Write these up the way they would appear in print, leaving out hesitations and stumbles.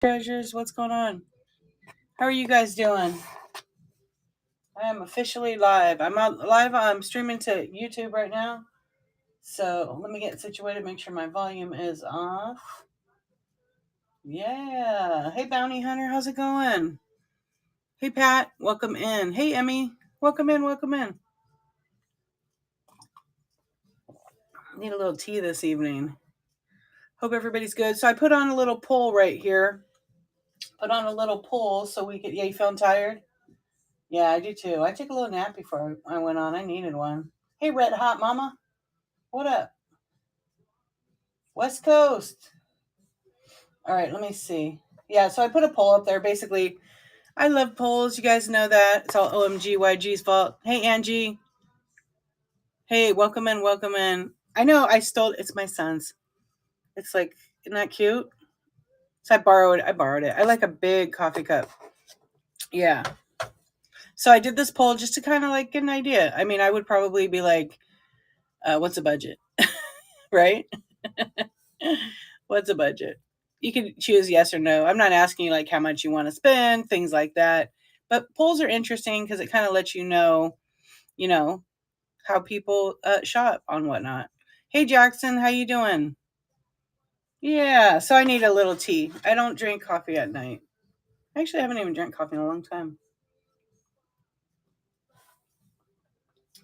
Treasures, what's going on? How are you guys doing? I am officially live. I'm out live. I'm streaming to YouTube right now. So let me get situated, make sure my volume is off. Yeah. Hey, Bounty Hunter, how's it going? Hey, Pat, welcome in. Hey, Emmy, welcome in, welcome in. Need a little tea this evening. Hope everybody's good. So I put on a little poll right here. Put on a little poll so we could, yeah, you feeling tired? Yeah, I do too. I took a little nap before I went on. I needed one. Hey, Red Hot Mama, what up? West Coast. All right, let me see. Yeah, so I put a poll up there. Basically, I love polls. You guys know that. It's all OMGYG's fault. Hey, Angie. Hey, welcome in, welcome in. I know I stole it's my son's. It's like, isn't that cute? So I borrowed it. I like a big coffee cup. Yeah. So I did this poll just to kind of like get an idea. I mean, I would probably be like, what's a budget? Right? What's a budget? You can choose yes or no. I'm not asking you like how much you want to spend, things like that. But polls are interesting because it kind of lets you know, how people shop on whatnot. Hey Jackson, how you doing? Yeah, so I need a little tea. I don't drink coffee at night. Actually, I haven't even drank coffee in a long time.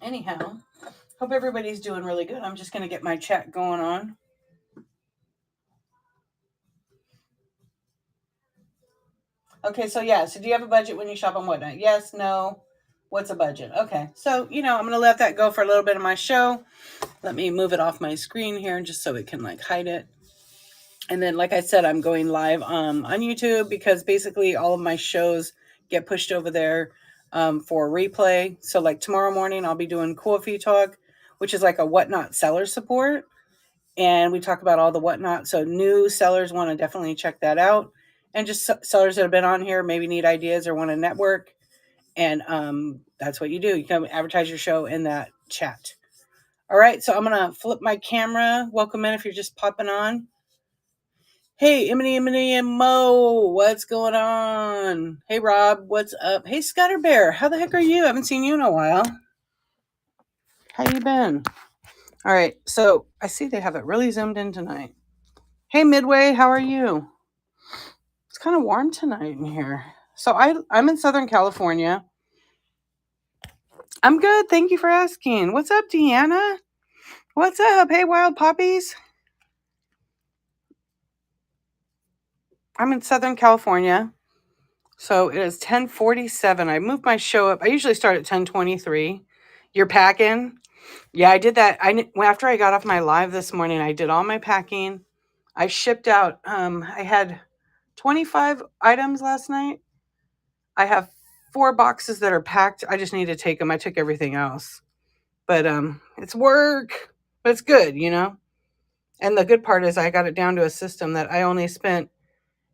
Anyhow, hope everybody's doing really good. I'm just going to get my chat going on. Okay, so yeah, so do you have a budget when you shop on whatnot? Yes, no. What's a budget? Okay, so I'm gonna let that go for a little bit of my show. Let me move it off my screen here just so it can like hide it. And then, like I said, I'm going live on YouTube because basically all of my shows get pushed over there for replay. So like tomorrow morning, I'll be doing Coffee Talk, which is like a whatnot seller support. And we talk about all the whatnot. So new sellers want to definitely check that out. And just sellers that have been on here maybe need ideas or want to network. And that's what you do. You can advertise your show in that chat. All right, so I'm going to flip my camera. Welcome in if you're just popping on. Hey, Emily and Mo, what's going on? Hey, Rob, what's up? Hey, Scutter Bear, how the heck are you? I haven't seen you in a while. How you been? All right, so I see they have it really zoomed in tonight. Hey, Midway, how are you? It's kind of warm tonight in here. So I'm in Southern California. I'm good. Thank you for asking. What's up, Deanna? What's up? Hey, Wild Poppies. I'm in Southern California. So it is 10:47. I moved my show up. I usually start at 10:23. You're packing? Yeah, I did that. After I got off my live this morning, I did all my packing. I shipped out. I had 25 items last night. I have 4 boxes that are packed. I just need to take them. I took everything else. But it's work, but it's good, And the good part is I got it down to a system that I only spent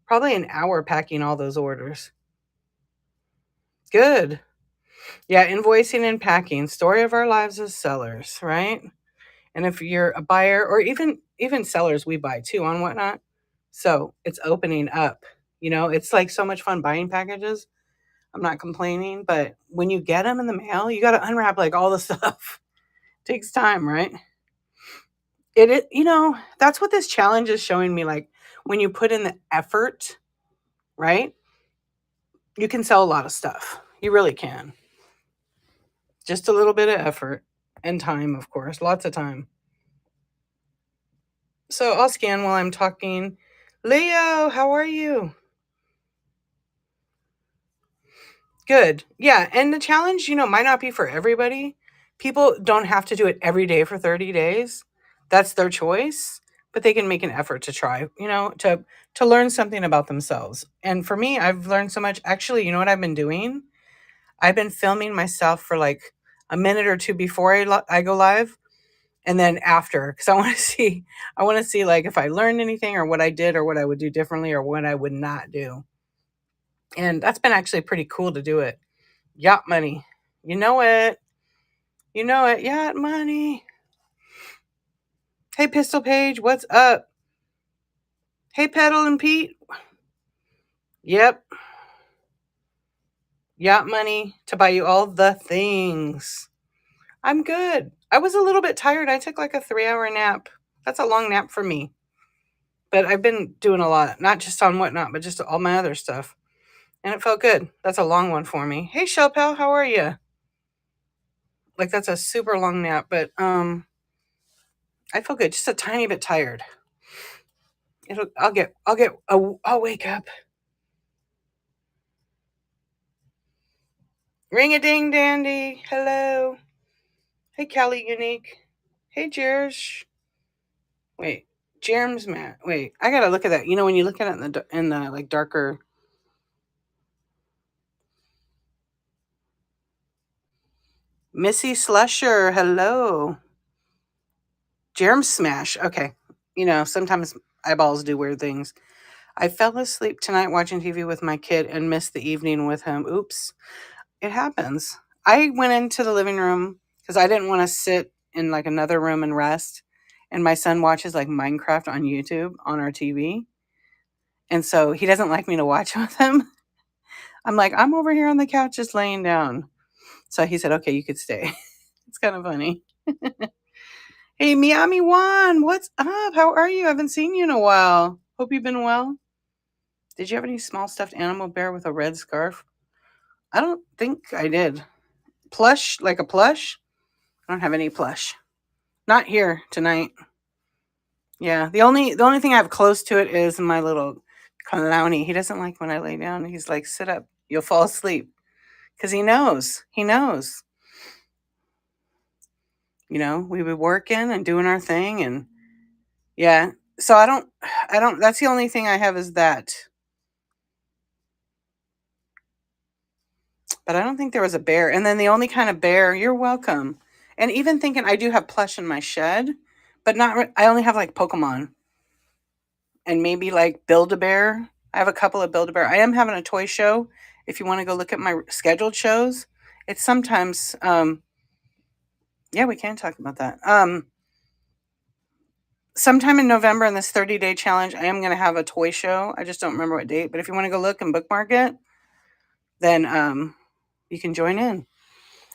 probably an hour packing all those orders. Good. Yeah, invoicing and packing, story of our lives as sellers, right? And if you're a buyer or even sellers, we buy too on whatnot. So it's opening up. It's like so much fun buying packages. I'm not complaining, but when you get them in the mail, you got to unwrap like all the stuff. Takes time, right? That's what this challenge is showing me. Like when you put in the effort, right? You can sell a lot of stuff. You really can. Just a little bit of effort and time, of course, lots of time. So I'll scan while I'm talking. Leo, how are you? Good. Yeah. And the challenge, might not be for everybody. People don't have to do it every day for 30 days. That's their choice, but they can make an effort to try, to learn something about themselves. And for me, I've learned so much. Actually, you know what I've been doing? I've been filming myself for like a minute or two before I go live and then after, because I want to see like if I learned anything or what I did or what I would do differently or what I would not do. And that's been actually pretty cool to do it. Yacht money. You know it. Yacht money. Hey, Pistol Page, what's up? Hey, Pedal and Pete. Yep. Yacht money to buy you all the things. I'm good. I was a little bit tired. I took like a 3-hour nap. That's a long nap for me. But I've been doing a lot, not just on Whatnot, but just all my other stuff. And it felt good. That's a long one for me. Hey, Shell Pal, how are you? Like that's a super long nap, but I feel good. Just a tiny bit tired. I'll wake up. Ring a ding dandy. Hello. Hey, Callie Unique. Hey, Jersh. Wait, Jerem's Matt. Wait, I gotta look at that. You know, when you look at it in the like darker. Missy Slusher. Hello. Jerem Smash. Okay. You know, sometimes eyeballs do weird things. I fell asleep tonight watching TV with my kid and missed the evening with him. Oops. It happens. I went into the living room because I didn't want to sit in like another room and rest. And my son watches like Minecraft on YouTube on our TV. And so he doesn't like me to watch with him. I'm like, I'm over here on the couch just laying down. So he said, okay, you could stay. It's kind of funny. Hey, Miami One, what's up? How are you? I haven't seen you in a while. Hope you've been well. Did you have any small stuffed animal bear with a red scarf? I don't think I did. Plush, like a plush? I don't have any plush. Not here tonight. Yeah, the only thing I have close to it is my little clowny. He doesn't like when I lay down. He's like, sit up, you'll fall asleep. Because he knows. He knows. You know, we were working and doing our thing and yeah. So I don't that's the only thing I have is that. But I don't think there was a bear. And then the only kind of bear, you're welcome. And even thinking I do have plush in my shed, but I only have like Pokemon and maybe like Build-A-Bear. I have a couple of Build-A-Bear. I am having a toy show. If you want to go look at my scheduled shows, it's sometimes yeah, we can talk about that. Sometime in November in this 30-day challenge, I am going to have a toy show. I just don't remember what date, but if you want to go look and bookmark it, then you can join in.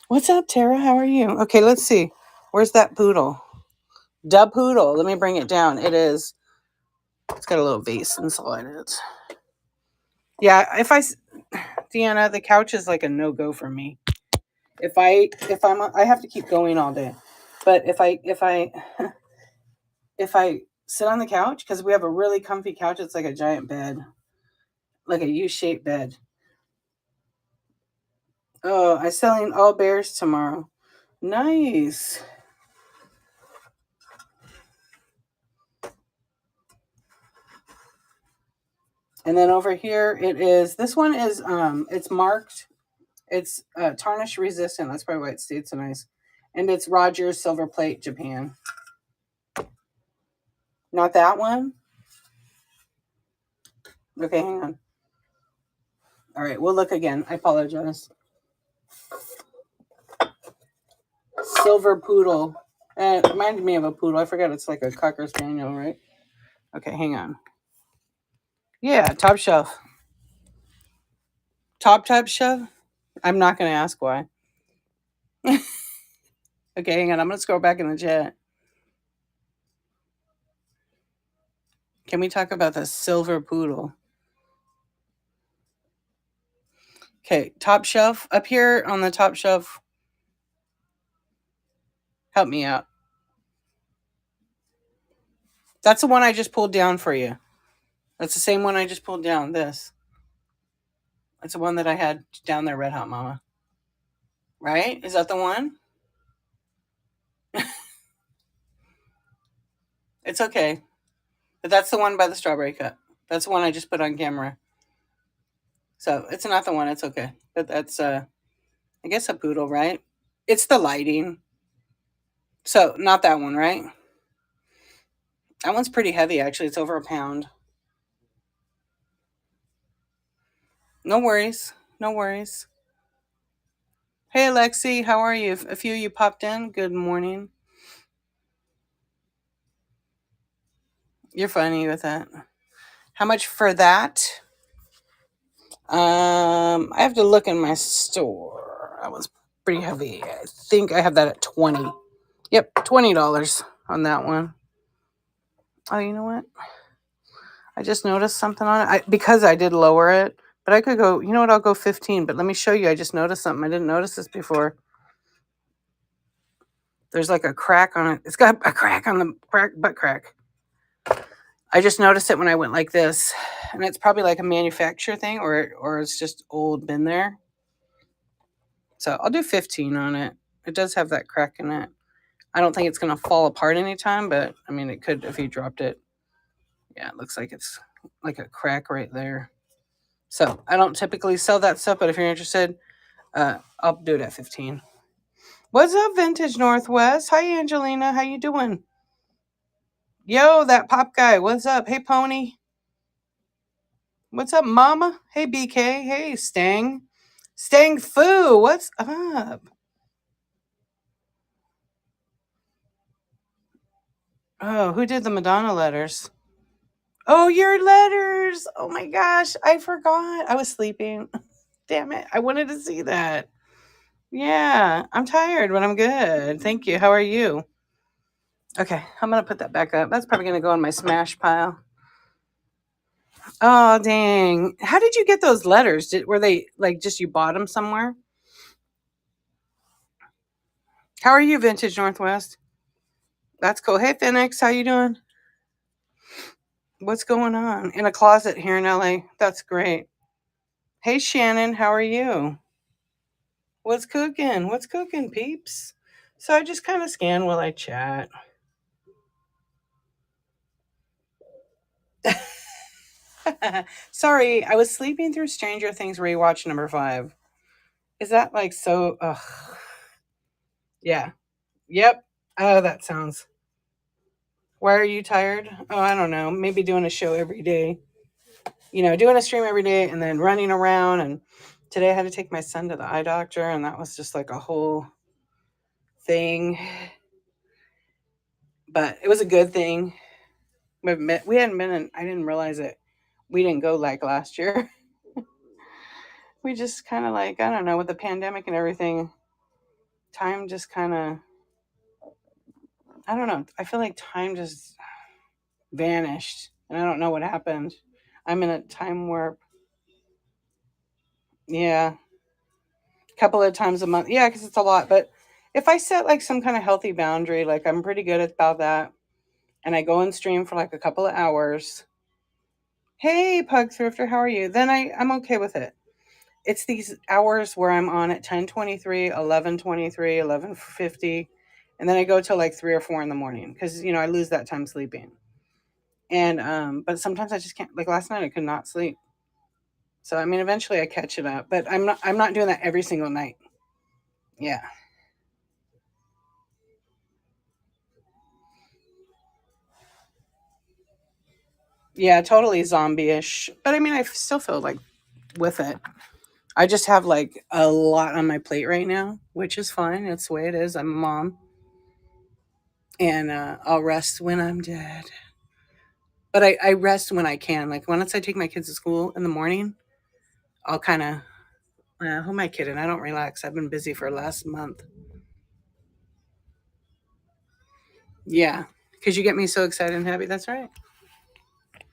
What's up, Tara? How are you? Okay, let's see. Where's that poodle? Da poodle. Let me bring it down. It's got a little vase inside it. Yeah, Deanna, the couch is like a no-go for me. I have to keep going all day. But if I sit on the couch, because we have a really comfy couch, it's like a giant bed, like a U-shaped bed. Oh, I'm selling all bears tomorrow. Nice. And then over here this one is it's marked. It's tarnish resistant. That's probably why it stayed so nice. And it's Rogers Silver Plate Japan. Not that one? Okay, hang on. All right, we'll look again. I apologize. Silver Poodle. It reminded me of a poodle. I forgot it's like a Cocker Spaniel, right? Okay, hang on. Yeah, top shelf. Top shelf? I'm not going to ask why. Okay, hang on. I'm going to scroll back in the chat. Can we talk about the silver poodle? Okay, top shelf. Up here on the top shelf. Help me out. That's the one I just pulled down for you. That's the same one I just pulled down. This. That's the one that I had down there, Red Hot Mama. Right? Is that the one? It's okay. But that's the one by the strawberry cup. That's the one I just put on camera. So it's not the one. It's okay. But that's, I guess, a poodle, right? It's the lighting. So not that one, right? That one's pretty heavy, actually. It's over a pound. No worries. No worries. Hey, Alexi, how are you? A few of you popped in. Good morning. You're funny with that. How much for that? I have to look in my store. That was pretty heavy. I think I have that at 20. Yep, $20 on that one. Oh, you know what? I just noticed something on it because I did lower it. But I could go, you know what? I'll go 15. But let me show you. I just noticed something. I didn't notice this before. There's like a crack on it. It's got a crack on the butt crack. I just noticed it when I went like this. And it's probably like a manufacturer thing or it's just old, been there. So I'll do 15 on it. It does have that crack in it. I don't think it's going to fall apart anytime, but I mean, it could if you dropped it. Yeah, it looks like it's like a crack right there. So I don't typically sell that stuff, but if you're interested, I'll do it at 15. What's up, Vintage Northwest? Hi, Angelina. How you doing? Yo, that pop guy. What's up? Hey, Pony. What's up, Mama? Hey, BK. Hey, Stang. Stang Foo. What's up? Oh, who did the Madonna letters? Oh, your letters. Oh my gosh. I forgot. I was sleeping. Damn it. I wanted to see that. Yeah. I'm tired, but I'm good. Thank you. How are you? Okay. I'm going to put that back up. That's probably going to go in my smash pile. Oh, dang. How did you get those letters? Were they like just you bought them somewhere? How are you, Vintage Northwest? That's cool. Hey, Phoenix. How you doing? What's going on? In a closet here in LA. That's great. Hey, Shannon. How are you? What's cooking? What's cooking, peeps? So I just kind of scan while I chat. Sorry, I was sleeping through Stranger Things rewatch number 5. Is that like so? Ugh. Yeah. Yep. Oh, that sounds. Why are you tired? Oh, I don't know. Maybe doing a show every day. Doing a stream every day and then running around. And today I had to take my son to the eye doctor, and that was just like a whole thing. But it was a good thing. We hadn't been in, I didn't realize it. We didn't go like last year. We just kind of like, I don't know, with the pandemic and everything, time just kind of, I don't know. I feel like time just vanished and I don't know what happened. I'm in a time warp. Yeah. A couple of times a month. Yeah, because it's a lot. But if I set like some kind of healthy boundary, like I'm pretty good about that, and I go and stream for like a couple of hours. Hey, Pug Thrifter, how are you? Then I'm okay with it. It's these hours where I'm on at 10:23, 11:23, 11:50, and then I go till like 3 or 4 in the morning because I lose that time sleeping. And but sometimes I just can't. Like last night, I could not sleep. So I mean, eventually I catch it up, but I'm not doing that every single night. Yeah. Yeah, totally zombie-ish. But I mean, I still feel like with it. I just have like a lot on my plate right now, which is fine. It's the way it is. I'm a mom. And I'll rest when I'm dead. But I rest when I can. Like once I take my kids to school in the morning, I'll kind of, who am I kidding? I don't relax. I've been busy for last month. Yeah, because you get me so excited and happy. That's right.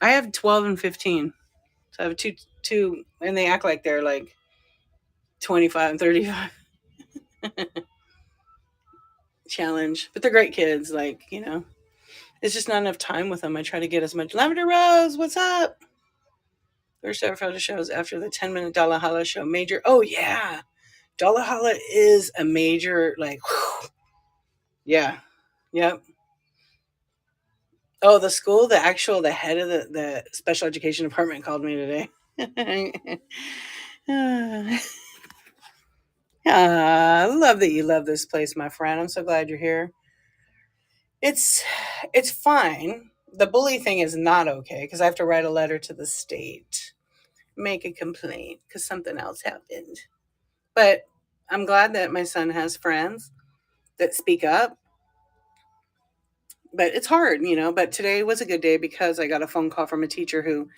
I have 12 and 15. So I have two, and they act like they're like 25 and 35. Challenge. But they're great kids. Like, it's just not enough time with them. I try to get as much. Lavender Rose, what's up? First ever photo shows after the 10-minute Dollar Holla show. Major. Oh, yeah. Dollar Holla is a major, like, whew. Yeah. Yep. Oh, the school, the head of the special education department called me today. I love that you love this place, my friend. I'm so glad you're here. It's fine. The bully thing is not okay because I have to write a letter to the state, make a complaint because something else happened. But I'm glad that my son has friends that speak up. But it's hard, But today was a good day because I got a phone call from a teacher who,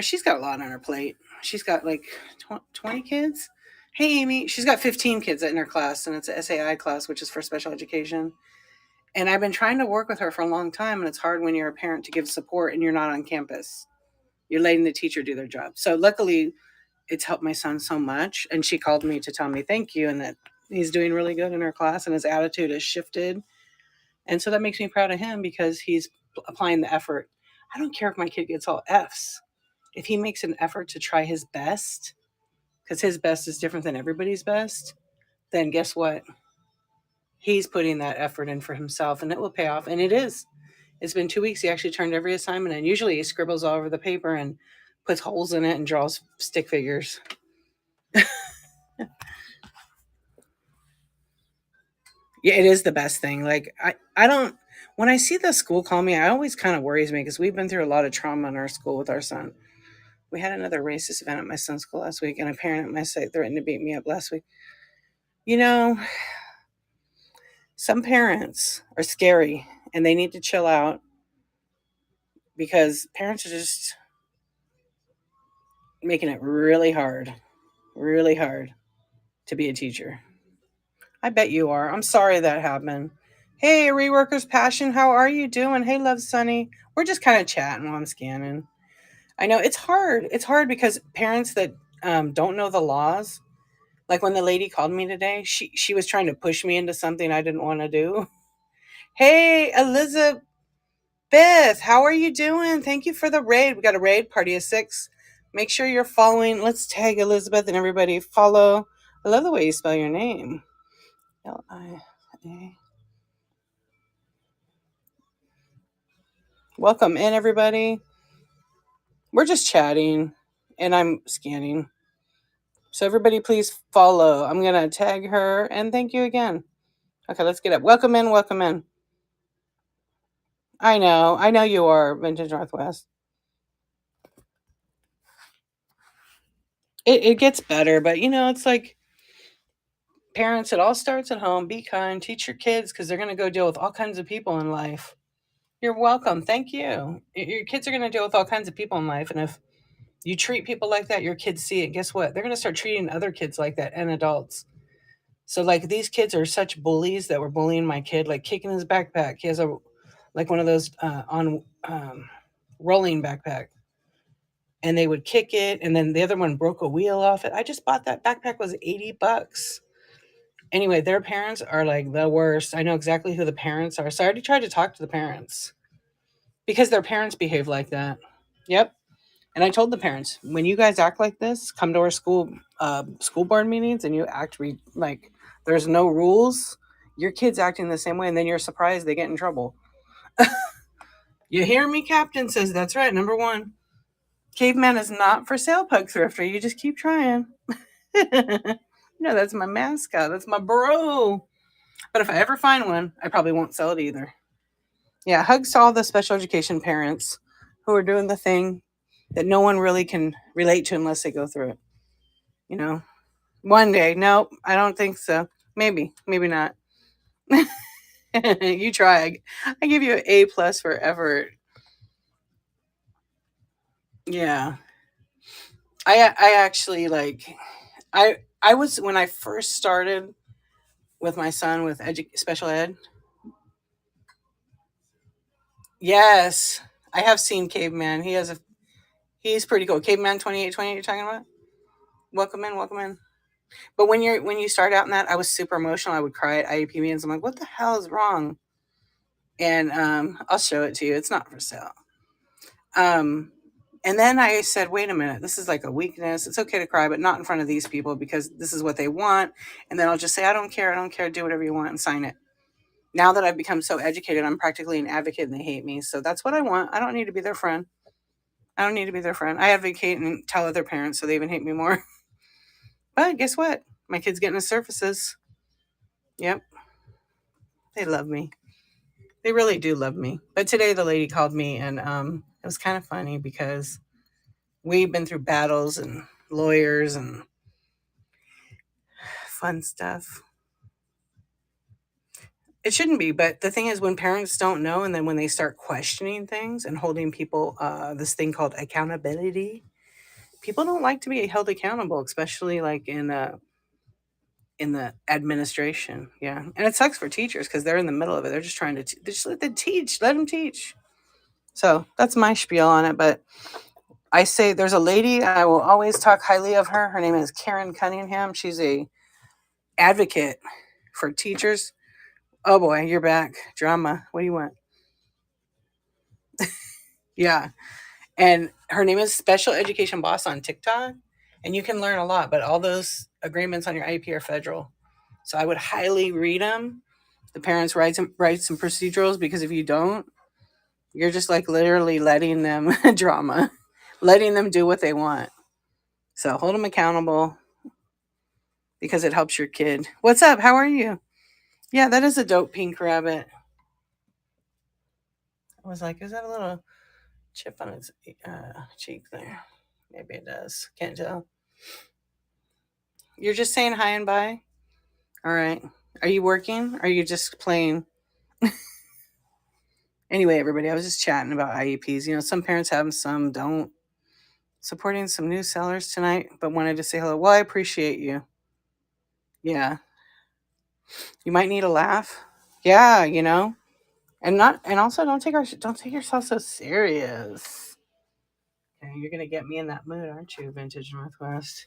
she's got a lot on her plate. she's got like 20 kids. Hey, Amy, she's got 15 kids in her class, and it's a SAI class, which is for special education. And I've been trying to work with her for a long time, and it's hard when you're a parent to give support and you're not on campus. You're letting the teacher do their job. So luckily, it's helped my son so much. And she called me to tell me thank you and that he's doing really good in her class and his attitude has shifted. And so that makes me proud of him because he's applying the effort. I don't care if my kid gets all F's. If he makes an effort to try his best, because his best is different than everybody's best, then guess what? He's putting that effort in for himself and it will pay off. And it is. It's been 2 weeks. He actually turned every assignment in. Usually he scribbles all over the paper and puts holes in it and draws stick figures. Yeah, it is the best thing. Like I don't when I see the school call me, I always kind of worries me because we've been through a lot of trauma in our school with our son. We had another racist event at my son's school last week, and a parent at my site threatened to beat me up last week. You know, some parents are scary and they need to chill out because parents are just making it really hard to be a teacher. I bet you are. I'm sorry that happened. Hey, Reworkers Passion, how are you doing? Hey, Love Sunny. We're just kind of chatting while I'm scanning. I know it's hard. It's hard because parents that don't know the laws, like when the lady called me today, she was trying to push me into something I didn't want to do. Hey, Elizabeth, how are you doing? Thank you for the raid. We got a raid party of 6. Make sure you're following. Let's tag Elizabeth and everybody follow. I love the way you spell your name. L-I-A. Welcome in, everybody. We're just chatting and I'm scanning. So everybody please follow. I'm going to tag her and thank you again. Okay, let's get up. Welcome in, welcome in. I know you are, Vintage Northwest. It gets better, but it's like parents, it all starts at home. Be kind, teach your kids because they're going to go deal with all kinds of people in life. You're welcome. Thank you. Your kids are going to deal with all kinds of people in life. And if you treat people like that, your kids see it. Guess what? They're going to start treating other kids like that and adults. So like these kids are such bullies that were bullying my kid, like kicking his backpack. He has one of those on rolling backpack, and they would kick it, and then the other one broke a wheel off it. I just bought that backpack, was $80. Anyway, their parents are like the worst. I know exactly who the parents are. So I already tried to talk to the parents because their parents behave like that. Yep. And I told the parents, when you guys act like this, come to our school board meetings and you act like there's no rules. Your kids acting the same way, and then you're surprised they get in trouble. You hear me, Captain says that's right. Number 1, caveman is not for sale, Pug Thrifter. You just keep trying. No, that's my mascot. That's my bro. But if I ever find one, I probably won't sell it either. Yeah, hugs to all the special education parents who are doing the thing that no one really can relate to unless they go through it. One day. Nope, I don't think so. Maybe not. You try. I give you an A+ for effort. Yeah. I actually I was, when I first started with my son with special ed. Yes, I have seen Caveman. He's pretty cool. Caveman 2828 you're talking about? Welcome in, welcome in. But when you start out in that, I was super emotional. I would cry at IEP meetings. I'm like, what the hell is wrong? And I'll show it to you. It's not for sale. And then I said, wait a minute, this is like a weakness. It's okay to cry, but not in front of these people because this is what they want. And then I'll just say, I don't care, do whatever you want and sign it. Now that I've become so educated, I'm practically an advocate and they hate me. So that's what I want. I don't need to be their friend. I advocate and tell other parents so they even hate me more. But guess what? My kids getting the surfaces. Yep. They love me. They really do love me. But today the lady called me and it was kind of funny because we've been through battles and lawyers and fun stuff. It shouldn't be, but the thing is when parents don't know and then when they start questioning things and holding people this thing called accountability, people don't like to be held accountable, especially like in the administration. Yeah, and it sucks for teachers because they're in the middle of it. They're just trying to they just let them teach. Let them teach. So that's my spiel on it. But I say there's a lady I will always talk highly of her. Her name is Karen Cunningham. She's a advocate for teachers. Oh boy, you're back. Drama. What do you want? Yeah. And her name is Special Education Boss on TikTok. And you can learn a lot, but all those agreements on your IEP are federal. So I would highly read them. The parents write some procedurals, because if you don't, you're just like literally letting them drama, letting them do what they want. So hold them accountable because it helps your kid. What's up? How are you? Yeah, that is a dope pink rabbit. I was like, is that a little chip on its cheek there? Maybe it does. Can't tell. You're just saying hi and bye? All right. Are you working? Or are you just playing? Anyway, everybody, I was just chatting about IEPs. Some parents have them, some don't. Supporting some new sellers tonight, but wanted to say hello. Well, I appreciate you. Yeah. You might need a laugh. Yeah, and also don't take yourself so serious. Okay, you're gonna get me in that mood, aren't you, Vintage Northwest?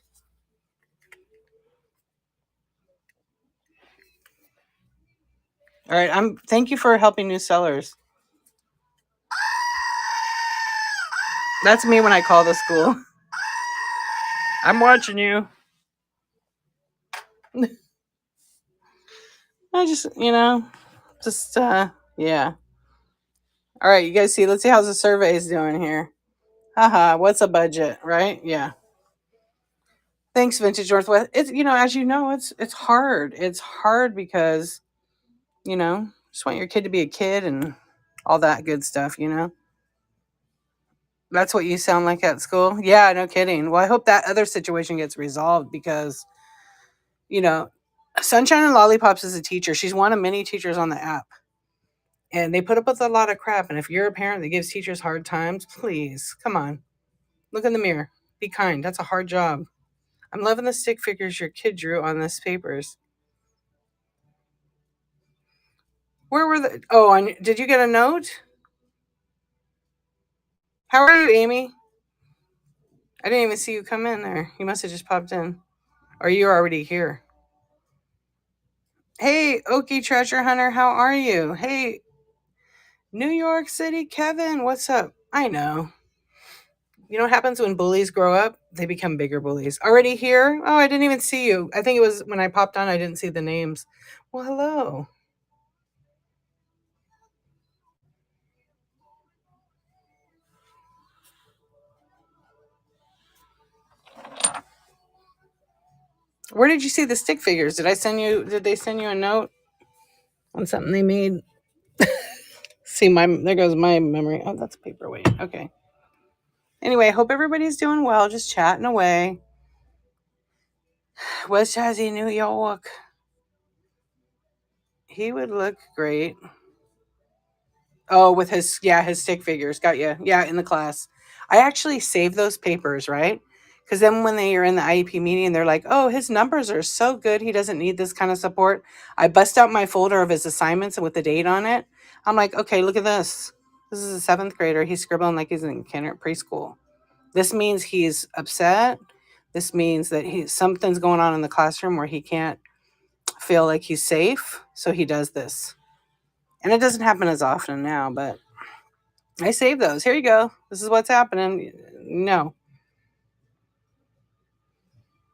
All right, thank you for helping new sellers. That's me when I call the school. I'm watching you. I yeah. All right, you guys see, let's see how the survey is doing here. Haha, what's a budget, right? Yeah. Thanks, Vintage Northwest. It's as you know, it's hard. It's hard because, just want your kid to be a kid and all that good stuff. That's what you sound like at school. Yeah, no kidding. Well, I hope that other situation gets resolved because, you know, Sunshine and Lollipops is a teacher. She's one of many teachers on the app. And they put up with a lot of crap. And if you're a parent that gives teachers hard times, please, come on. Look in the mirror. Be kind. That's a hard job. I'm loving the stick figures your kid drew on this papers. Where were the... Oh, and did you get a note? How are you, Amy? I didn't even see you come in there. You must have just popped in. Or you're already here. Hey, Okie Treasure Hunter, how are you? Hey, New York City Kevin, what's up? I know. You know what happens when bullies grow up? They become bigger bullies. Already here? Oh, I didn't even see you. I think it was when I popped on, I didn't see the names. Well, hello. Where did you see the stick figures? Did they send you a note on something they made? See, there goes my memory. Oh, that's a paperweight. Okay. Anyway, hope everybody's doing well. Just chatting away. West Jazzy, New York. He would look great. Oh, with his stick figures. Got you. Yeah, in the class. I actually saved those papers, right? Because then when they are in the IEP meeting, they're like, "Oh, his numbers are so good. He doesn't need this kind of support." I bust out my folder of his assignments and with the date on it. I'm like, "Okay, look at this. This is a 7th grader. He's scribbling like he's in preschool. This means he's upset. This means that something's going on in the classroom where he can't feel like he's safe. So he does this." And it doesn't happen as often now, but I saved those. Here you go. This is what's happening. No.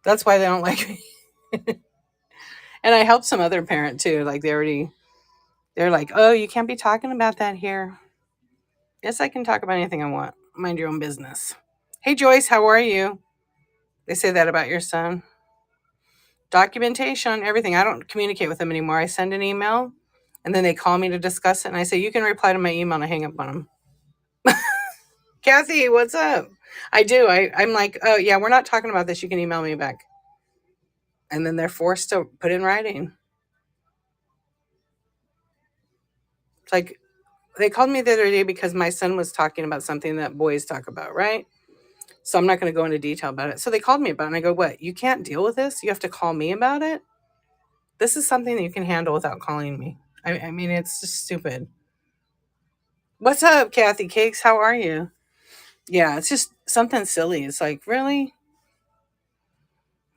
That's why they don't like me. And I helped some other parent too. Like they're like, "Oh, you can't be talking about that here." Yes, I can talk about anything I want. Mind your own business. Hey Joyce, how are you? They say that about your son. Documentation, everything. I don't communicate with them anymore. I send an email and then they call me to discuss it. And I say, "You can reply to my email," and I hang up on them. Kathy, what's up? I do. I'm like, "Oh, yeah, we're not talking about this. You can email me back." And then they're forced to put in writing. It's like they called me the other day because my son was talking about something that boys talk about, right? So I'm not going to go into detail about it. So they called me about it, and I go, what? You can't deal with this? You have to call me about it? This is something that you can handle without calling me. I mean, it's just stupid. What's up, Kathy Cakes? How are you? Yeah, it's just something silly. It's like, really?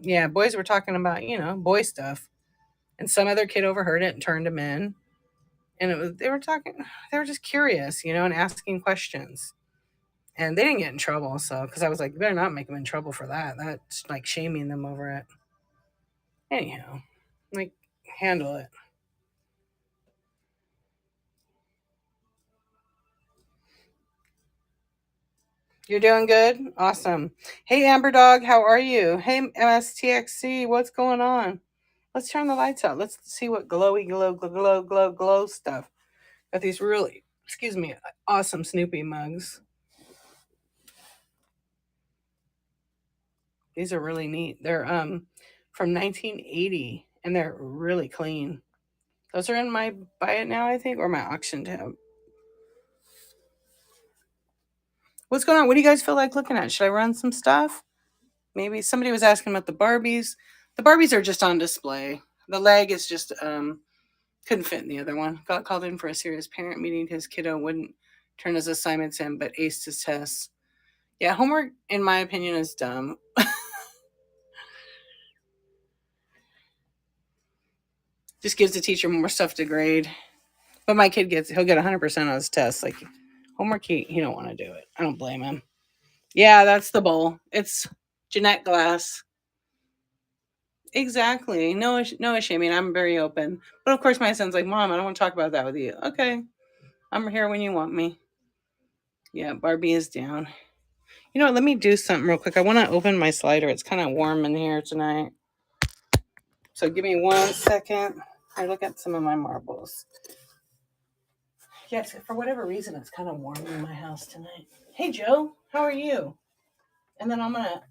Yeah, boys were talking about, boy stuff. And some other kid overheard it and turned him in. And they were just curious, and asking questions. And they didn't get in trouble. So, because I was like, you better not make them in trouble for that. That's like shaming them over it. Anyhow, like, handle it. You're doing good? Awesome. Hey, Amber Dog, how are you? Hey, MSTXC, what's going on? Let's turn the lights out. Let's see what glowy, glow stuff. Got these really, excuse me, awesome Snoopy mugs. These are really neat. They're from 1980, and they're really clean. Those are in my buy it now, I think, or my auction tab. What's going on? What do you guys feel like looking at? Should I run some stuff? Maybe somebody was asking about the Barbies. The Barbies are just on display. The leg is just couldn't fit in the other one. Got called in for a serious parent meeting. His kiddo wouldn't turn his assignments in, but aced his tests. Yeah, homework, in my opinion, is dumb. Just gives the teacher more stuff to grade. But my kid he'll get 100% on his tests. Like homework, he don't want to do it. I don't blame him. Yeah, that's the bowl. It's Jeanette Glass. Exactly. No shaming. I'm very open. But of course, my son's like, Mom, I don't want to talk about that with you. Okay, I'm here when you want me. Yeah, Barbie is down. You know what? Let me do something real quick. I want to open my slider. It's kind of warm in here tonight. So give me 1 second. I look at some of my marbles. Yes, for whatever reason, it's kind of warm in my house tonight. Hey, Joe, how are you? And then I'm going to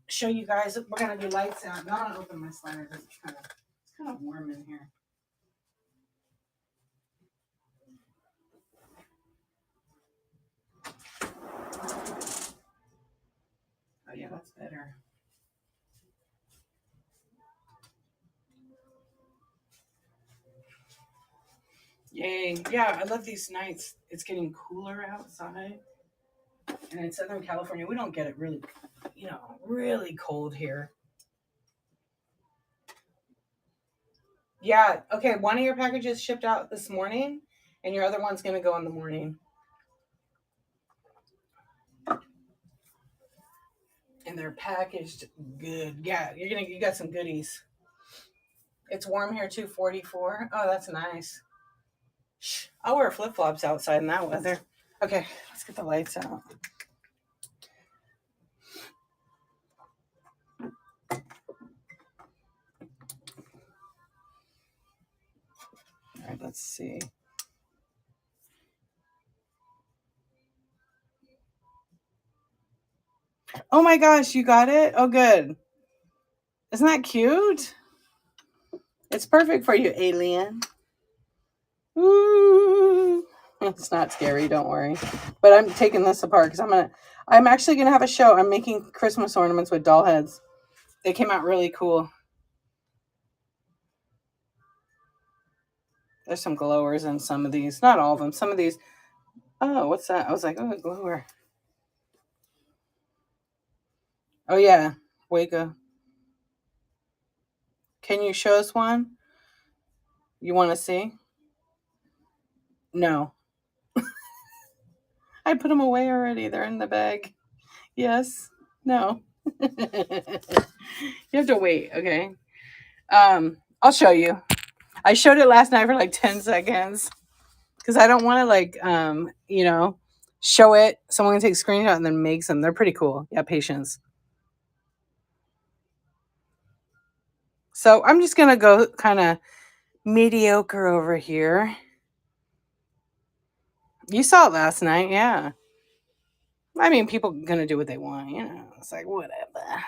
show you guys. We're going to do lights out. Now I'm going to open my slider because it's kind of warm in here. Oh, yeah, that's better. Yay. Yeah, I love these nights. It's getting cooler outside. And in Southern California, we don't get it really, really cold here. Yeah. Okay. One of your packages shipped out this morning, and your other one's going to go in the morning. And they're packaged good. Yeah, you got some goodies. It's warm here too, 44. Oh, that's nice. I'll wear flip flops outside in that weather. Okay, let's get the lights out. All right, let's see. Oh my gosh, you got it? Oh, good. Isn't that cute? It's perfect for you, alien. Ooh. It's not scary, don't worry. But I'm taking this apart because I'm actually gonna have a show. I'm making Christmas ornaments with doll heads. They came out really cool. There's some glowers in some of these. Not all of them. Some of these. Oh, what's that? I was like, oh, a glower. Oh yeah, Wega. Can you show us one? You want to see? No. I put them away already. They're in the bag. Yes. No. You have to wait, okay? I'll show you. I showed it last night for like 10 seconds because I don't want to show it. Someone can take a screenshot and then makes them. They're pretty cool. Yeah, patience. So I'm just going to go kind of mediocre over here. You saw it last night, yeah. I mean, people going to do what they want, It's like, whatever.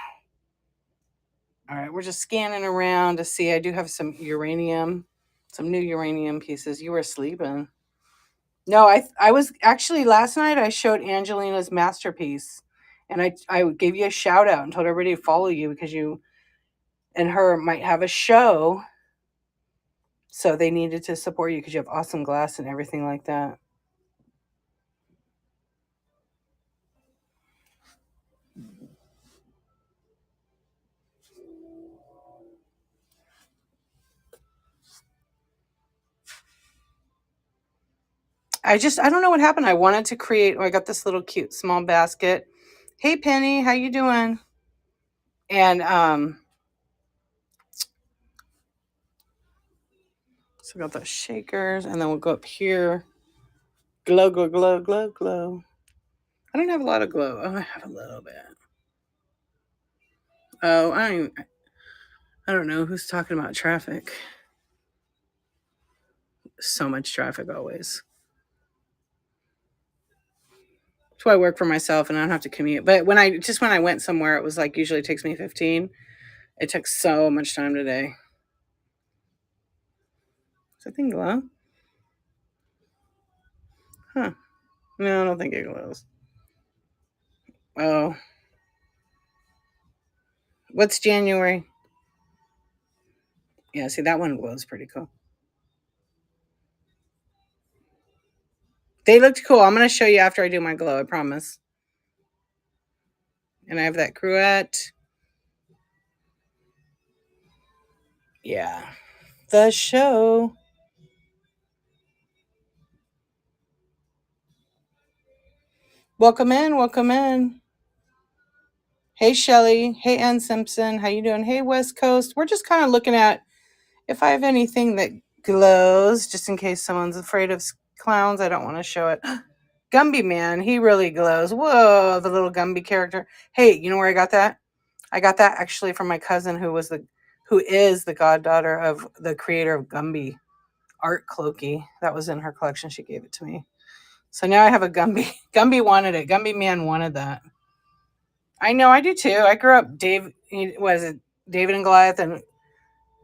All right, we're just scanning around to see. I do have some uranium, some new uranium pieces. You were sleeping. No, I was actually last night I showed Angelina's masterpiece, And I gave you a shout out and told everybody to follow you because you and her might have a show. So they needed to support you because you have awesome glass and everything like that. I don't know what happened. I wanted to create, I got this little cute small basket. Hey Penny, how you doing? And so we got those shakers, and then we'll go up here. Glow, glow, glow, glow, glow. I don't have a lot of glow. Oh, I have a little bit. Oh, I don't know who's talking about traffic. So much traffic always. So I work for myself and I don't have to commute. But when I went somewhere, it was like usually it takes me 15. It took so much time today. Is that thing glow? Huh. No, I don't think it glows. Oh. What's January? Yeah, see, that one glows pretty cool. They looked cool. I'm going to show you after I do my glow, I promise. And I have that cruette. Yeah. The show. Welcome in. Welcome in. Hey, Shelly. Hey, Ann Simpson. How you doing? Hey, West Coast. We're just kind of looking at if I have anything that glows, just in case someone's afraid of clowns. I don't want to show it. Gumby Man. He really glows. Whoa, the little Gumby character. Hey, you know where I got that? I got that actually from my cousin who is the goddaughter of the creator of Gumby, Art Clokey. That was in her collection. She gave it to me. So now I have a Gumby. Gumby wanted it. Gumby Man wanted that. I know, I do too. I grew up David and Goliath and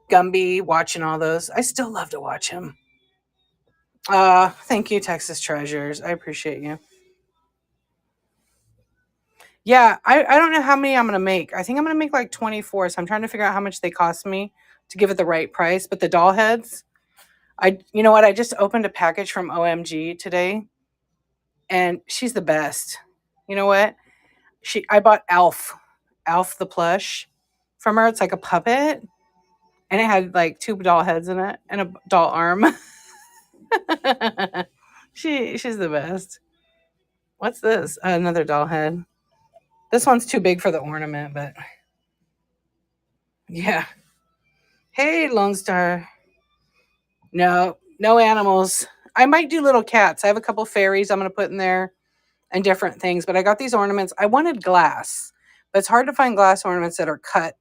Gumby, watching all those. I still love to watch him. Thank you, Texas Treasures. I appreciate you. Yeah, I don't know how many I'm gonna make. I think I'm gonna make like 24. So I'm trying to figure out how much they cost me to give it the right price. But the doll heads, you know what? I just opened a package from OMG today, and she's the best. You know what? I bought Alf the plush from her. It's like a puppet, and it had like 2 doll heads in it and a doll arm. She's the best. What's this? Another doll head. This one's too big for the ornament, but yeah. Hey, Lone Star. No animals. I might do little cats. I have a couple fairies I'm going to put in there and different things, but I got these ornaments. I wanted glass, but it's hard to find glass ornaments that are cut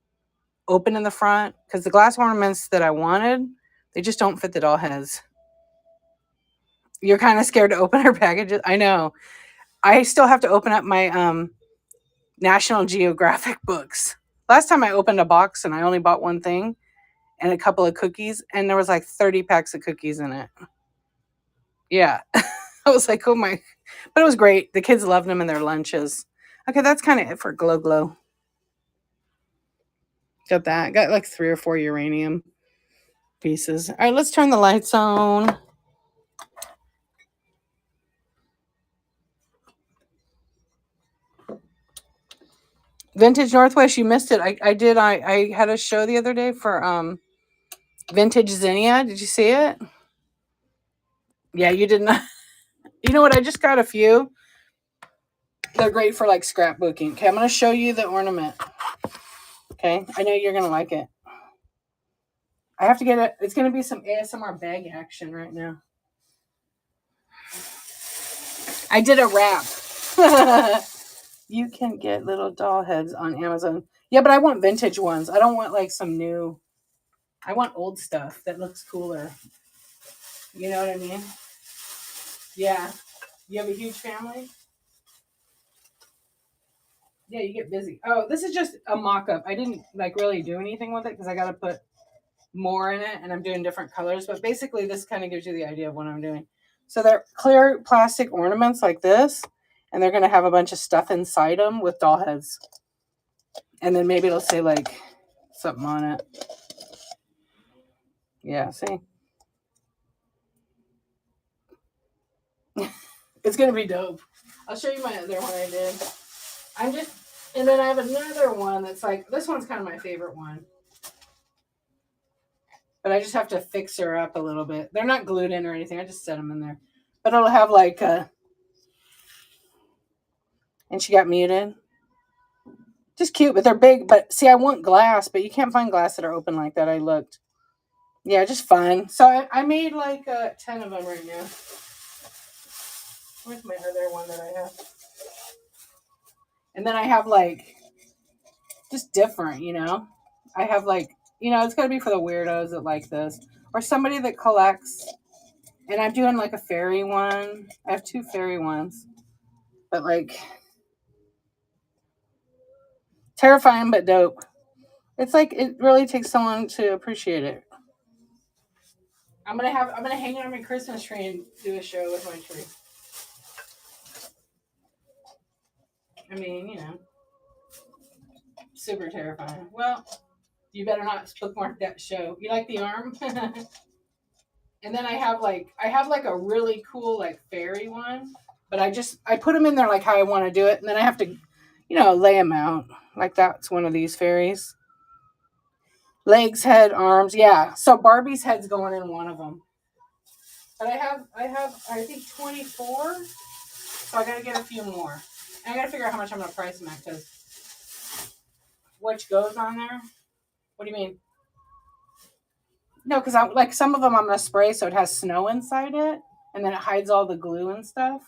open in the front because the glass ornaments that I wanted, they just don't fit the doll heads. You're kind of scared to open her packages. I know. I still have to open up my National Geographic books. Last time I opened a box and I only bought one thing and a couple of cookies, and there was like 30 packs of cookies in it. Yeah. I was like, oh my. But it was great. The kids loved them in their lunches. Okay, that's kind of it for Glow Glow. Got that. Got like 3 or 4 uranium pieces. All right, let's turn the lights on. Vintage Northwest, you missed it. I had a show the other day for Vintage Zinnia. Did you see it? Yeah, you did not. You know what? I just got a few. They're great for like scrapbooking. Okay, I'm going to show you the ornament. Okay, I know you're going to like it. I have to get it. It's going to be some ASMR bag action right now. I did a wrap. You can get little doll heads on Amazon. Yeah, but I want vintage ones. I don't want like some new. I want old stuff that looks cooler. You know what I mean? Yeah. You have a huge family? Yeah, you get busy. Oh, this is just a mock-up. I didn't like really do anything with it because I got to put more in it and I'm doing different colors. But basically, this kind of gives you the idea of what I'm doing. So they're clear plastic ornaments like this. And they're going to have a bunch of stuff inside them with doll heads. And then maybe it'll say like something on it. Yeah, see? It's going to be dope. I'll show you my other one I did. And then I have another one that's like, this one's kind of my favorite one. But I just have to fix her up a little bit. They're not glued in or anything. I just set them in there. But it'll have like and she got muted. Just cute, but they're big. But see, I want glass, but you can't find glass that are open like that. I looked. Yeah, just fun. So I made like 10 of them right now. Where's my other one that I have? And then I have like, just different, you know? I have like, you know, it's got to be for the weirdos that like this. Or somebody that collects. And I'm doing like a fairy one. I have 2 fairy ones. But like, terrifying but dope. It's like, it really takes so long to appreciate it. I'm gonna hang it on my Christmas tree and do a show with my tree. I mean, you know, super terrifying. Well, you better not bookmark that show. You like the arm? And then I have like a really cool like fairy one, but I put them in there like how I want to do it, and then I have to, you know, lay them out. Like that's one of these fairies. Legs, head, arms, yeah. So Barbie's head's going in one of them. But I think 24. So I gotta get a few more. And I gotta figure out how much I'm gonna price them at, because which goes on there? What do you mean? No, because I'm like some of them I'm gonna spray so it has snow inside it, and then it hides all the glue and stuff.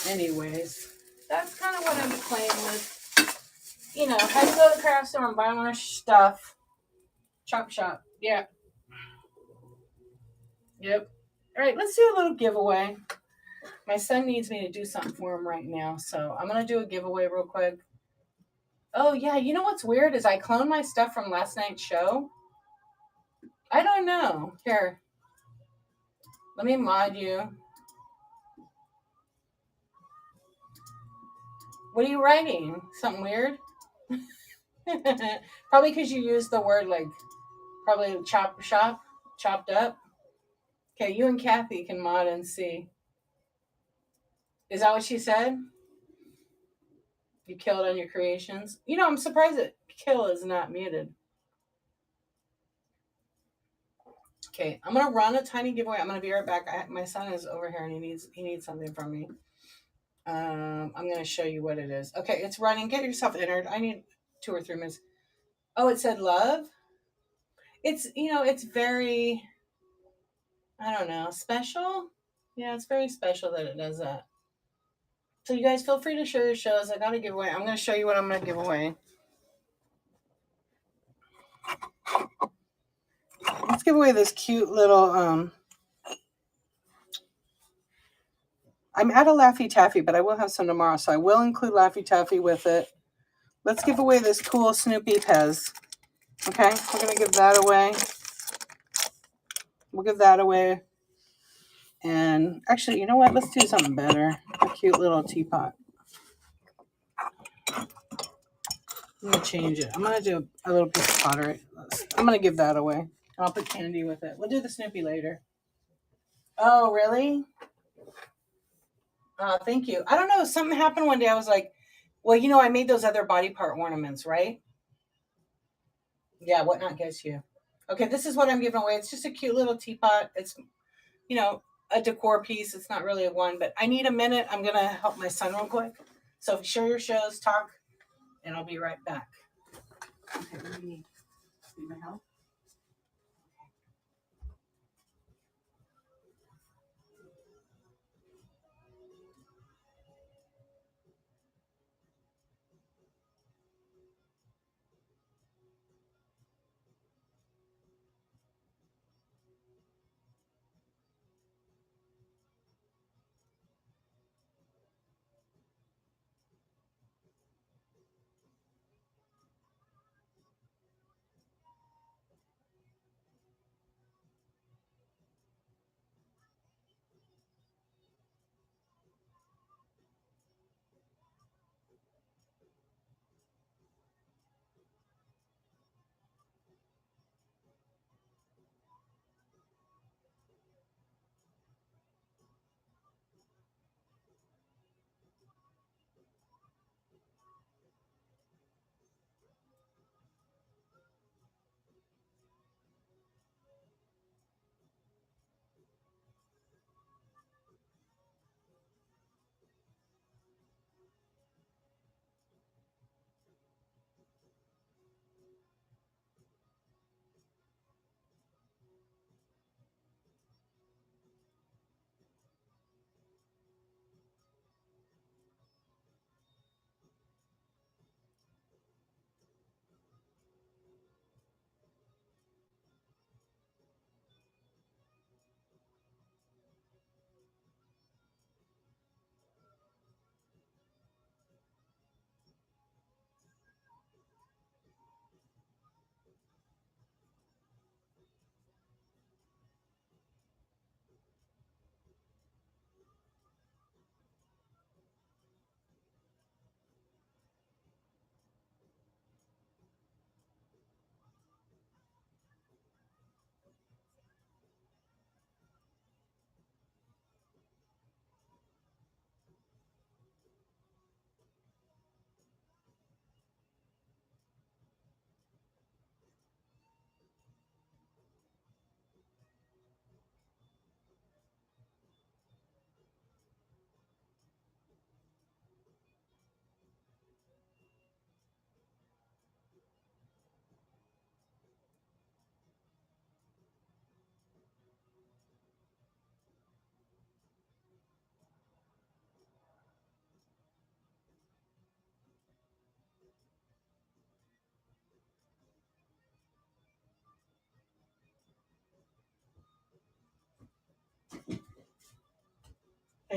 Anyways, that's kind of what I'm playing with. You know, I go to the craft store and buy more stuff. Chop shop. Yeah. Yep. All right, let's do a little giveaway. My son needs me to do something for him right now, so I'm going to do a giveaway real quick. Oh, yeah, you know what's weird is I cloned my stuff from last night's show. I don't know. Here. Let me mod you. What are you writing? Something weird? Probably because you used the word like, probably chopped up. Okay, you and Kathy can mod and see. Is that what she said? You killed on your creations? You know, I'm surprised that kill is not muted. Okay, I'm gonna run a tiny giveaway. I'm gonna be right back. My son is over here and he needs something from me. I'm gonna show you what it is. Okay, it's running. Get yourself entered. I need 2 or 3 minutes. Oh, it said love. It's, you know, it's very, I don't know, special. Yeah, it's very special that it does that. So you guys feel free to share your shows. I got a giveaway. I'm gonna show you what I'm gonna give away. Let's give away this cute little I'm out of Laffy Taffy, but I will have some tomorrow, so I will include Laffy Taffy with it. Let's give away this cool Snoopy Pez. Okay, we're going to give that away. We'll give that away. And actually, you know what? Let's do something better. A cute little teapot. I'm going to change it. I'm going to do a little piece of pottery. I'm going to give that away. And I'll put candy with it. We'll do the Snoopy later. Oh, really? Thank you. I don't know. Something happened one day. I was like, well, you know, I made those other body part ornaments, right? Yeah, whatnot gets you. Okay, this is what I'm giving away. It's just a cute little teapot. It's, you know, a decor piece. It's not really a one, but I need a minute. I'm going to help my son real quick. So if you share your shows, talk, and I'll be right back. Okay, what do you need? Need my help?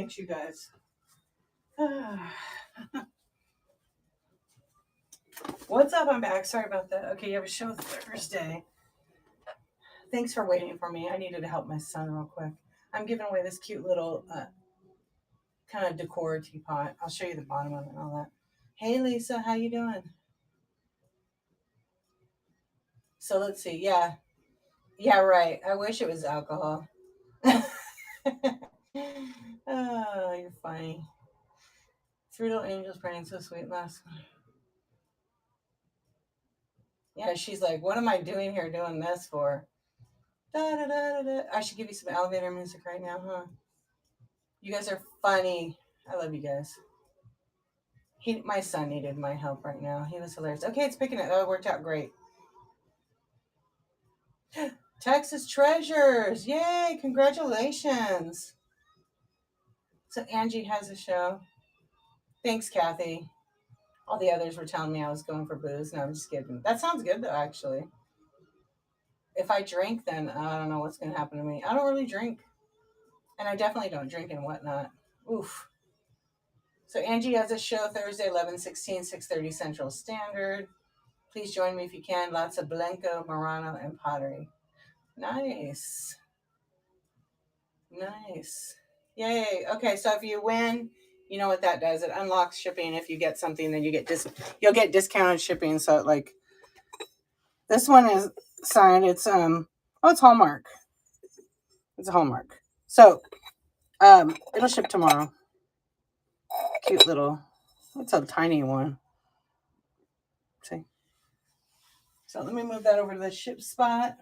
Thanks, you guys. What's up? I'm back. Sorry about that. Okay, you have a show Thursday. Thanks for waiting for me. I needed to help my son real quick. I'm giving away this cute little kind of decor teapot. I'll show you the bottom of it and all that. Hey, Lisa, how you doing? So let's see. Yeah, right. I wish it was alcohol. Oh, you're funny. Three little angels praying so sweet last one. Yeah, she's like, what am I doing here doing this for? Da, da, da, da, da. I should give you some elevator music right now, huh? You guys are funny. I love you guys. My son needed my help right now. He was hilarious. Okay, it's picking it. Oh, it worked out great. Texas Treasures. Yay, congratulations. So Angie has a show. Thanks, Kathy. All the others were telling me I was going for booze. No, I'm just kidding. That sounds good, though, actually. If I drink, then I don't know what's going to happen to me. I don't really drink. And I definitely don't drink and whatnot. Oof. So Angie has a show Thursday, 11/16, 6:30 Central Standard. Please join me if you can. Lots of Blanco, Murano, and pottery. Nice. Nice. Yay. Okay, so if you win, you know what that does. It unlocks shipping. If you get something, then you'll get discounted shipping. So like this one is signed. It's it's Hallmark. It's a Hallmark. So it'll ship tomorrow. Cute little, it's a tiny one. See? So let me move that over to the ship spot.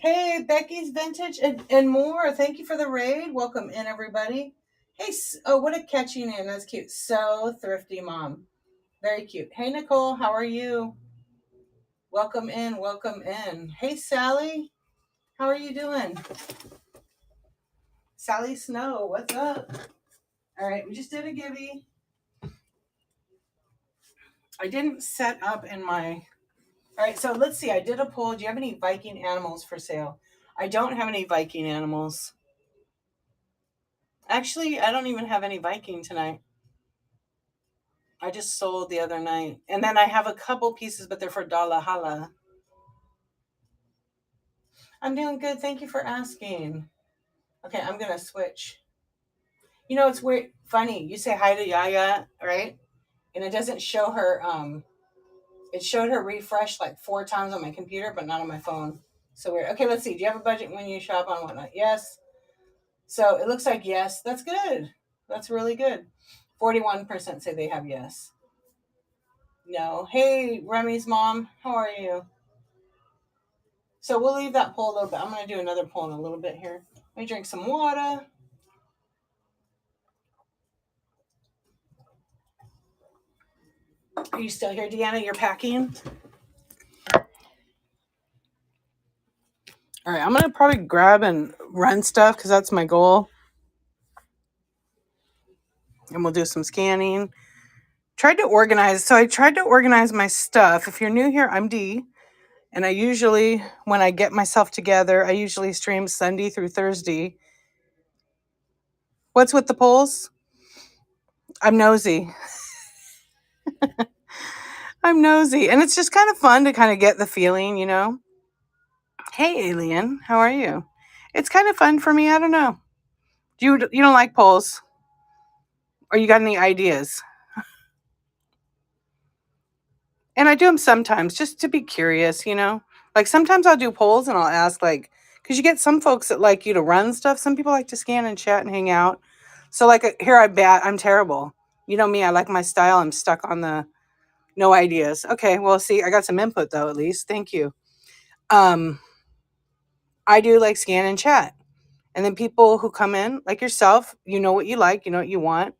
Hey, Becky's Vintage and more. Thank you for the raid. Welcome in, everybody. Hey, oh, what a catchy name. That's cute. So Thrifty Mom. Very cute. Hey, Nicole, how are you? Welcome in. Welcome in. Hey, Sally, how are you doing? Sally Snow, what's up? All right, we just did a gibby. I didn't set up in my... All right, so let's see. I did a poll. Do you have any Viking animals for sale? I don't have any Viking animals. Actually, I don't even have any Viking tonight. I just sold the other night. And then I have a couple pieces, but they're for Dalahala. I'm doing good. Thank you for asking. Okay, I'm going to switch. You know, it's weird. Funny. You say hi to Yaya, right? And it doesn't show her... it showed her refresh like 4 times on my computer, but not on my phone. So weird. Okay, let's see. Do you have a budget when you shop on whatnot? Yes. So it looks like yes. That's good. That's really good. 41% say they have yes. No. Hey, Remy's mom. How are you? So we'll leave that poll a little bit. I'm going to do another poll in a little bit here. Let me drink some water. Are you still here, Deanna? You're packing? All right, I'm going to probably grab and run stuff because that's my goal. And we'll do some scanning. I tried to organize my stuff. If you're new here, I'm Dee. And I usually, when I get myself together, I usually stream Sunday through Thursday. What's with the polls? I'm nosy. I'm nosy. And it's just kind of fun to kind of get the feeling, you know. Hey, Alien, how are you? It's kind of fun for me. I don't know. You don't like polls? Or you got any ideas? And I do them sometimes just to be curious, you know. Like sometimes I'll do polls and I'll ask like, because you get some folks that like you to run stuff. Some people like to scan and chat and hang out. So like here I'm terrible. You know me, I like my style. I'm stuck on the no ideas. Okay, well, see, I got some input though, at least. Thank you. I do like scan and chat. And then people who come in, like yourself, you know what you like, you know what you want.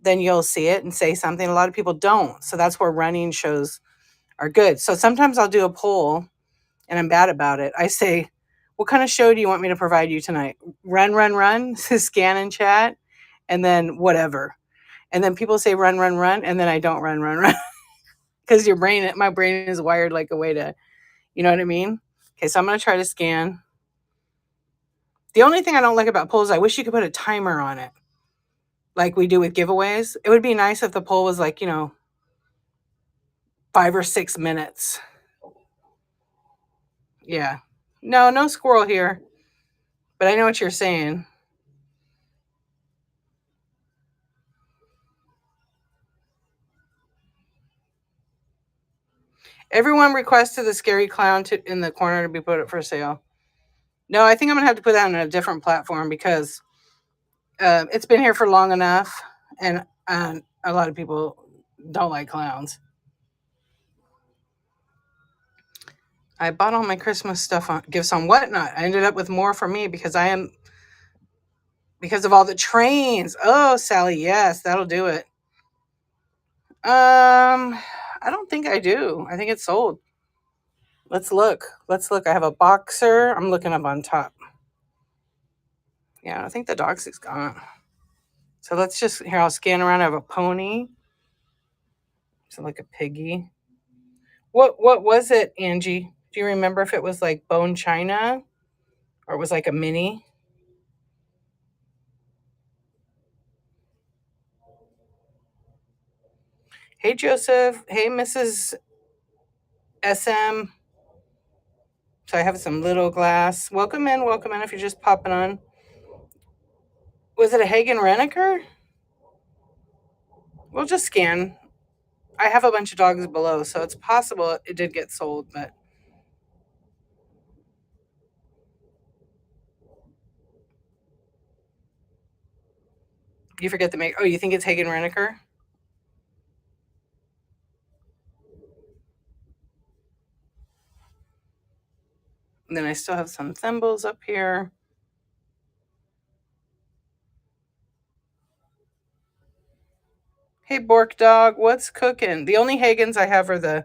Then you'll see it and say something. A lot of people don't. So that's where running shows are good. So sometimes I'll do a poll and I'm bad about it. I say, what kind of show do you want me to provide you tonight? Run, scan and chat, and then whatever. And then people say run, and then I don't run. Because my brain is wired like a way to, you know what I mean? Okay, so I'm going to try to scan. The only thing I don't like about polls, I wish you could put a timer on it like we do with giveaways. It would be nice if the poll was like, 5 or 6 minutes. Yeah. No squirrel here. But I know what you're saying. Everyone requested the scary clown in the corner to be put up for sale. No, I think I'm going to have to put that on a different platform because it's been here for long enough. And a lot of people don't like clowns. I bought all my Christmas stuff on gifts on Whatnot. I ended up with more for me because of all the trains. Oh, Sally, yes, that'll do it. I don't think I do. I think it's sold. Let's look. I have a boxer. I'm looking up on top. Yeah, I think the dog's is gone. So let's just here. I'll scan around. I have a pony. So like a piggy. What was it, Angie? Do you remember if it was like bone china or it was like a mini? Hey Joseph. Hey Mrs. SM. So I have some little glass. Welcome in if you're just popping on. Was it a Hagen Reneker? We'll just scan. I have a bunch of dogs below, so it's possible it did get sold, but you forget to make. Oh, you think it's Hagen Reneker? And then I still have some thimbles up here. Hey, Bork dog, what's cooking? The only Hagens I have are the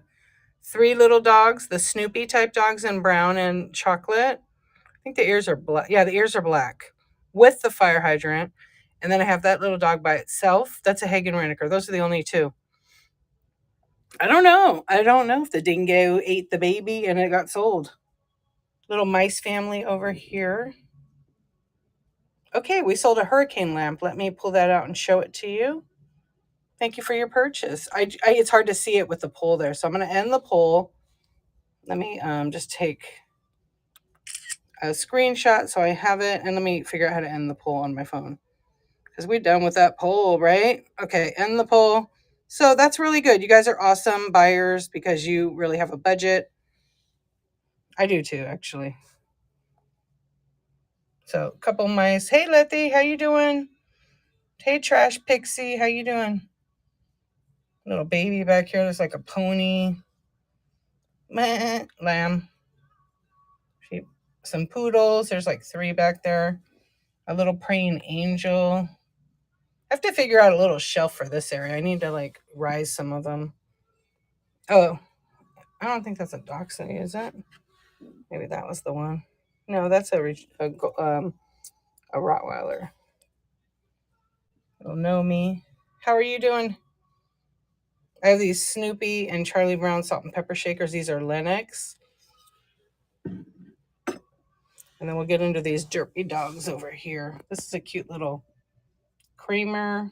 3 little dogs, the Snoopy type dogs in brown and chocolate. I think the ears are black. Yeah, the ears are black with the fire hydrant. And then I have that little dog by itself. That's a Hagen Reneker. Those are the only 2. I don't know. If the dingo ate the baby and it got sold. Little mice family over here. Okay, we sold a hurricane lamp. Let me pull that out and show it to you. Thank you for your purchase. It's hard to see it with the poll there, so I'm going to end the poll. Let me just take a screenshot so I have it, and let me figure out how to end the poll on my phone because we're done with that poll, right? Okay, end the poll. So that's really good. You guys are awesome buyers because you really have a budget. I do too, actually. So a couple mice. Hey, Letty, how you doing? Hey, Trash Pixie, how you doing? Little baby back here. There's like a pony. Meh, lamb. Sheep. Some poodles. There's like 3 back there. A little praying angel. I have to figure out a little shelf for this area. I need to like rise some of them. Oh, I don't think that's a dachshund, is it? Maybe that was the one. No, that's a Rottweiler. Don't know me. How are you doing? I have these Snoopy and Charlie Brown salt and pepper shakers. These are Lennox. And then we'll get into these derpy dogs over here. This is a cute little creamer.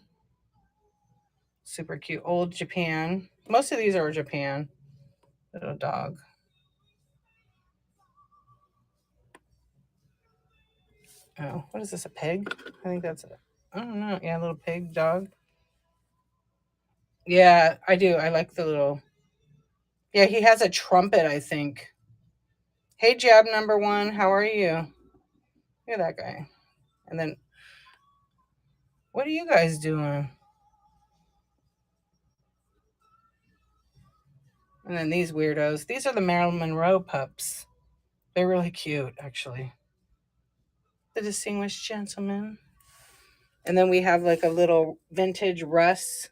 Super cute. Old Japan. Most of these are Japan. Little dog. Oh, what is this? A pig? I think that's I don't know. Yeah, a little pig dog. Yeah, I do. I like the little. Yeah, he has a trumpet, I think. Hey, Jab number 1. How are you? Look at that guy. And then, what are you guys doing? And then these weirdos. These are the Marilyn Monroe pups. They're really cute, actually. The distinguished gentleman. And then we have like a little vintage Russ.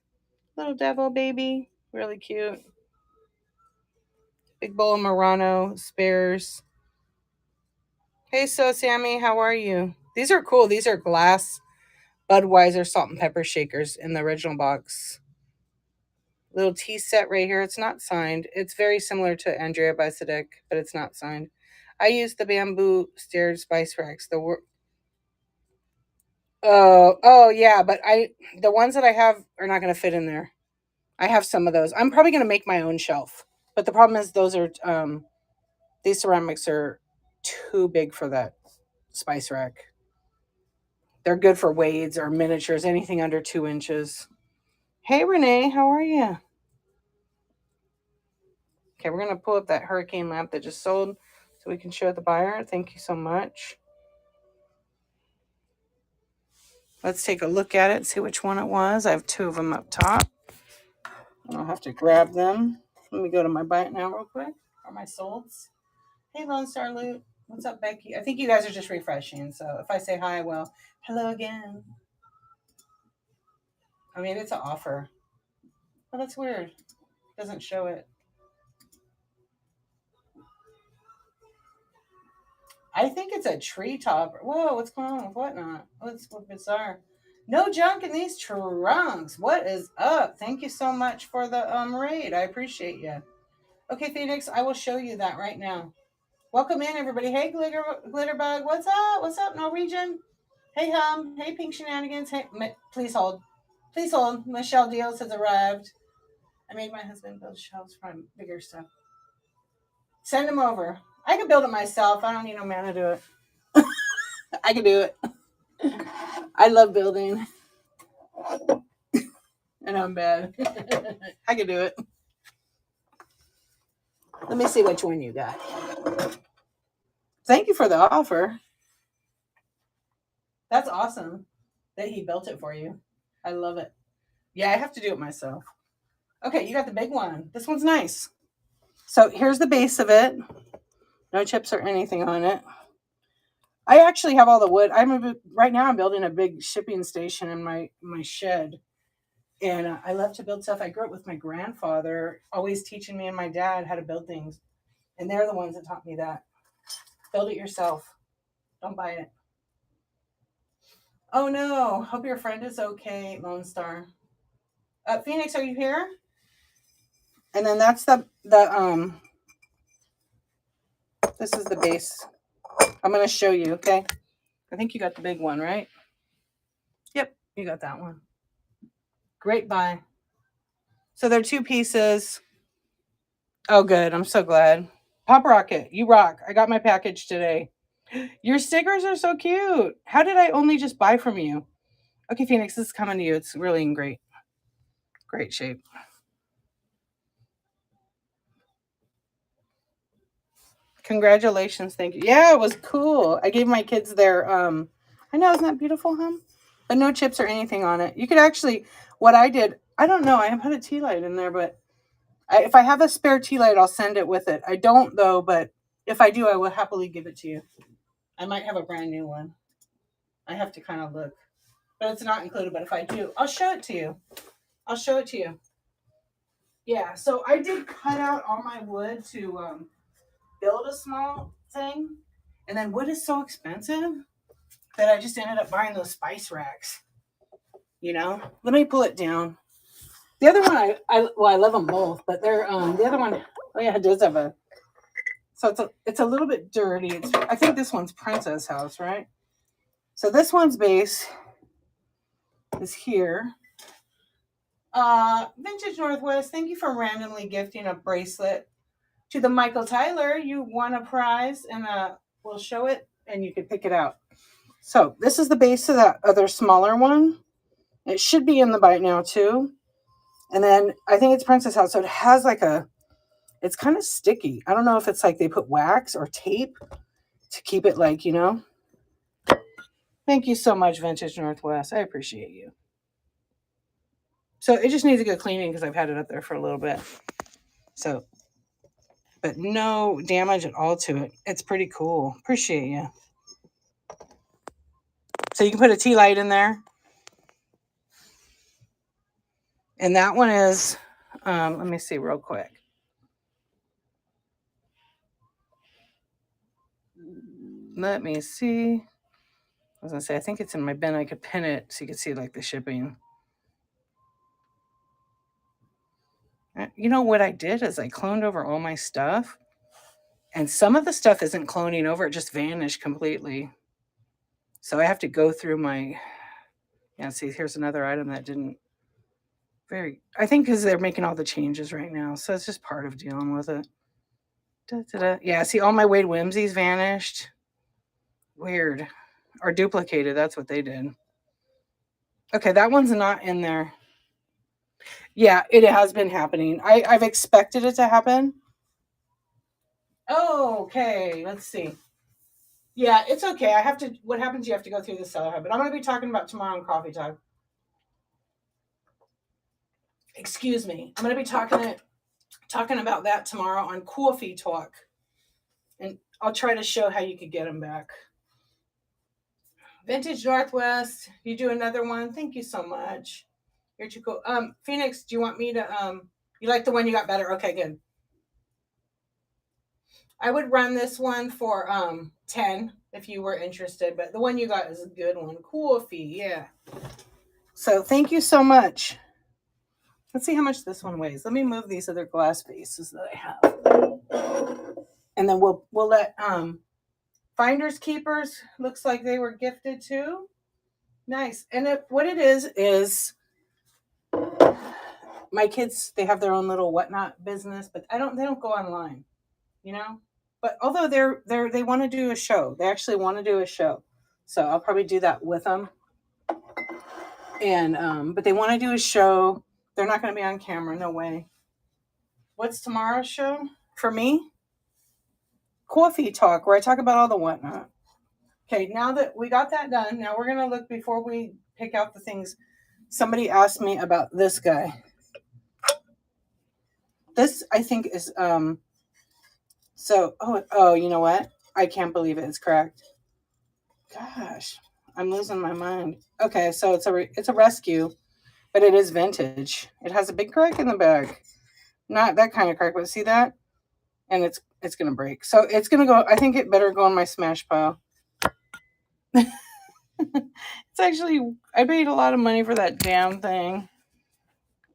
Little devil baby. Really cute. Big bowl of Murano spares. Hey, so Sammy, how are you? These are cool. These are glass Budweiser salt and pepper shakers in the original box. Little tea set right here. It's not signed. It's very similar to Andrea Bisadek, but it's not signed. I use the bamboo staired spice racks. Oh yeah, but the ones that I have are not going to fit in there. I have some of those. I'm probably going to make my own shelf. But the problem is those are these ceramics are too big for that spice rack. They're good for wades or miniatures, anything under 2 inches. Hey Renee, how are you? Okay, we're gonna pull up that hurricane lamp that just sold so we can show the buyer. Thank you so much. Let's take a look at it, see which one it was. I have 2 of them up top. I'll have to grab them. Let me go to my buy it now real quick. Or my solds. Hey Lone Star Loot. What's up, Becky? I think you guys are just refreshing. So if I say hi, well, hello again. I mean, it's an offer. Oh, that's weird. It doesn't show it. I think it's a tree topper. Whoa, what's going on with whatnot? What's bizarre? No junk in these trunks. What is up? Thank you so much for the raid. I appreciate you. Okay, Phoenix, I will show you that right now. Welcome in, everybody. Hey, Glitterbug. What's up? What's up, Norwegian? Hey, Hum. Hey, Pink Shenanigans. Hey, please hold. Please hold. Michelle Deals has arrived. I made my husband build shelves for bigger stuff. Send them over. I can build it myself. I don't need no man to do it. I can do it. I love building. And I'm bad. I can do it. Let me see which one you got. Thank you for the offer. That's awesome that he built it for you. I love it. Yeah, I have to do it myself. Okay, you got the big one. This one's nice. So here's the base of it. No chips or anything on it. I actually have all the wood. Right now I'm building a big shipping station in my shed. And I love to build stuff. I grew up with my grandfather always teaching me and my dad how to build things. And they're the ones that taught me that. Build it yourself. Don't buy it. Oh no. Hope your friend is okay, Lone Star. Phoenix, are you here? And then that's the this is the base. I'm going to show you, okay? I think you got the big one, right? Yep, you got that one. Great buy. So they're 2 pieces. Oh, good. I'm so glad. Pop Rocket, you rock. I got my package today. Your stickers are so cute. How did I only just buy from you? Okay, Phoenix, this is coming to you. It's really in great shape. Congratulations. Thank you. Yeah, it was cool. I gave my kids their, I know, isn't that beautiful, huh? But no chips or anything on it. You could actually, what I did, I don't know. I have put a tea light in there, but if I have a spare tea light, I'll send it with it. I don't though, but if I do, I will happily give it to you. I might have a brand new one. I have to kind of look, but it's not included. But if I do, I'll show it to you. I'll show it to you. Yeah, so I did cut out all my wood to build a small thing. And then wood is so expensive that I just ended up buying those spice racks. You know, let me pull it down. The other one, I love them both, but they're the other one. Oh yeah, it does have a. So it's a little bit dirty. I think this one's Princess House, right? So this one's base is here. Vintage Northwest, thank you for randomly gifting a bracelet to the Michael Tyler. You won a prize, and we'll show it, and you can pick it out. So this is the base of that other smaller one. It should be in the bite now too. And then I think it's Princess House, so it has like it's kind of sticky. I don't know if it's like they put wax or tape to keep it like, you know. Thank you so much, Vintage Northwest. I appreciate you. So it just needs a good cleaning because I've had it up there for a little bit. So, but no damage at all to it. It's pretty cool. Appreciate you. So you can put a tea light in there. And that one is, let me see real quick. Let me see. I was going to say, I think it's in my bin. I could pin it so you could see like the shipping. You know what I did is I cloned over all my stuff. And some of the stuff isn't cloning over. It just vanished completely. So I have to go through my Yeah, see, here's another item that didn't I think because they're making all the changes right now. So it's just part of dealing with it. Da-da-da. Yeah, see, all my Wade Whimsies vanished. Weird. Or duplicated. That's what they did. Okay, that one's not in there. Yeah, it has been happening. I've expected it to happen. Oh, okay. Let's see. Yeah, it's okay. What happens? You have to go through the seller hub. But I'm going to be talking about tomorrow on Coffee Talk. Excuse me. I'm going to be talking about that tomorrow on Coffee Talk. And I'll try to show how you could get them back. Vintage Northwest, you do another one. Thank you so much. You're too cool. Phoenix, do you want me to you like the one you got better? Okay, good. I would run this one for 10 if you were interested, but the one you got is a good one. Coffee, yeah. So thank you so much. Let's see how much this one weighs. Let me move these other glass vases that I have. And then we'll let Finders Keepers, looks like they were gifted too. Nice. And what it is my kids, they have their own little whatnot business, but they don't go online, you know? But although they want to do a show, they actually want to do a show. So I'll probably do that with them. And but they want to do a show. They're not going to be on camera, no way. What's tomorrow's show for me? Coffee Talk, where I talk about all the whatnot. Okay, now that we got that done, now we're going to look before we pick out the things. Somebody asked me about this guy. This, I think, is you know what? I can't believe it. It's cracked. Gosh, I'm losing my mind. Okay, so it's a rescue, but it is vintage. It has a big crack in the back. Not that kind of crack, but see that? And it's gonna break. So it's gonna go. I think it better go in my smash pile. It's actually, I paid a lot of money for that damn thing.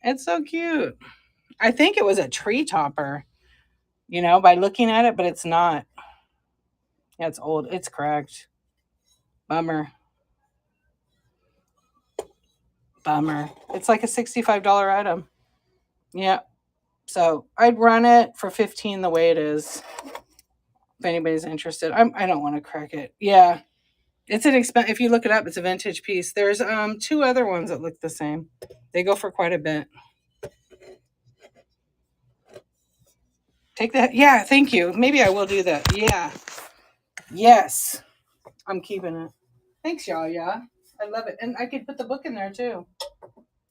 It's so cute. I think it was a tree topper, by looking at it, but it's not. Yeah, it's old. It's cracked. Bummer. It's like a $65 item. Yeah. So I'd run it for $15 the way it is. If anybody's interested. I don't want to crack it. Yeah. It's an expense. If you look it up, it's a vintage piece. There's two other ones that look the same. They go for quite a bit. Take that. Yeah, thank you. Maybe I will do that. Yeah. Yes. I'm keeping it. Thanks, y'all. Yeah. I love it. And I could put the book in there too.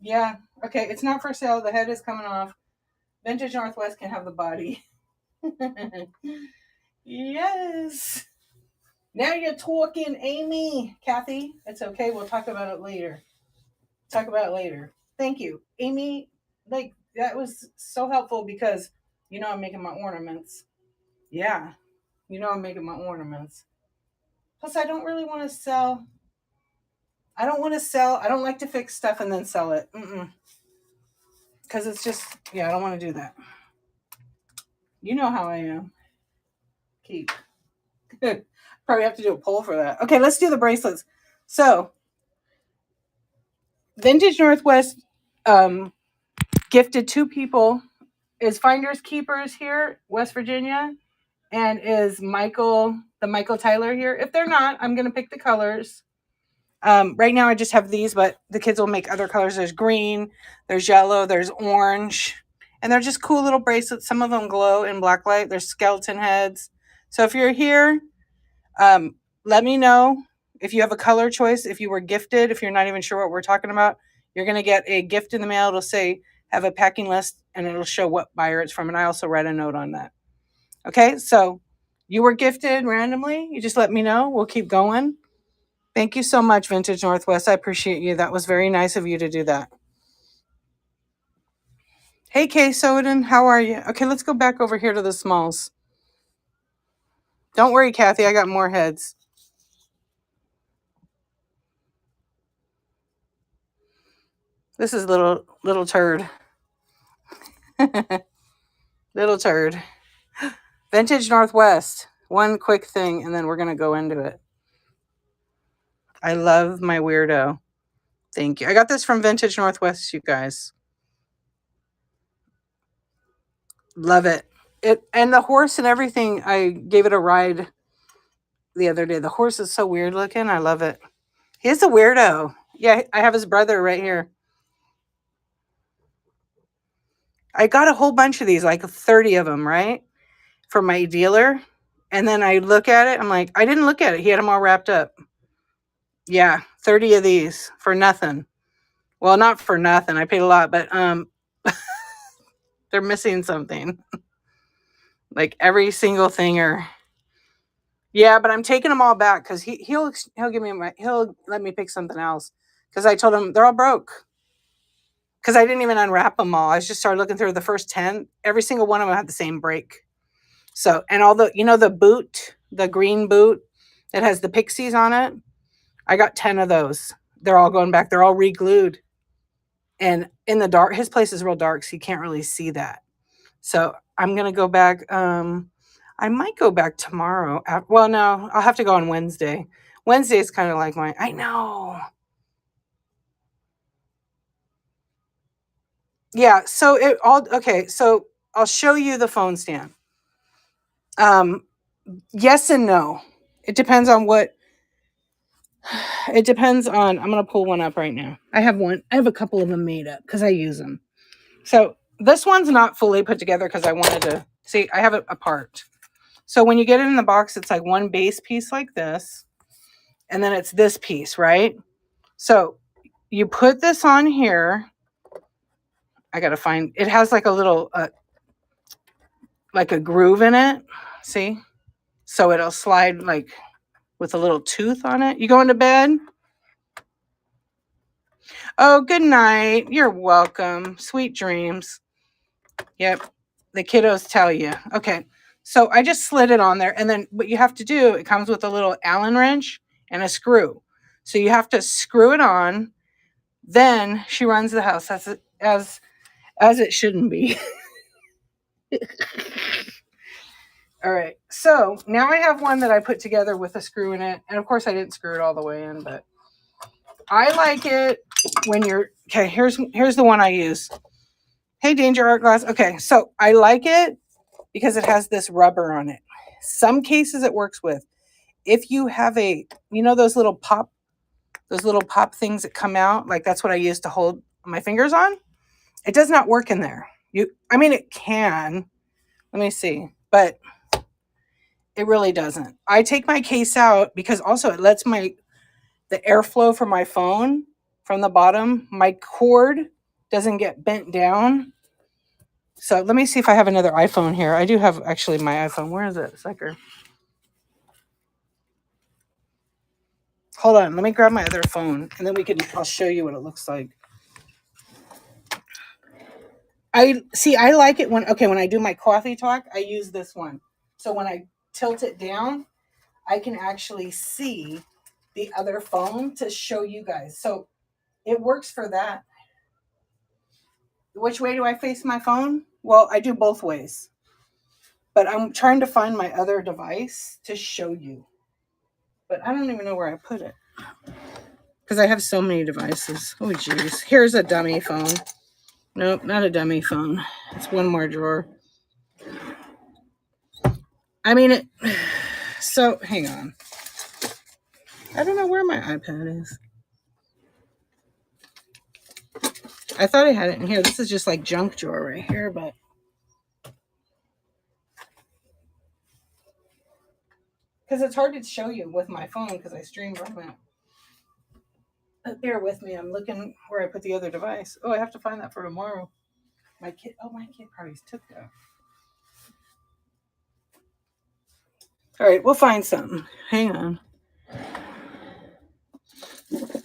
Yeah. Okay. It's not for sale. The head is coming off. Vintage Northwest can have the body. Yes. Now you're talking, Amy. Kathy, it's okay. We'll talk about it later. Thank you. Amy, like, that was so helpful because, I'm making my ornaments. Yeah. I'm making my ornaments. Plus, I don't really want to sell. I don't like to fix stuff and then sell it. Because it's just, I don't want to do that. You know how I am. Keep. Probably have to do a poll for that. Okay, let's do the bracelets. So, Vintage Northwest gifted 2 people. Is Finders Keepers here, West Virginia, and is Michael Tyler here? If they're not, I'm going to pick the colors. Right now I just have these, but the kids will make other colors. There's green, there's yellow, there's orange, and they're just cool little bracelets. Some of them glow in black light. There's skeleton heads. So if you're here, let me know if you have a color choice. If you were gifted, if you're not even sure what we're talking about, you're going to get a gift in the mail. It'll say have a packing list, and it'll show what buyer it's from. And I also write a note on that. Okay, so you were gifted randomly. You just let me know. We'll keep going. Thank you so much, Vintage Northwest. I appreciate you. That was very nice of you to do that. Hey, Kay Soden, how are you? Okay, let's go back over here to the smalls. Don't worry, Kathy. I got more heads. This is little turd. Little turd. Vintage Northwest. One quick thing, and then we're going to go into it. I love my weirdo. Thank you. I got this from Vintage Northwest, you guys. Love it. And the horse and everything, I gave it a ride the other day. The horse is so weird looking. I love it. He's a weirdo. Yeah, I have his brother right here. I got a whole bunch of these, like 30 of them, right? For my dealer. And then I look at it. I'm like, I didn't look at it. He had them all wrapped up. Yeah, 30 of these for nothing. Well, not for nothing. I paid a lot, but they're missing something. Like every single thing or yeah, but I'm taking them all back because he'll give me he'll let me pick something else because I told him they're all broke because I didn't even unwrap them all. I just started looking through the first 10. Every single one of them had the same break. So and all the the boot, the green boot that has the pixies on it. I got 10 of those. They're all going back. They're all re-glued. And in the dark, his place is real dark, so you can't really see that. So I'm gonna go back. I might go back tomorrow. Well, no, I'll have to go on Wednesday. Wednesday is kind of like I know. Yeah. So it all okay. So I'll show you the phone stand. Yes and no. It depends on what. It depends on. I'm gonna pull one up right now. I have one. I have a couple of them made up because I use them. So this one's not fully put together because I wanted to see. I have it apart. So when you get it in the box, it's like one base piece like this, and then it's this piece, right? So you put this on here. I gotta find. It has like a little, like a groove in it. See? So it'll slide like with a little tooth on it. You going to bed? Oh, good night. You're welcome. Sweet dreams. Yep. The kiddos tell you. Okay. So I just slid it on there. And then what you have to do, it comes with a little Allen wrench and a screw. So you have to screw it on. Then she runs the house as it shouldn't be. All right. So now I have one that I put together with a screw in it. And of course I didn't screw it all the way in, but I like it when you're okay. Here's the one I use. Hey, Danger Art Glass. Okay. So I like it because it has this rubber on it. Some cases it works with. If you have those little pop things that come out, like that's what I use to hold my fingers on. It does not work in there. It can. Let me see. But it really doesn't. I take my case out because also it lets the airflow from my phone from the bottom, my cord doesn't get bent down. So let me see if I have another iPhone here. I do have actually my iPhone. Where is it, sucker? Hold on. Let me grab my other phone and then I'll show you what it looks like. I like it when I do my coffee talk, I use this one. So when I tilt it down, I can actually see the other phone to show you guys. So it works for that. Which way do I face my phone? Well, I do both ways. But I'm trying to find my other device to show you. But I don't even know where I put it. Because I have so many devices. Oh, geez. Here's a dummy phone. Nope, not a dummy phone. It's one more drawer. So, hang on. I don't know where my iPad is. I thought I had it in here. This is just like junk drawer right here, but because it's hard to show you with my phone because I stream from it. But bear with me. I'm looking where I put the other device. Oh, I have to find that for tomorrow. My kid probably took that. All right, we'll find something. Hang on.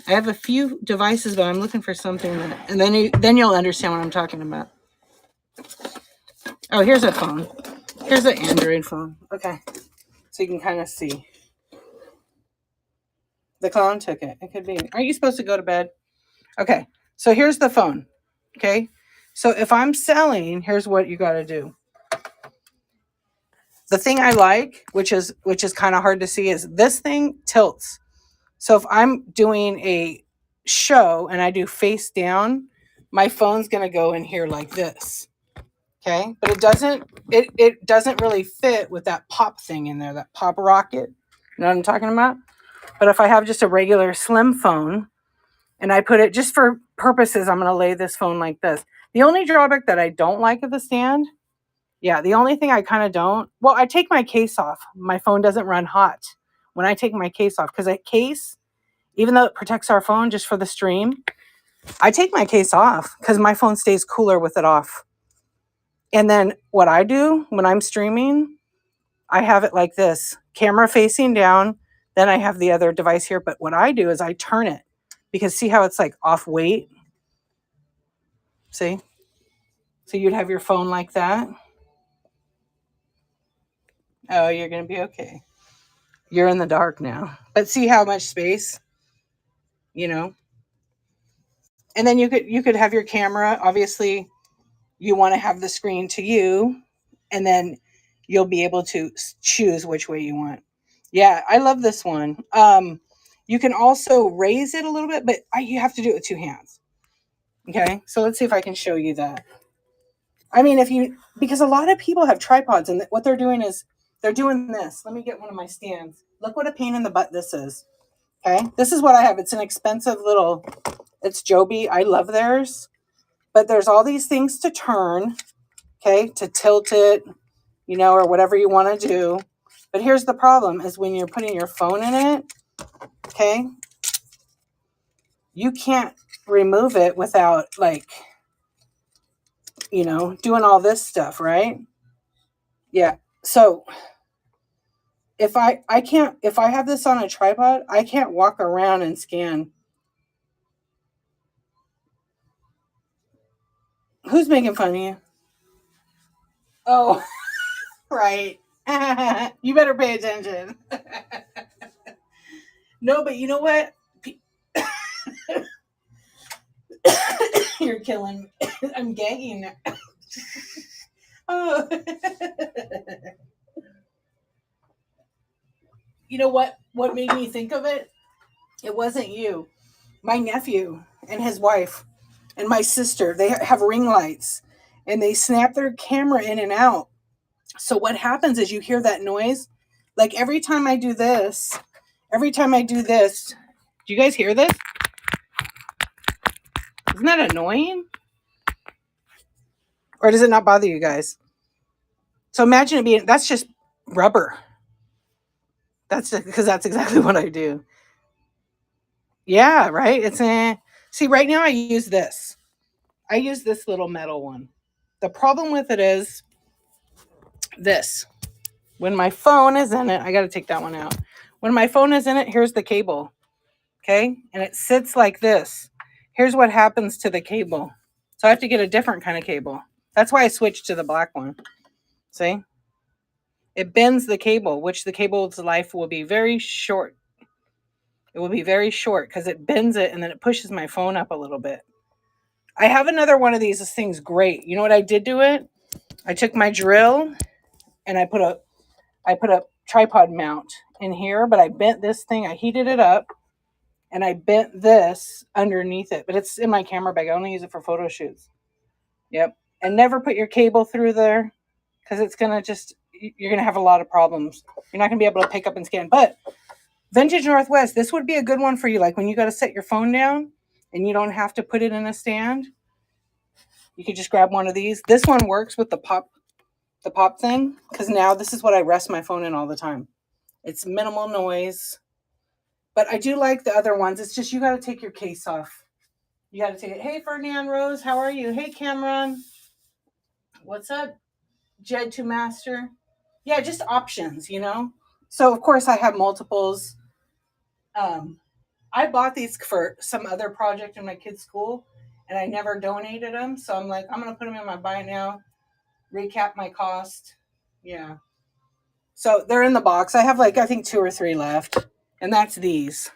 I have a few devices, but I'm looking for something and then you'll understand what I'm talking about. Oh, here's a phone. Here's an Android phone. Okay, so you can kind of see. The clown took it. It could be. Aren't you supposed to go to bed? Okay, so here's the phone. Okay, so if I'm selling, here's what you got to do. The thing I like, which is kind of hard to see, is this thing tilts. So if I'm doing show and I do face down, my phone's going to go in here like this. Okay? But it doesn't really fit with that pop thing in there, that pop rocket. You know what I'm talking about? But if I have just a regular slim phone and I put it just for purposes, I'm going to lay this phone like this. The only drawback that I don't like of the stand, the only thing I kind of don't, well, I take my case off. My phone doesn't run hot when I take my case off, because that case, even though it protects our phone just for the stream, I take my case off because my phone stays cooler with it off. And then what I do when I'm streaming, I have it like this, camera facing down. Then I have the other device here. But what I do is I turn it, because see how it's like off weight? See? So you'd have your phone like that. Oh, you're going to be okay. You're in the dark now. But see how much space, you know? And then you could have your camera. Obviously, you want to have the screen to you, and then you'll be able to choose which way you want. Yeah, I love this one. You can also raise it a little bit, but you have to do it with two hands. Okay, so let's see if I can show you that. I mean, because a lot of people have tripods, and what they're doing is they're doing this. Let me get one of my stands. Look what a pain in the butt this is. Okay, this is what I have. It's an expensive little, it's Joby. I love theirs. But there's all these things to turn, okay, to tilt it, or whatever you want to do. But here's the problem, is when you're putting your phone in it, okay, you can't remove it without, doing all this stuff, right? Yeah. So if I have this on a tripod, I can't walk around and scan. Who's making fun of you? Oh, right. You better pay attention. No, but you know what? You're killing me. I'm gagging. Oh. You know what made me think of it? It wasn't you. My nephew and his wife and my sister, they have ring lights, and they snap their camera in and out. So what happens is you hear that noise. Like every time I do this, do you guys hear this? Isn't that annoying? Or does it not bother you guys? So imagine it being, that's just rubber. Because that's exactly what I do. Yeah, right? See, right now I use this. I use this little metal one. The problem with it is this. When my phone is in it, I got to take that one out. When my phone is in it, here's the cable. Okay? And it sits like this. Here's what happens to the cable. So I have to get a different kind of cable. That's why I switched to the black one. See? It bends the cable, which the cable's life will be very short. It will be very short because it bends it, and then it pushes my phone up a little bit. I have another one of these. This thing's great. You know what I did to it? I took my drill and I put a tripod mount in here, but I bent this thing. I heated it up and I bent this underneath it. But it's in my camera bag. I only use it for photo shoots. Yep. And never put your cable through there, because it's going to you're going to have a lot of problems. You're not going to be able to pick up and scan. But Vintage Northwest, this would be a good one for you. Like when you got to set your phone down and you don't have to put it in a stand, you could just grab one of these. This one works with the pop thing, because now this is what I rest my phone in all the time. It's minimal noise. But I do like the other ones. It's just you got to take your case off. You got to take it. Hey, Ferdinand Rose, how are you? Hey, Cameron. What's up? Jed to Master. Yeah, just options, So, of course, I have multiples. I bought these for some other project in my kid's school, and I never donated them. So I'm like, I'm going to put them in my buy now, recap my cost. Yeah. So they're in the box. I have I think 2 or 3 left, and that's these.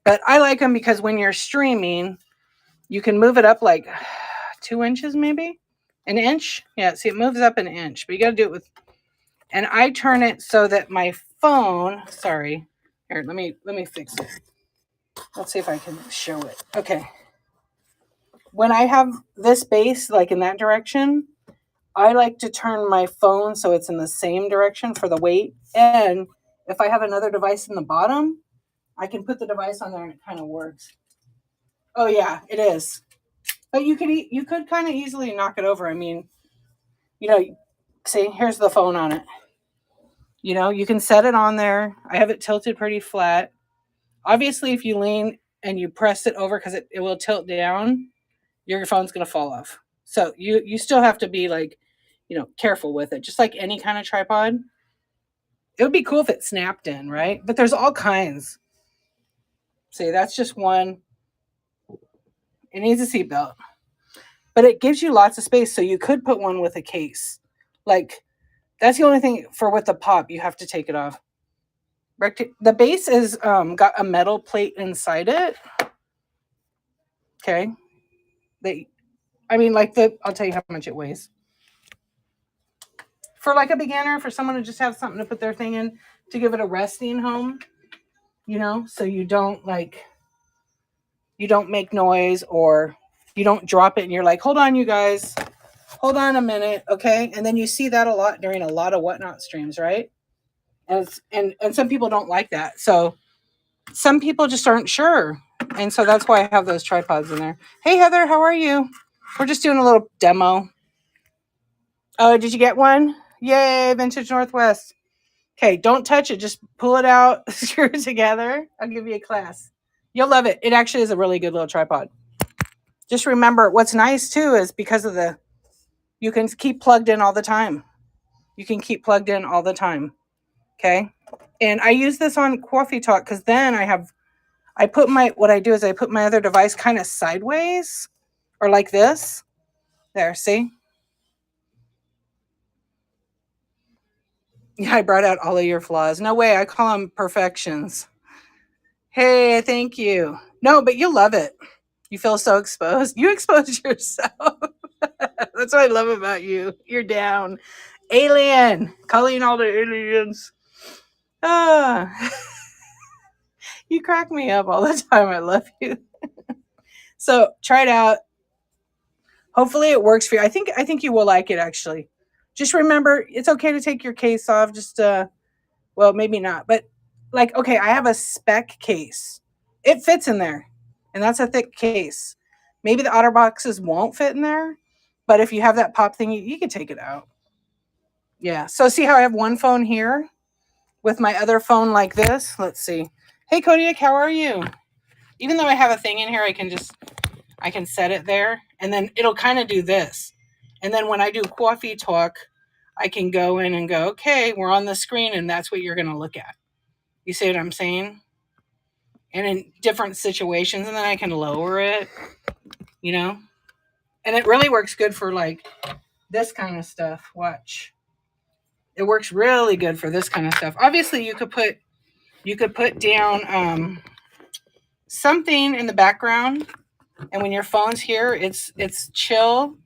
But I like them because when you're streaming, you can move it up 2 inches, maybe an inch. Yeah. See, it moves up an inch, but you got to do it with, and I turn it so that my phone, sorry, here, let me fix it. Let's see if I can show it. Okay. When I have this base, like in that direction, I like to turn my phone so it's in the same direction for the weight. And if I have another device in the bottom, I can put the device on there and it kind of works. Oh yeah, it is. But you could kind of easily knock it over. I mean, see, here's the phone on it. You can set it on there. I have it tilted pretty flat. Obviously, if you lean and you press it over because it will tilt down, your phone's going to fall off. So you still have to be like, careful with it. Just like any kind of tripod. It would be cool if it snapped in, right? But there's all kinds. See, that's just one. It needs a seatbelt. But it gives you lots of space. So you could put one with a case. Like, that's the only thing with the pop. You have to take it off. The base is got a metal plate inside it. Okay. I'll tell you how much it weighs. For like a beginner, for someone to just have something to put their thing in, to give it a resting home, so you don't make noise or you don't drop it and you're like, hold on, you guys, hold on a minute. Okay. And then you see that a lot during a lot of Whatnot streams, right? And some people don't like that. So some people just aren't sure. And so that's why I have those tripods in there. Hey, Heather, how are you? We're just doing a little demo. Oh, did you get one? Yay, Vintage Northwest. Okay, don't touch it. Just pull it out, screw it together. I'll give you a class. You'll love it. It actually is a really good little tripod. Just remember, what's nice too is because of you can keep plugged in all the time. Okay? And I use this on Coffee Talk because then I put my other device kind of sideways or like this. There, see? Yeah, I brought out all of your flaws. No way, I call them perfections. Hey, thank you. No, but you'll love it. You feel so exposed. You expose yourself. That's what I love about you. You're down. Alien. Calling all the aliens. Ah. You crack me up all the time. I love you. So try it out. Hopefully it works for you. I think you will like it actually. Just remember, it's okay to take your case off. Just well, maybe not, but like, okay, I have a spec case. It fits in there, and that's a thick case. Maybe the otter boxes won't fit in there, but if you have that pop thing, you can take it out. Yeah. So see how I have one phone here with my other phone like this? Let's see. Hey, Kodiak, how are you? Even though I have a thing in here, I can set it there, and then it'll kind of do this. And then when I do Coffee Talk, I can go in and go, okay, we're on the screen, and that's what you're going to look at. You see what I'm saying? And in different situations, and then I can lower it, And it really works good for like this kind of stuff. Watch. It works really good for this kind of stuff. Obviously, you could put down something in the background, and when your phone's here, it's chill,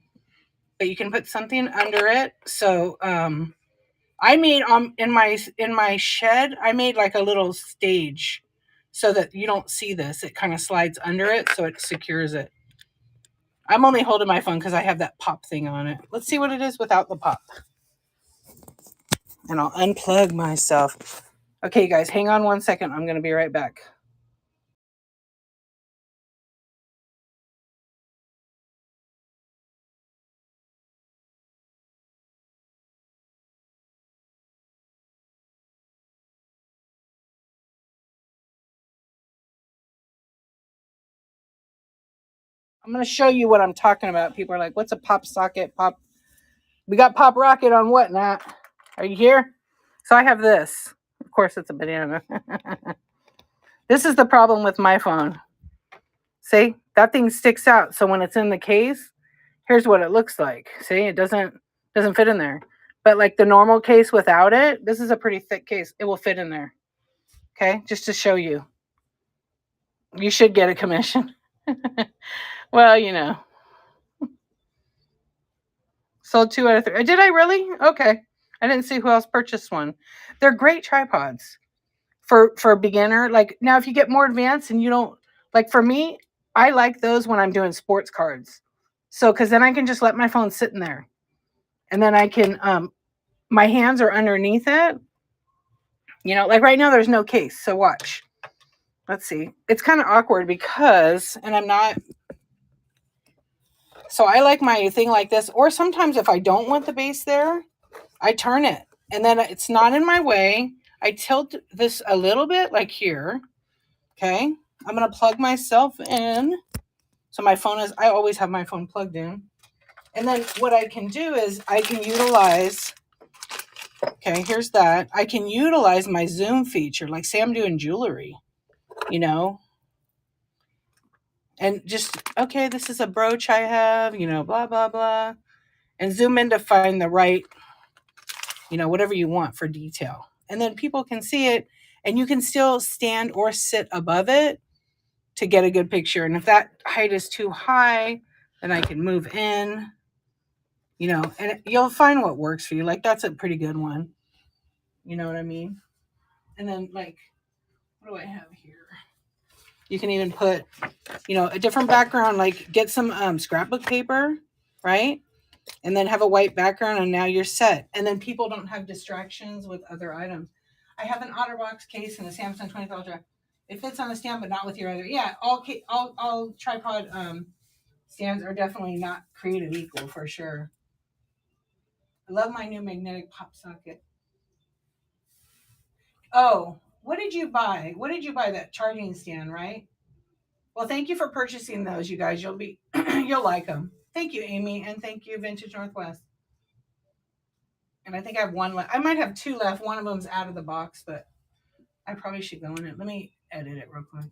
but you can put something under it. So I made in my shed, I made like a little stage so that you don't see this. It kind of slides under it, so it secures it. I'm only holding my phone because I have that pop thing on it. Let's see what it is without the pop. And I'll unplug myself. Okay, guys, hang on one second. I'm going to be right back. I'm going to show you what I'm talking about. People are like, what's a pop socket? Pop. We got Pop Rocket on Whatnot. Are you here? So I have this. Of course, it's a banana. This is the problem with my phone. See, that thing sticks out. So when it's in the case, here's what it looks like. See, it doesn't fit in there. But like the normal case without it, this is a pretty thick case. It will fit in there. Okay, just to show you. You should get a commission. Well, sold 2 out of 3. Did I really? Okay. I didn't see who else purchased one. They're great tripods. for a beginner. Like now, if you get more advanced and you don't like, for me, I like those when I'm doing sports cards. So, because then I can just let my phone sit in there, and then I can my hands are underneath it. Like right now, there's no case. So watch. Let's see. It's kind of awkward because, and I'm not. So I like my thing like this, or sometimes if I don't want the base there, I turn it, and then it's not in my way. I tilt this a little bit, like here. Okay. I'm going to plug myself in. So my phone is, I always have my phone plugged in. And then what I can do is I can utilize, okay, here's that. I can utilize my zoom feature, like say I'm doing jewelry, and just, okay, this is a brooch I have, blah, blah, blah. And zoom in to find the right, whatever you want for detail. And then people can see it, and you can still stand or sit above it to get a good picture. And if that height is too high, then I can move in, and you'll find what works for you. Like that's a pretty good one. You know what I mean? And then like, what do I have here? You can even put, a different background, like get some scrapbook paper, right? And then have a white background, and now you're set. And then people don't have distractions with other items. I have an OtterBox case and a Samsung 20 Ultra. It fits on the stand, but not with your other. Yeah, all tripod stands are definitely not created equal for sure. I love my new magnetic pop socket. Oh, what did you buy? What did you buy? That charging stand, right? Well, thank you for purchasing those, you guys. You'll like them. Thank you, Amy, and thank you, Vintage Northwest. And I think I have one left. I might have two left. One of them's out of the box, but I probably should go in it. Let me edit it real quick.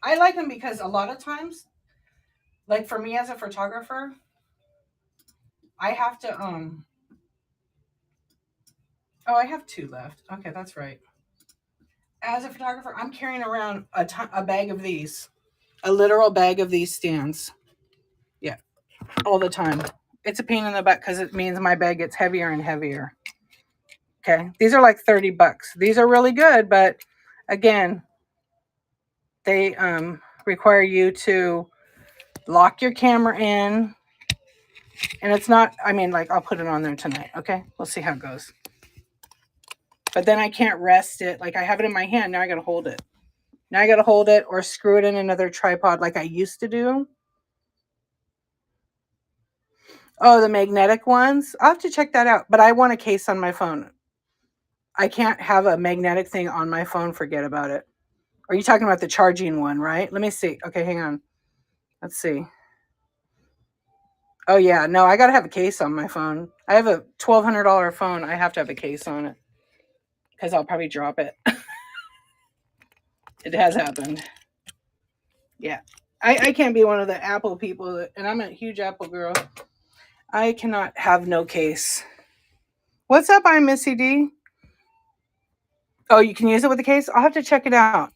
I like them because a lot of times, like for me as a photographer, I have to oh, I have two left. Okay, that's right. As a photographer, I'm carrying around a bag of these, a literal bag of these stands. Yeah, all the time. It's a pain in the butt because it means my bag gets heavier and heavier. Okay, these are like $30. These are really good, but again, they require you to lock your camera in, and it's not. I mean, like I'll put it on there tonight. Okay, we'll see how it goes. But then I can't rest it. Like I have it in my hand now. I got to hold it. Now I got to hold it or screw it in another tripod like I used to do. Oh, the magnetic ones. I'll have to check that out. But I want a case on my phone. I can't have a magnetic thing on my phone. Forget about it. Are you talking about the charging one, right? Let me see. Okay, hang on. Let's see. Oh, yeah. No, I got to have a case on my phone. I have a $1,200 phone. I have to have a case on it because I'll probably drop it. It has happened. Yeah. I can't be one of the Apple people, and I'm a huge Apple girl. I cannot have no case. What's up, I'm Missy D? Oh, you can use it with the case? I'll have to check it out.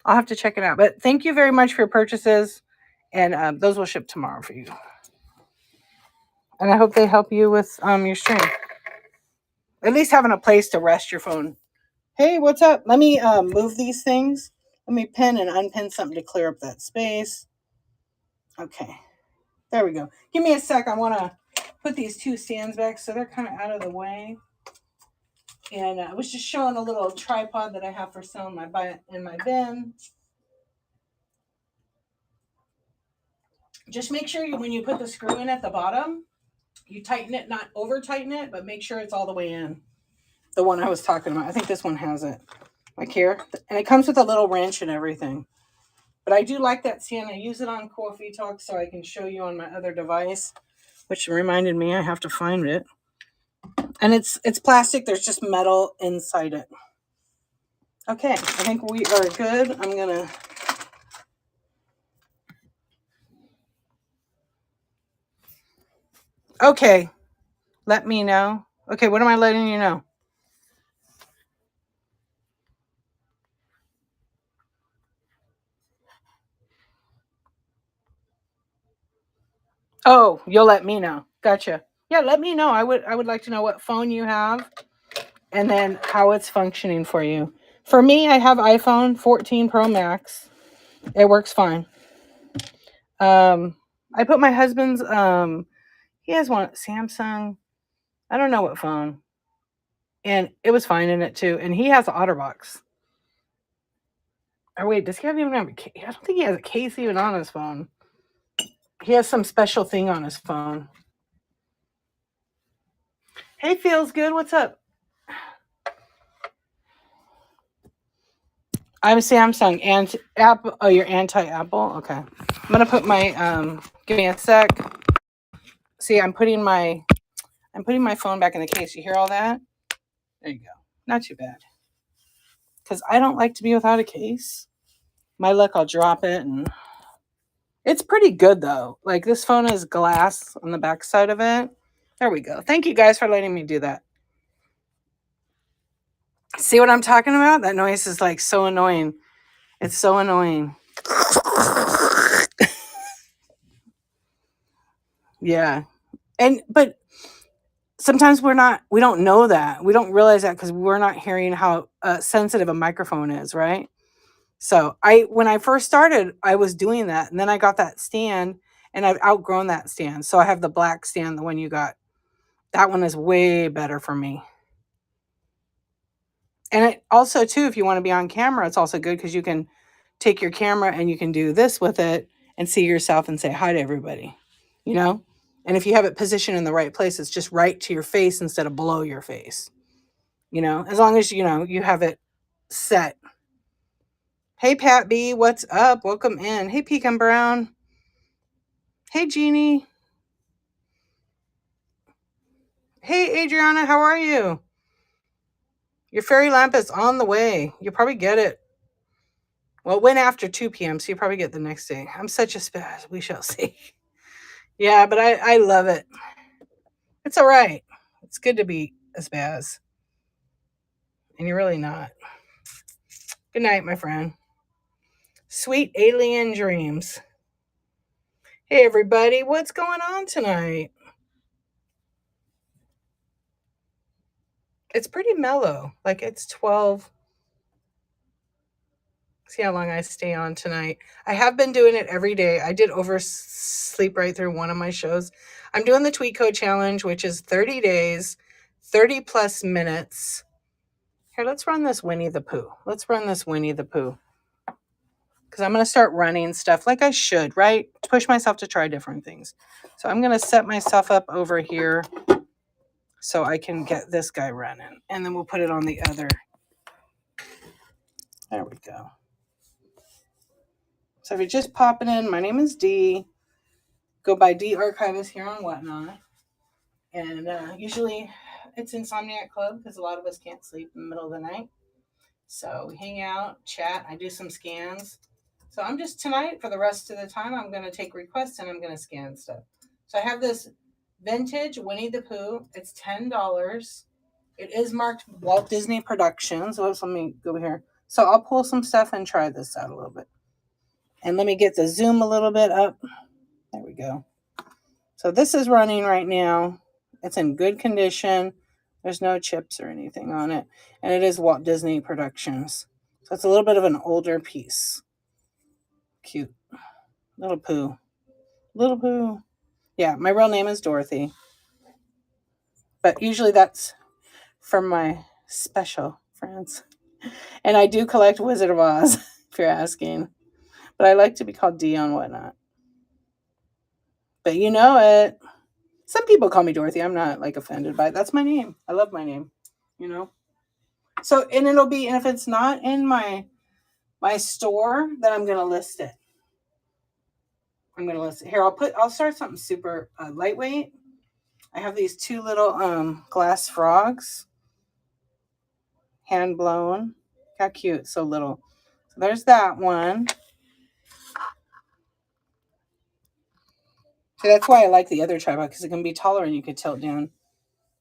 But thank you very much for your purchases, and those will ship tomorrow for you. And I hope they help you with your stream. At least having a place to rest your phone. Hey, what's up? Let me move these things. Let me pin and unpin something to clear up that space. Okay. There we go. Give me a sec. I want to put these two stands back so they're kind of out of the way. And I was just showing a little tripod that I have for sale in my bin. Just make sure when you put the screw in at the bottom, you tighten it, not over tighten it, but make sure it's all the way in. The one I was talking about. I think this one has it. Like here. And it comes with a little wrench and everything. But I do like that stand. I use it on Coffee Talk so I can show you on my other device, which reminded me I have to find it. And it's plastic. There's just metal inside it. Okay, I think we are good. I'm going to... Okay, let me know. Okay, what am I letting you know? Oh, you'll let me know. Gotcha. Yeah, let me know. I would like to know what phone you have and then how it's functioning for you. For me, I have iPhone 14 Pro Max. It works fine. I put my husband's, he has one, Samsung. I don't know what phone. And it was fine in it too. And he has an OtterBox. Or wait, does he even have a case? I don't think he has a case even on his phone. He has some special thing on his phone. Hey, feels good. What's up? I'm Samsung and Apple. Oh, you're anti-Apple? Okay. I'm going to put my, give me a sec. See, I'm putting my phone back in the case. You hear all that? There you go. Not too bad. Because I don't like to be without a case. My luck, I'll drop it. And it's pretty good, though. Like, this phone is glass on the back side of it. There we go. Thank you guys for letting me do that. See what I'm talking about? That noise is like so annoying. It's so annoying. Yeah. But sometimes we don't know that. We don't realize that because we're not hearing how sensitive a microphone is, right? So when I first started, I was doing that. And then I got that stand and I've outgrown that stand. So I have the black stand, the one you got. That one is way better for me. And it also, too, if you want to be on camera, it's also good because you can take your camera and you can do this with it and see yourself and say hi to everybody, you know? And if you have it positioned in the right place, it's just right to your face instead of below your face, you know? As long as, you know, you have it set. Hey, Pat B, what's up? Welcome in. Hey, Pecan Brown. Hey, Jeannie. Hey, Adriana, how are you? Your fairy lamp is on the way. You'll probably get it. Well, it went after 2 p.m., so you probably get the next day. I'm such a spaz. We shall see. Yeah, but I love it. It's all right. It's good to be a spaz. And you're really not. Good night, my friend. Sweet alien dreams. Hey, everybody. What's going on tonight? It's pretty mellow. Like, it's 12. See how long I stay on tonight. I have been doing it every day. I did oversleep right through one of my shows. I'm doing the Tweet Code Challenge, which is 30 days, 30 plus minutes. Here, let's run this Winnie the Pooh. Let's run this Winnie the Pooh. Because I'm going to start running stuff like I should, right? Push myself to try different things. So I'm going to set myself up over here so I can get this guy running. And then we'll put it on the other. There we go. So if you're just popping in, my name is Dee. Go by Dee Archivist here on Whatnot. And usually it's Insomniac Club because a lot of us can't sleep in the middle of the night. So we hang out, chat. I do some scans. So I'm just tonight, for the rest of the time, I'm going to take requests and I'm going to scan stuff. So I have this vintage Winnie the Pooh. It's $10. It is marked Walt Disney Productions. So let me go over here. So I'll pull some stuff and try this out a little bit. And let me get the zoom a little bit up. There we go. So this is running right now. It's in good condition. There's no chips or anything on it. And it is Walt Disney Productions. So it's a little bit of an older piece. Cute. Little Pooh. Little Pooh. Yeah, my real name is Dorothy. But usually that's from my special friends. And I do collect Wizard of Oz, if you're asking. But I like to be called Dee on Whatnot. But you know it. Some people call me Dorothy. I'm not like offended by it. That's my name. I love my name. You know? So, and it'll be, and if it's not in my store, then I'm going to list it. I'm going to list it. Here, I'll start something super lightweight. I have these 2 little glass frogs. Hand blown. How cute. So little. So there's that one. So that's why I like the other tripod, because it can be taller and you could tilt down.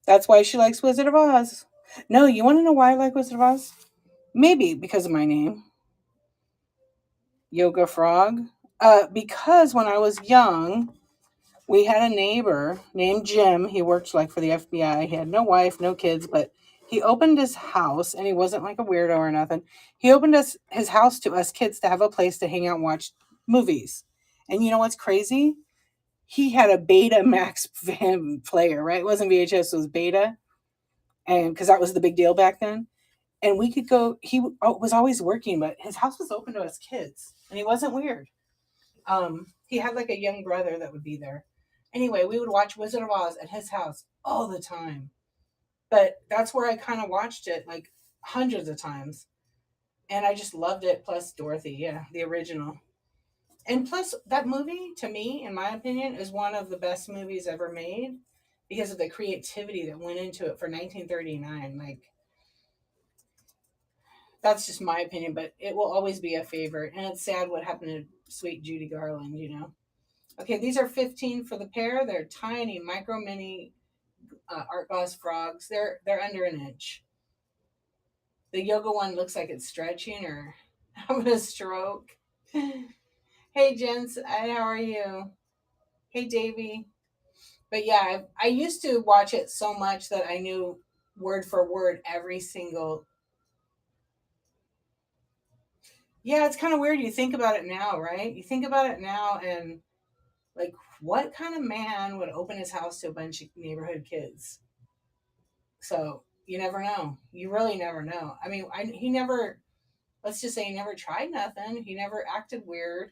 That's why she likes Wizard of Oz. No, you want to know why I like Wizard of Oz? Maybe because of my name. Yoga Frog. Because when I was young, we had a neighbor named Jim. He worked like for the FBI. He had no wife, no kids, but he opened his house, and he wasn't like a weirdo or nothing. He opened his house to us kids to have a place to hang out and watch movies. And you know what's crazy? He had a Beta Max player, right? It wasn't VHS, it was Beta. And because that was the big deal back then. And we could go, was always working, but his house was open to us kids. And he wasn't weird. He had like a young brother that would be there. Anyway, we would watch Wizard of Oz at his house all the time. But that's where I kind of watched it like hundreds of times. And I just loved it. Plus Dorothy, yeah, the original. And plus, that movie, to me, in my opinion, is one of the best movies ever made because of the creativity that went into it for 1939. Like, that's just my opinion, but it will always be a favorite. And it's sad what happened to sweet Judy Garland, you know. Okay, these are 15 for the pair. They're tiny, micro mini art glass frogs. They're under an inch. The yoga one looks like it's stretching or having a stroke. Hey, gents, how are you? Hey, Davy. But yeah, I used to watch it so much that I knew word for word every single. Yeah, it's kind of weird. You think about it now, right? You think about it now, and like, what kind of man would open his house to a bunch of neighborhood kids? So you never know. You really never know. I mean, he never. Let's just say he never tried nothing. He never acted weird.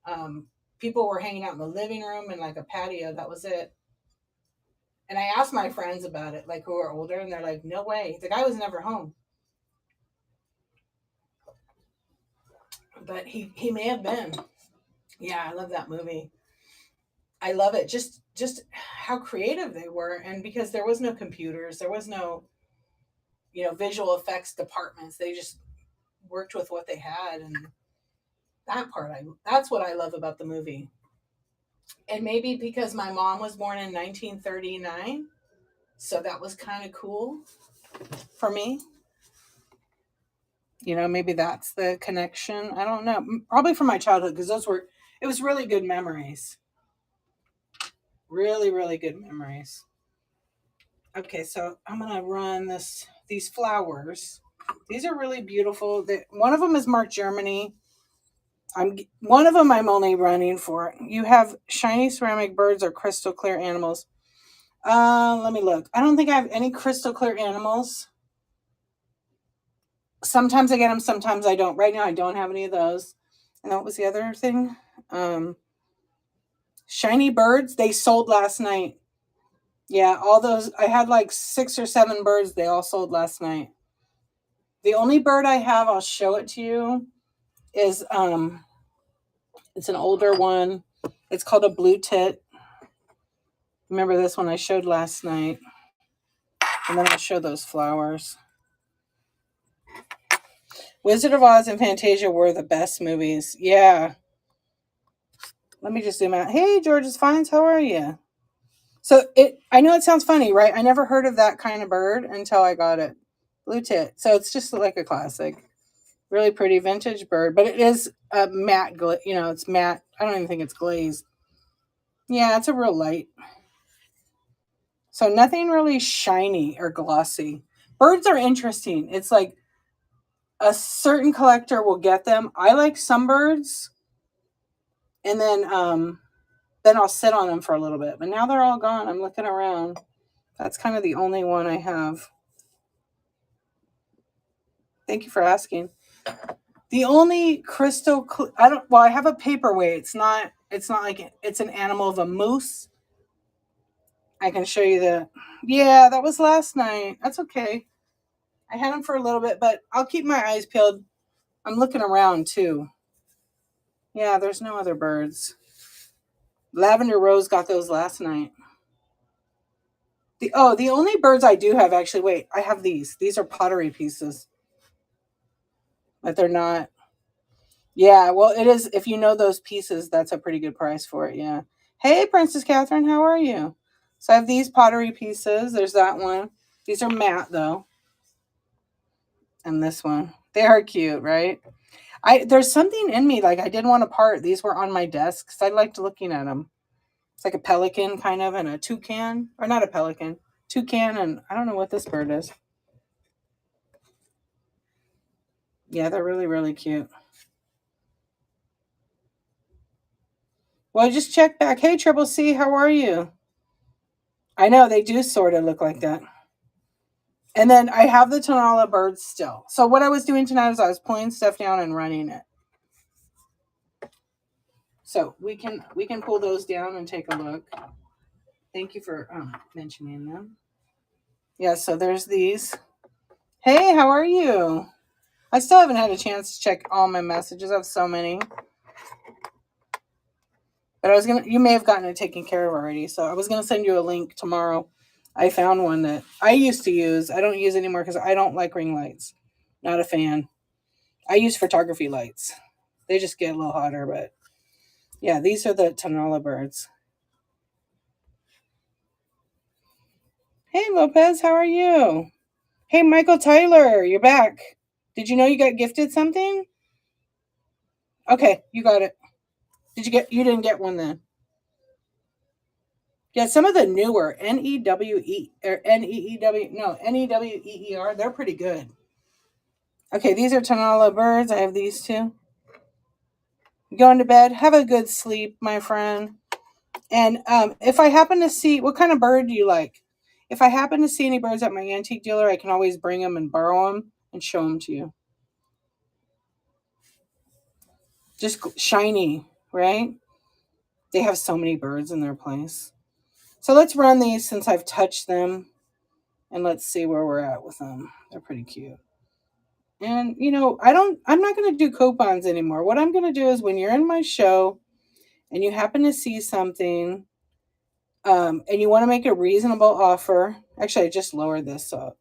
Um, People were hanging out in the living room and like a patio. That was it. And I asked my friends about it, like who are older, and they're like, "No way, the guy was never home." But he may have been. Yeah, I love that movie. I love it. Just how creative they were, and because there was no computers, there was no visual effects departments. They just worked with what they had, and that's what I love about the movie. And maybe because my mom was born in 1939, so that was kind of cool for me. Maybe that's the connection. I don't know. Probably from my childhood, because it was really good memories. Really, really good memories. Okay, so I'm gonna run these flowers. These are really beautiful. One of them is marked Germany. One of them I'm only running for. You have shiny ceramic birds or crystal clear animals. Let me look. I don't think I have any crystal clear animals. Sometimes I get them, sometimes I don't. Right now, I don't have any of those. And what was the other thing? Shiny birds. They sold last night. Yeah, all those. I had like 6 or 7 birds. They all sold last night. The only bird I have, I'll show it to you, is it's an older one. It's called a blue tit. Remember this one I showed last night. And then I'll show those flowers. Wizard of Oz and Fantasia were the best movies. Yeah. Let me just zoom out. Hey, George's Finds, how are you? So I know it sounds funny, right? I never heard of that kind of bird until I got it. Blue tit. So it's just like a classic. Really pretty vintage bird, but it is a matte, it's matte. I don't even think it's glazed. Yeah, it's a real light. So nothing really shiny or glossy. Birds are interesting. It's like a certain collector will get them. I like some birds, and then I'll sit on them for a little bit. But now they're all gone. I'm looking around. That's kind of the only one I have. Thank you for asking. The only crystal I have a paperweight. It's not like it's an animal of a moose. I can show you the. Yeah, that was last night. That's okay. I had them for a little bit, but I'll keep my eyes peeled. I'm looking around too. Yeah, there's no other birds. Lavender Rose got those last night. The only birds I do have, actually, wait, I have these. These are pottery pieces. But they're not. Yeah, well, it is. If you know those pieces, that's a pretty good price for it. Yeah. Hey, Princess Catherine, how are you? So I have these pottery pieces. There's that one. These are matte though. And this one. They are cute, right? There's something in me, like I didn't want to part. These were on my desk because I liked looking at them. It's like a pelican kind of and a toucan, or not a pelican, toucan, and I don't know what this bird is. Yeah, they're really, really cute. Well, just check back. Hey, Triple C, how are you? I know they do sort of look like that. And then I have the Tonala birds still. So what I was doing tonight is I was pulling stuff down and running it. So we can pull those down and take a look. Thank you for mentioning them. Yeah, so there's these. Hey, how are you? I still haven't had a chance to check all my messages. I have so many. But you may have gotten it taken care of already. So I was gonna send you a link tomorrow. I found one that I used to use. I don't use anymore because I don't like ring lights. Not a fan. I use photography lights. They just get a little hotter, but yeah, these are the Tonala birds. Hey Lopez, how are you? Hey Michael Tyler, you're back. Did you know you got gifted something? Okay, you got it. You didn't get one then? Yeah, some of the newer NEWE or NEWEER, they're pretty good. Okay, these are Tonala birds. I have these two. Going to bed. Have a good sleep, my friend. And if I happen to see, what kind of bird do you like? If I happen to see any birds at my antique dealer, I can always bring them and borrow them and show them to you. Just shiny, right? They have so many birds in their place. So let's run these since I've touched them. And let's see where we're at with them. They're pretty cute. And I'm not going to do coupons anymore. What I'm going to do is when you're in my show and you happen to see something and you want to make a reasonable offer. Actually, I just lowered this. So,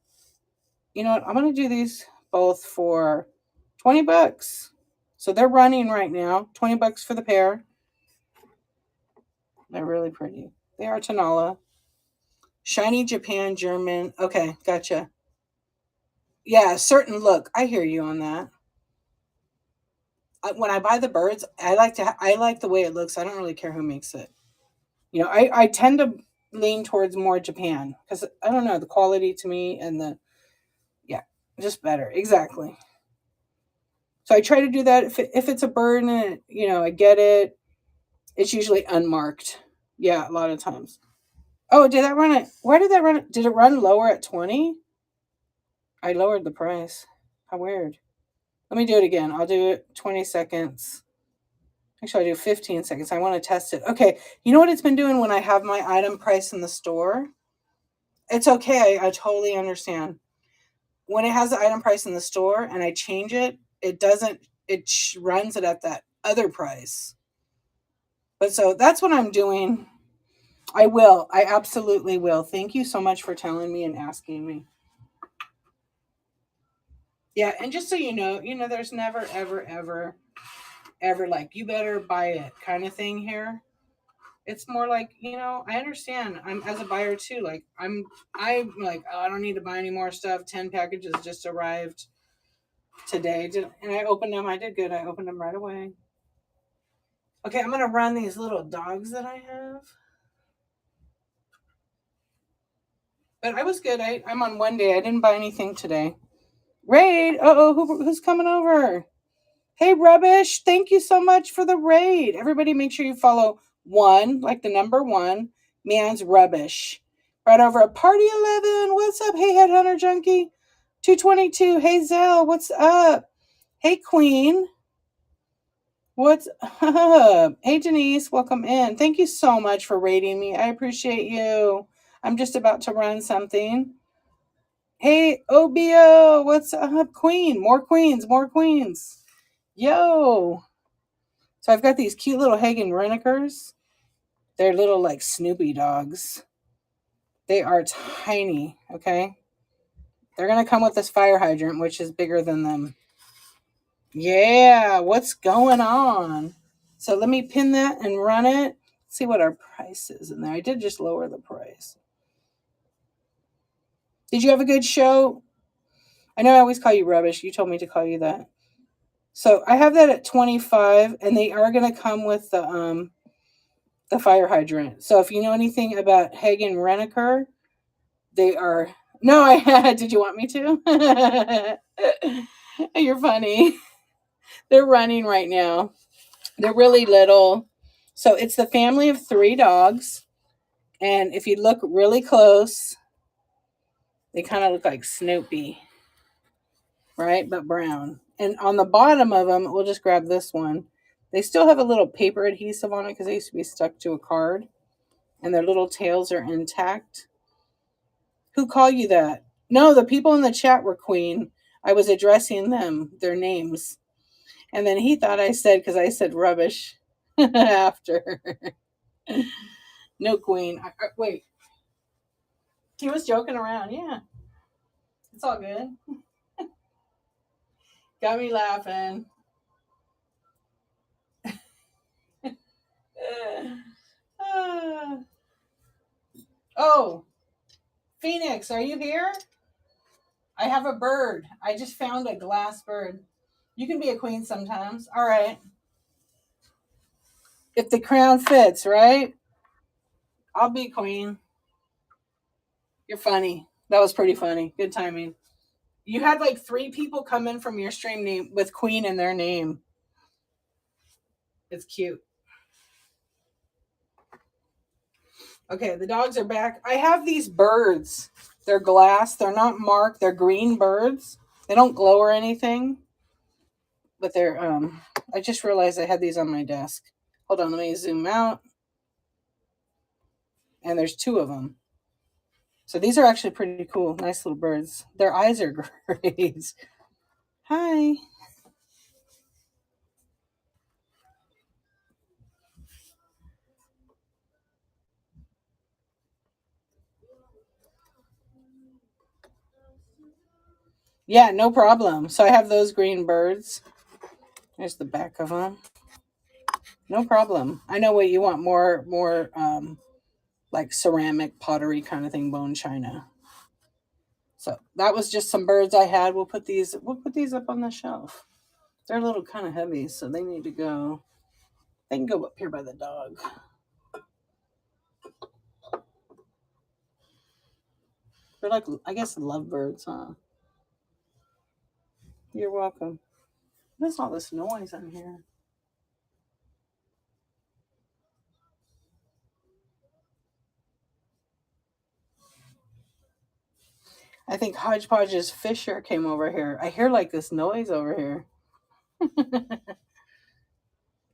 you know what? I'm going to do these both for $20. So they're running right now. $20 for the pair. They're really pretty. They are Tonala. Shiny Japan German. Okay, gotcha. Yeah, certain look. I hear you on that. When I buy the birds, I like the way it looks. I don't really care who makes it. I tend to lean towards more Japan because I don't know, the quality to me and just better. Exactly. So I try to do that. If it's a bird and I get it. It's usually unmarked. Yeah, a lot of times. Oh, did that run it? Why did that run? Did it run lower at 20? I lowered the price. How weird. Let me do it again. I'll do it 20 seconds. Actually, I'll do 15 seconds. I want to test it. Okay. You know what it's been doing when I have my item price in the store? It's okay. I totally understand. When it has the item price in the store and I change it, it doesn't, runs it at that other price. But so that's what I'm doing. I will. I absolutely will. Thank you so much for telling me and asking me. Yeah, and just so you know, there's never, ever, ever like, you better buy it kind of thing here. It's more like, I understand. I'm as a buyer too. Like I'm like, oh, I don't need to buy any more stuff. 10 packages just arrived today. And I opened them. I did good. I opened them right away. Okay, I'm gonna run these little dogs that I have. But I was good. I'm on one day. I didn't buy anything today. Raid. Who's coming over? Hey, Rubbish. Thank you so much for the raid. Everybody make sure you follow one, like the number one, man's Rubbish. Right over at Party 11. What's up? Hey, Headhunter Junkie. 222. Hey, Zell. What's up? Hey, Queen. What's up? Hey, Denise. Welcome in. Thank you so much for raiding me. I appreciate you. I'm just about to run something. Hey, OBO. What's up, Queen? More queens. More queens. Yo. So I've got these cute little Hagen Renekers. They're little like Snoopy dogs. They are tiny, okay? They're going to come with this fire hydrant, which is bigger than them. Yeah, what's going on? So let me pin that and run it. See what our price is in there. I did just lower the price. Did you have a good show? I know I always call you Rubbish. You told me to call you that. So I have that at 25, and they are going to come with the fire hydrant. So if you know anything about Hagen Reneker, they are. No, I had. Did you want me to? You're funny. They're running right now. They're really little. So it's the family of 3 dogs. And if you look really close, they kind of look like Snoopy, right? But brown. And on the bottom of them, we'll just grab this one. They still have a little paper adhesive on it because they used to be stuck to a card. And their little tails are intact. Who called you that? No, the people in the chat were Queen. I was addressing them, their names. And then he thought I said, because I said rubbish after. No, Queen. Wait. He was joking around. Yeah. It's all good. Got me laughing. Oh, Phoenix, are you here? I have a bird. I just found a glass bird. You can be a queen sometimes. All right. If the crown fits, right? I'll be queen. You're funny. That was pretty funny. Good timing. You had like 3 people come in from your stream name with queen in their name. It's cute. Okay, the dogs are back. I have these birds. They're glass. They're not marked. They're green birds. They don't glow or anything. But they're I just realized I had these on my desk. Hold on, let me zoom out. And there's 2 of them. So these are actually pretty cool. Nice little birds. Their eyes are great. Hi. Yeah, no problem. So I have those green birds. There's the back of them. No problem. I know what you want. More like ceramic pottery kind of thing, bone china. So that was just some birds I had. We'll put these up on the shelf. They're a little kind of heavy, so they need to go. They can go up here by the dog. They're like, I guess, lovebirds, huh? You're welcome. What's all this noise in here? I think Hodgepodge's Fisher came over here. I hear like this noise over here.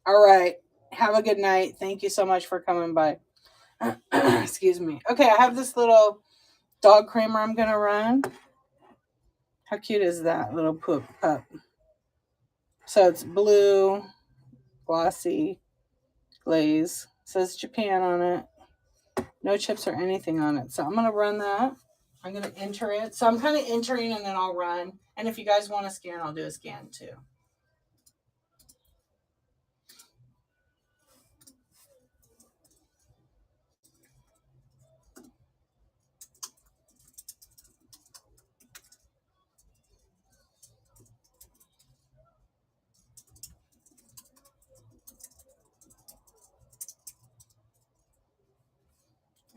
All right. Have a good night. Thank you so much for coming by. Excuse me. Okay, I have this little dog creamer I'm going to run. How cute is that little pup? So it's blue, glossy, glaze. It says Japan on it. No chips or anything on it. So I'm going to run that. I'm going to enter it. So I'm kind of entering and then I'll run. And if you guys want to scan, I'll do a scan too.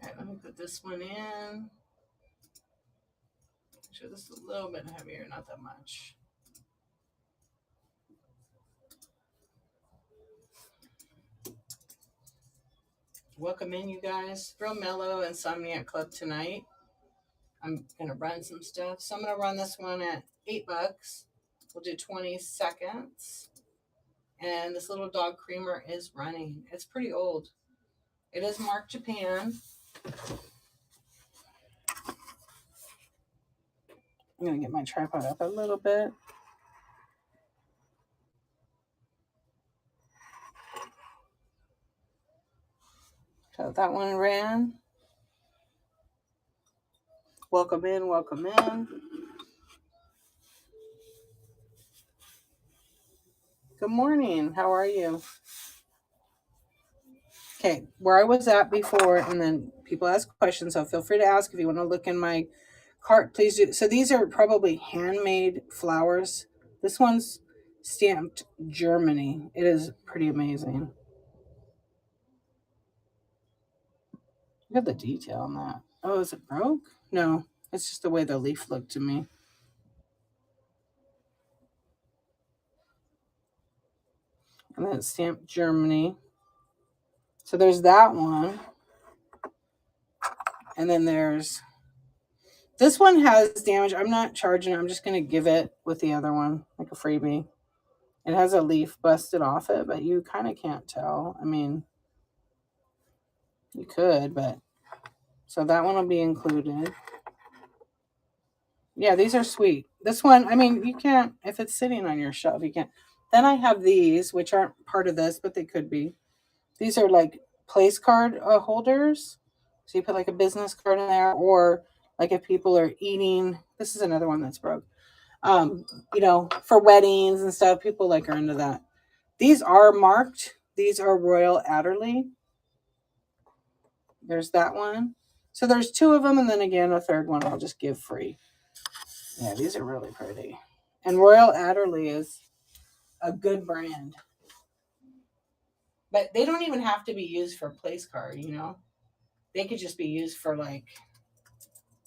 All right, let me put this one in. Make sure this is a little bit heavier, not that much. Welcome in, you guys. Real mellow Insomniac Club tonight. I'm going to run some stuff. So I'm going to run this one at $8. We'll do 20 seconds. And this little dog creamer is running. It's pretty old. It is marked Japan. I'm going to get my tripod up a little bit. So that one ran. Welcome in, welcome in. Good morning. How are you? Okay, where I was at before, and then people ask questions, so feel free to ask if you want to look in my cart, please do. So these are probably handmade flowers. This one's stamped Germany. It is pretty amazing. Look at the detail on that. Oh, is it broke? No, it's just the way the leaf looked to me. And then it's stamped Germany. So there's that one. And then there's, this one has damage. I'm not charging it. I'm just going to give it with the other one, like a freebie. It has a leaf busted off it, but you kind of can't tell. I mean, you could, but so that one will be included. Yeah, these are sweet. This one, I mean, you can't, if it's sitting on your shelf, you can't. Then I have these, which aren't part of this, but they could be. These are like place card holders. So you put like a business card in there, or like if people are eating, this is another one that's broke. You know, for weddings and stuff, people like are into that. These are marked. These are Royal Adderley. There's that one. So there's two of them, and then again, a third one I'll just give free. Yeah, these are really pretty. And Royal Adderley is a good brand. But they don't even have to be used for place card, you know? They could just be used for like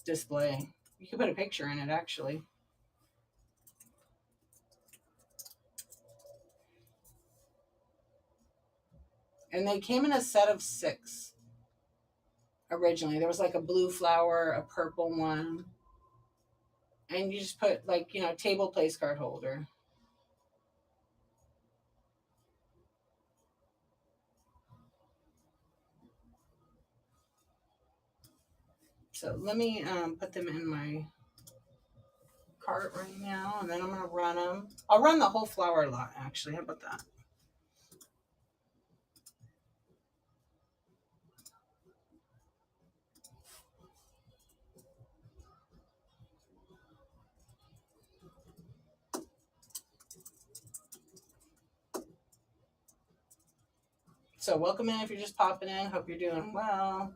display. You could put a picture in it, actually. And they came in a set of 6 originally. There was like a blue flower, a purple one. And you just put like, you know, table place card holder. So let me put them in my cart right now, and then I'm going to run them. I'll run the whole flower lot, actually. How about that? So welcome in if you're just popping in. Hope you're doing well.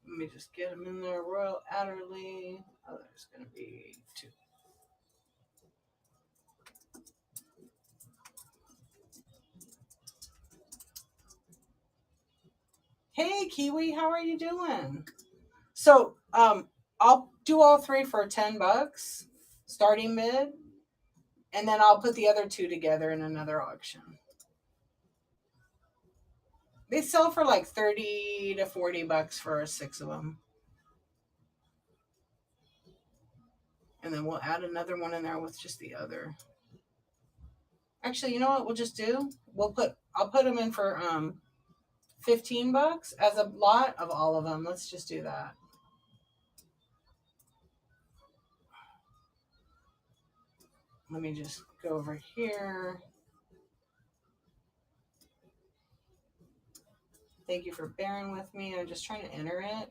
Let me just get them in there. Royal Adderley. Oh, there's going to be 2. Hey, Kiwi, how are you doing? So, I'll do all 3 for $10, starting bid, and then I'll put the other 2 together in another auction. They sell for like $30 to $40 for 6 of them. And then we'll add another one in there with just the other. Actually, you know what we'll just do? I'll put them in for $15 as a lot of all of them. Let's just do that. Let me just go over here. Thank you for bearing with me. I'm just trying to enter it.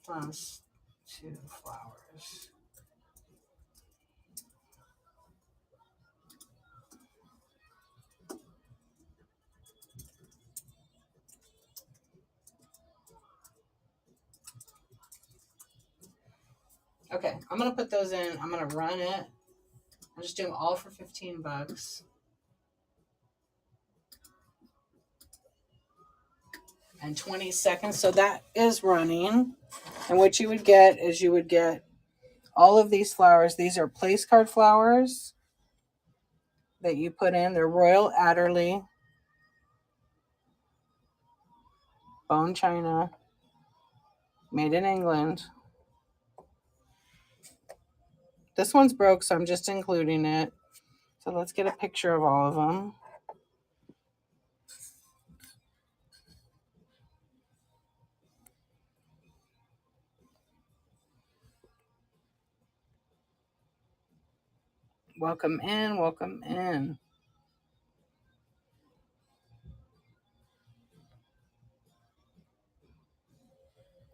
Plus 2 flowers. Okay, I'm going to put those in. I'm going to run it. I'll just do them all for $15. And 20 seconds. So that is running. And what you would get is you would get all of these flowers. These are place card flowers that you put in. They're Royal Adderley, bone china, made in England. This one's broke, so I'm just including it. So let's get a picture of all of them. Welcome in, welcome in.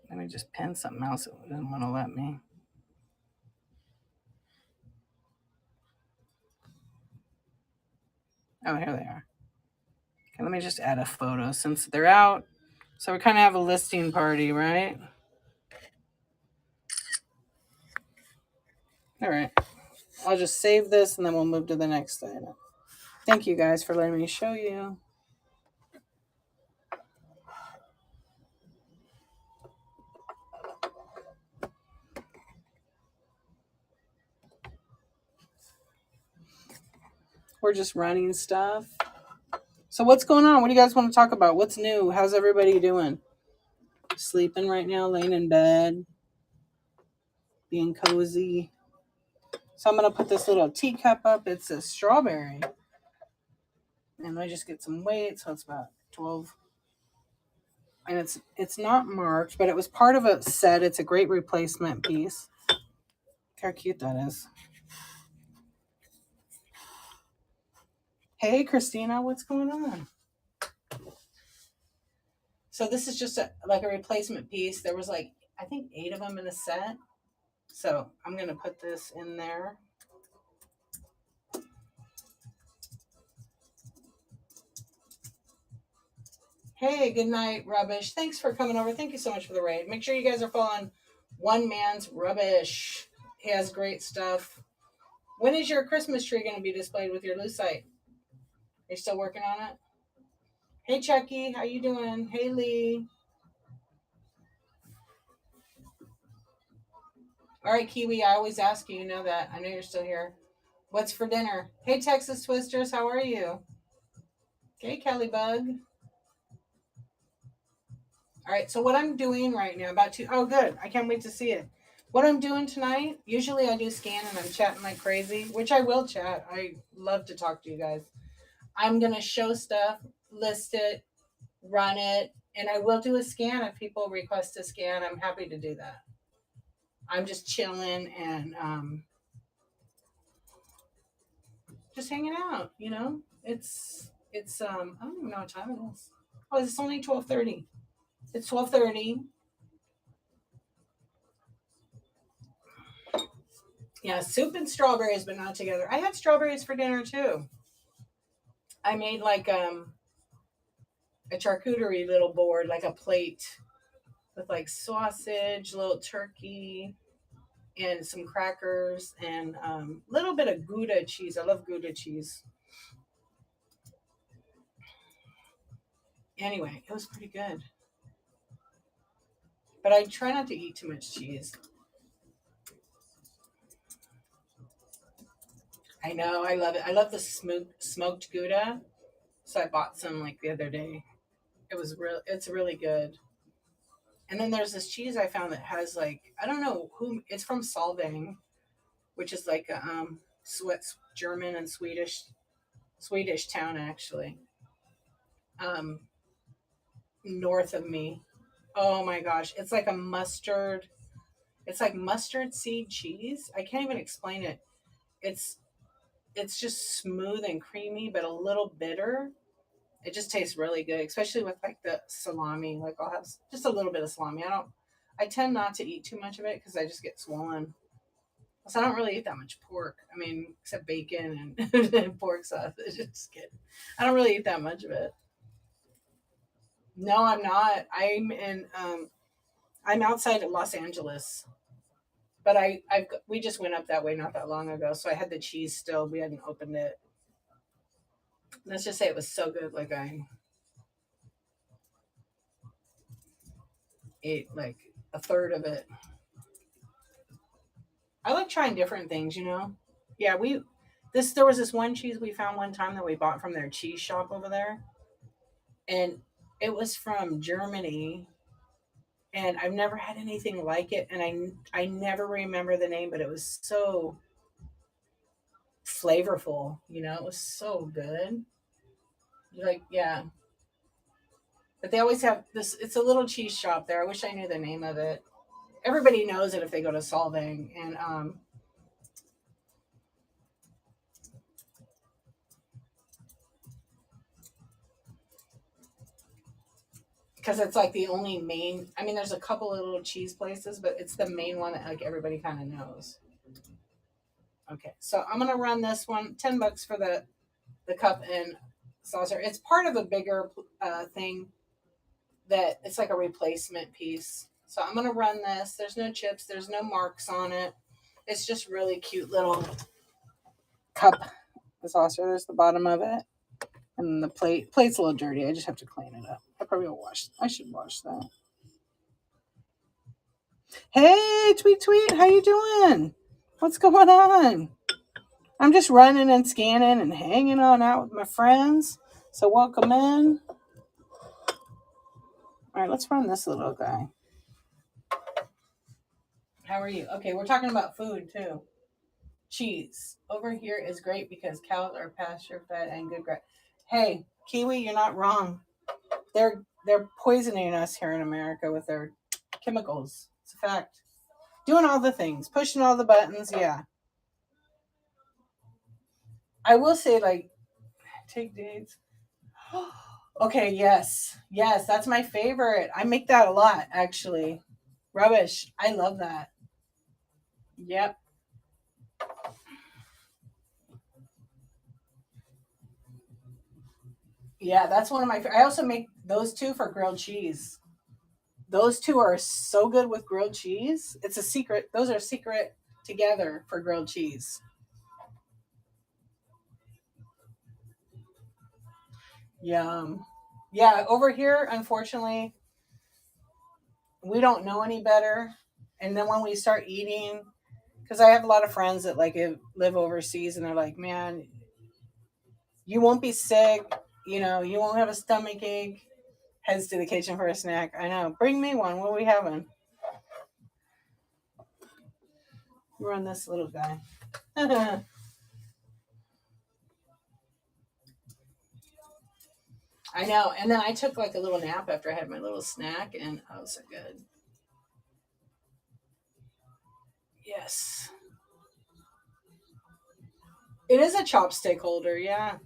Let me just pin something else. It didn't want to let me. Oh, here they are. Okay, let me just add a photo since they're out. So we kind of have a listing party, right? All right. I'll just save this and then we'll move to the next item. Thank you guys for letting me show you. We're just running stuff. So what's going on? What do you guys want to talk about? What's new? How's everybody doing? Sleeping right now, laying in bed, being cozy. So I'm going to put this little teacup up. It's a strawberry. And I just get some weight. So it's about 12. And it's not marked, but it was part of a set. It's a great replacement piece. Look how cute that is. Hey, Christina, what's going on? So this is just like a replacement piece. There was like, I think 8 of them in a set. So I'm going to put this in there. Hey, good night, Rubbish. Thanks for coming over. Thank you so much for the raid. Make sure you guys are following One Man's Rubbish. He has great stuff. When is your Christmas tree going to be displayed with your lucite? You're still working on it? Hey, Chucky. How you doing? Hey, Lee. All right, Kiwi. I always ask you. You know that. I know you're still here. What's for dinner? Hey, Texas Twisters. How are you? Okay, Kelly Bug. All right, so what I'm doing right now, oh, good. I can't wait to see it. What I'm doing tonight, usually I do scan and I'm chatting like crazy, which I will chat. I love to talk to you guys. I'm going to show stuff, list it, run it, and I will do a scan if people request a scan. I'm happy to do that. I'm just chilling and just hanging out, you know? It's I don't even know what time it is. Oh, it's only 12:30. It's 12:30. Yeah, soup and strawberries, but not together. I had strawberries for dinner too. I made like a charcuterie little board, like a plate with like sausage, little turkey, and some crackers, and a little bit of Gouda cheese. I love Gouda cheese. Anyway, it was pretty good. But I try not to eat too much cheese. I know, I love it. I love the smoked Gouda. So I bought some like the other day. It's really good. And then there's this cheese I found that has like, I don't know who, it's from Solvang, which is like a German and Swedish town actually. North of me. Oh my gosh, it's like mustard seed cheese. I can't even explain it. It's just smooth and creamy, but a little bitter. It just tastes really good, especially with like the salami. Like I'll have just a little bit of salami. I tend not to eat too much of it because I just get swollen. So I don't really eat that much pork. I mean, except bacon and pork sauce. I don't really eat that much of it. No, I'm not. I'm outside of Los Angeles, but we just went up that way not that long ago. So I had the cheese still. We hadn't opened it. Let's just say it was so good. Like I ate like a third of it. I like trying different things, you know? Yeah, there was this one cheese we found one time that we bought from their cheese shop over there. And it was from Germany. And I've never had anything like it. And I never remember the name, but it was so flavorful, you know? It was so good. Like, yeah. But they always have this, it's a little cheese shop there. I wish I knew the name of it. Everybody knows it if they go to Solvang. And because it's like the only main, I mean, there's a couple of little cheese places, but it's the main one that like everybody kind of knows. Okay, so I'm gonna run this one, $10 for the cup and saucer. It's part of a bigger thing that it's like a replacement piece. So I'm gonna run this. There's no chips, there's no marks on it. It's just really cute little cup, the saucer. There's the bottom of it. And the plate's a little dirty. I just have to clean it up. I should wash that. Hey, Tweet, how you doing? What's going on? I'm just running and scanning and hanging on out with my friends. So welcome in. All right, let's run this little guy. How are you? Okay, we're talking about food too. Cheese over here is great because cows are pasture fed and good grass. Hey, Kiwi, you're not wrong. They're poisoning us here in America with their chemicals. It's a fact. Doing all the things, pushing all the buttons. Yeah. I will say, like, take dates. Okay, yes. Yes, that's my favorite. I make that a lot, actually. Rubbish. I love that. Yep. Yeah, that's one of my. I also make those two for grilled cheese. Those two are so good with grilled cheese. It's a secret. Those are secret together for grilled cheese. Yum. Yeah, over here, unfortunately, we don't know any better. And then when we start eating, because I have a lot of friends that like live overseas, and they're like, "Man, you won't be sick. You won't have a stomach ache." Heads to the kitchen for a snack. I know. Bring me one. What are we having? We're on this little guy. I know. And then I took like a little nap after I had my little snack, and oh, so good. Yes. It is a chopstick holder. Yeah.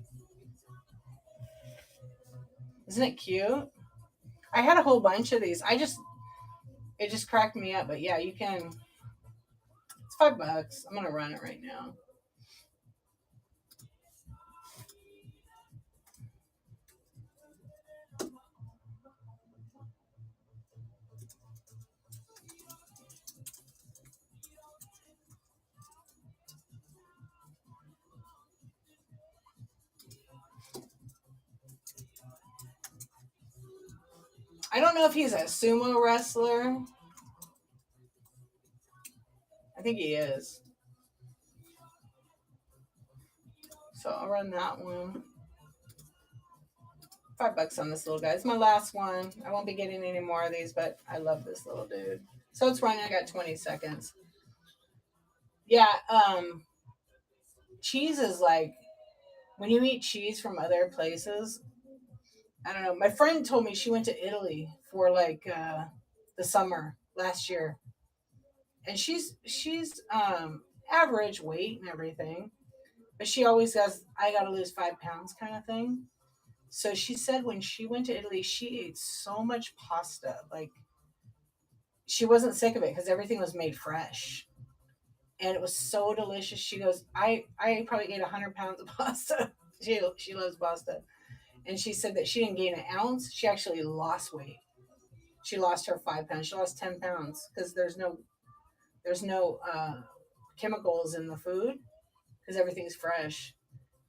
Isn't it cute? I had a whole bunch of these. It just cracked me up. But yeah, you can. It's $5. I'm going to run it right now. I don't know if he's a sumo wrestler. I think he is. So I'll run that one. $5 on this little guy. It's my last one. I won't be getting any more of these, but I love this little dude. So it's running. I got 20 seconds. Yeah, cheese is like when you eat cheese from other places. I don't know. My friend told me she went to Italy for like the summer last year, and she's average weight and everything, but she always says I got to lose 5 pounds kind of thing. So she said when she went to Italy, she ate so much pasta, like she wasn't sick of it because everything was made fresh, and it was so delicious. She goes, I probably ate 100 pounds of pasta. She loves pasta, and she said that she didn't gain an ounce. She actually lost weight. She lost her 5 pounds. She lost 10 pounds because there's no chemicals in the food because everything's fresh.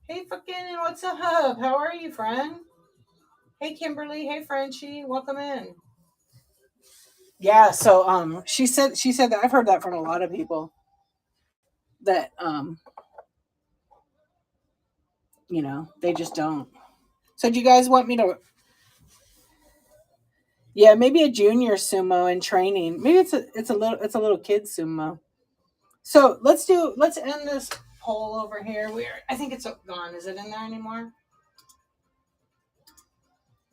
Hey, fucking, what's up? How are you, friend? Hey, Kimberly. Hey, Frenchie. Welcome in. Yeah. So she said that I've heard that from a lot of people that they just don't. So do you guys want me to? Yeah, maybe a junior sumo in training. Maybe it's a little kid sumo. So let's end this poll over here. I think it's gone. Is it in there anymore?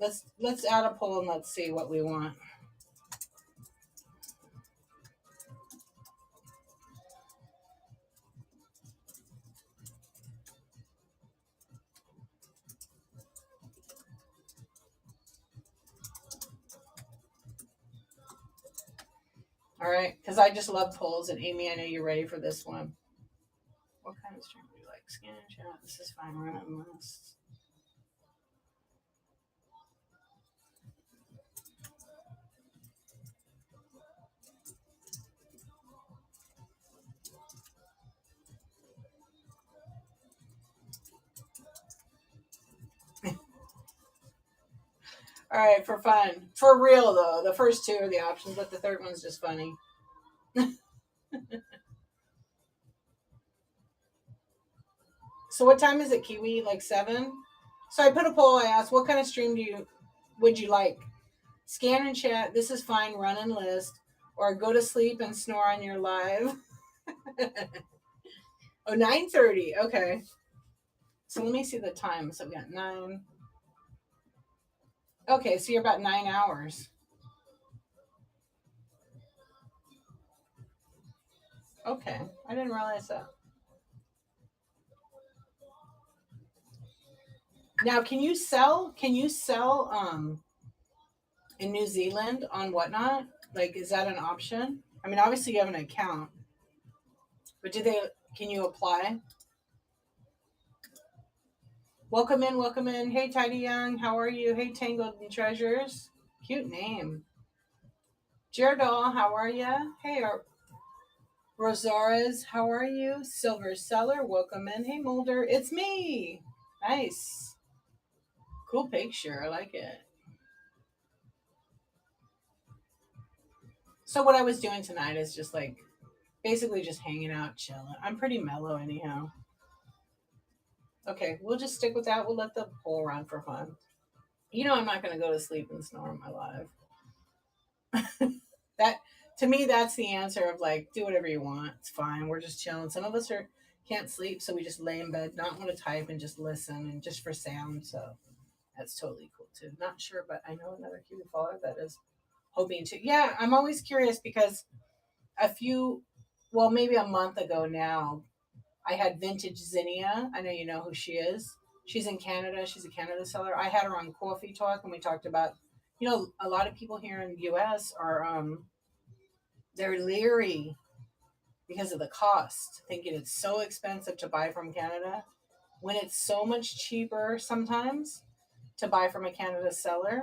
Let's add a poll and let's see what we want. All right, because I just love polls, and Amy, I know you're ready for this one. What kind of stream do you like? Scan and chat. This is fine. Run it lists. All right, for fun. For real, though. The first two are the options, but the third one's just funny. So what time is it, Kiwi? Like 7? So I put a poll. I asked, what kind of stream would you like? Scan and chat. This is fine. Run and list. Or go to sleep and snore on your live. Oh, 9:30. Okay. So let me see the time. So we got 9. Okay, so you're about 9 hours. Okay, I didn't realize that. Now, can you sell in New Zealand on Whatnot? Like, is that an option? I mean, obviously you have an account, but can you apply? Welcome in, welcome in. Hey, Tidy Young, how are you? Hey, Tangled and Treasures. Cute name. Jaredol, how are you? Hey, Rosales, how are you? Silver Seller, welcome in. Hey, Mulder, it's me. Nice. Cool picture. I like it. So what I was doing tonight is just like basically just hanging out, chilling. I'm pretty mellow anyhow. Okay, we'll just stick with that. We'll let the poll run for fun. You know I'm not going to go to sleep and snore on my live. That to me that's the answer of like do whatever you want. It's fine. We're just chilling. Some of us can't sleep, so we just lay in bed, not want to type and just listen and just for sound. So that's totally cool too. Not sure, but I know another cute follower that is hoping to. Yeah, I'm always curious because maybe a month ago now, I had Vintage Zinnia. I know you know who she is. She's in Canada. She's a Canada seller. I had her on Coffee Talk, and we talked about, a lot of people here in the U.S. are they're leery because of the cost, thinking it's so expensive to buy from Canada when it's so much cheaper sometimes to buy from a Canada seller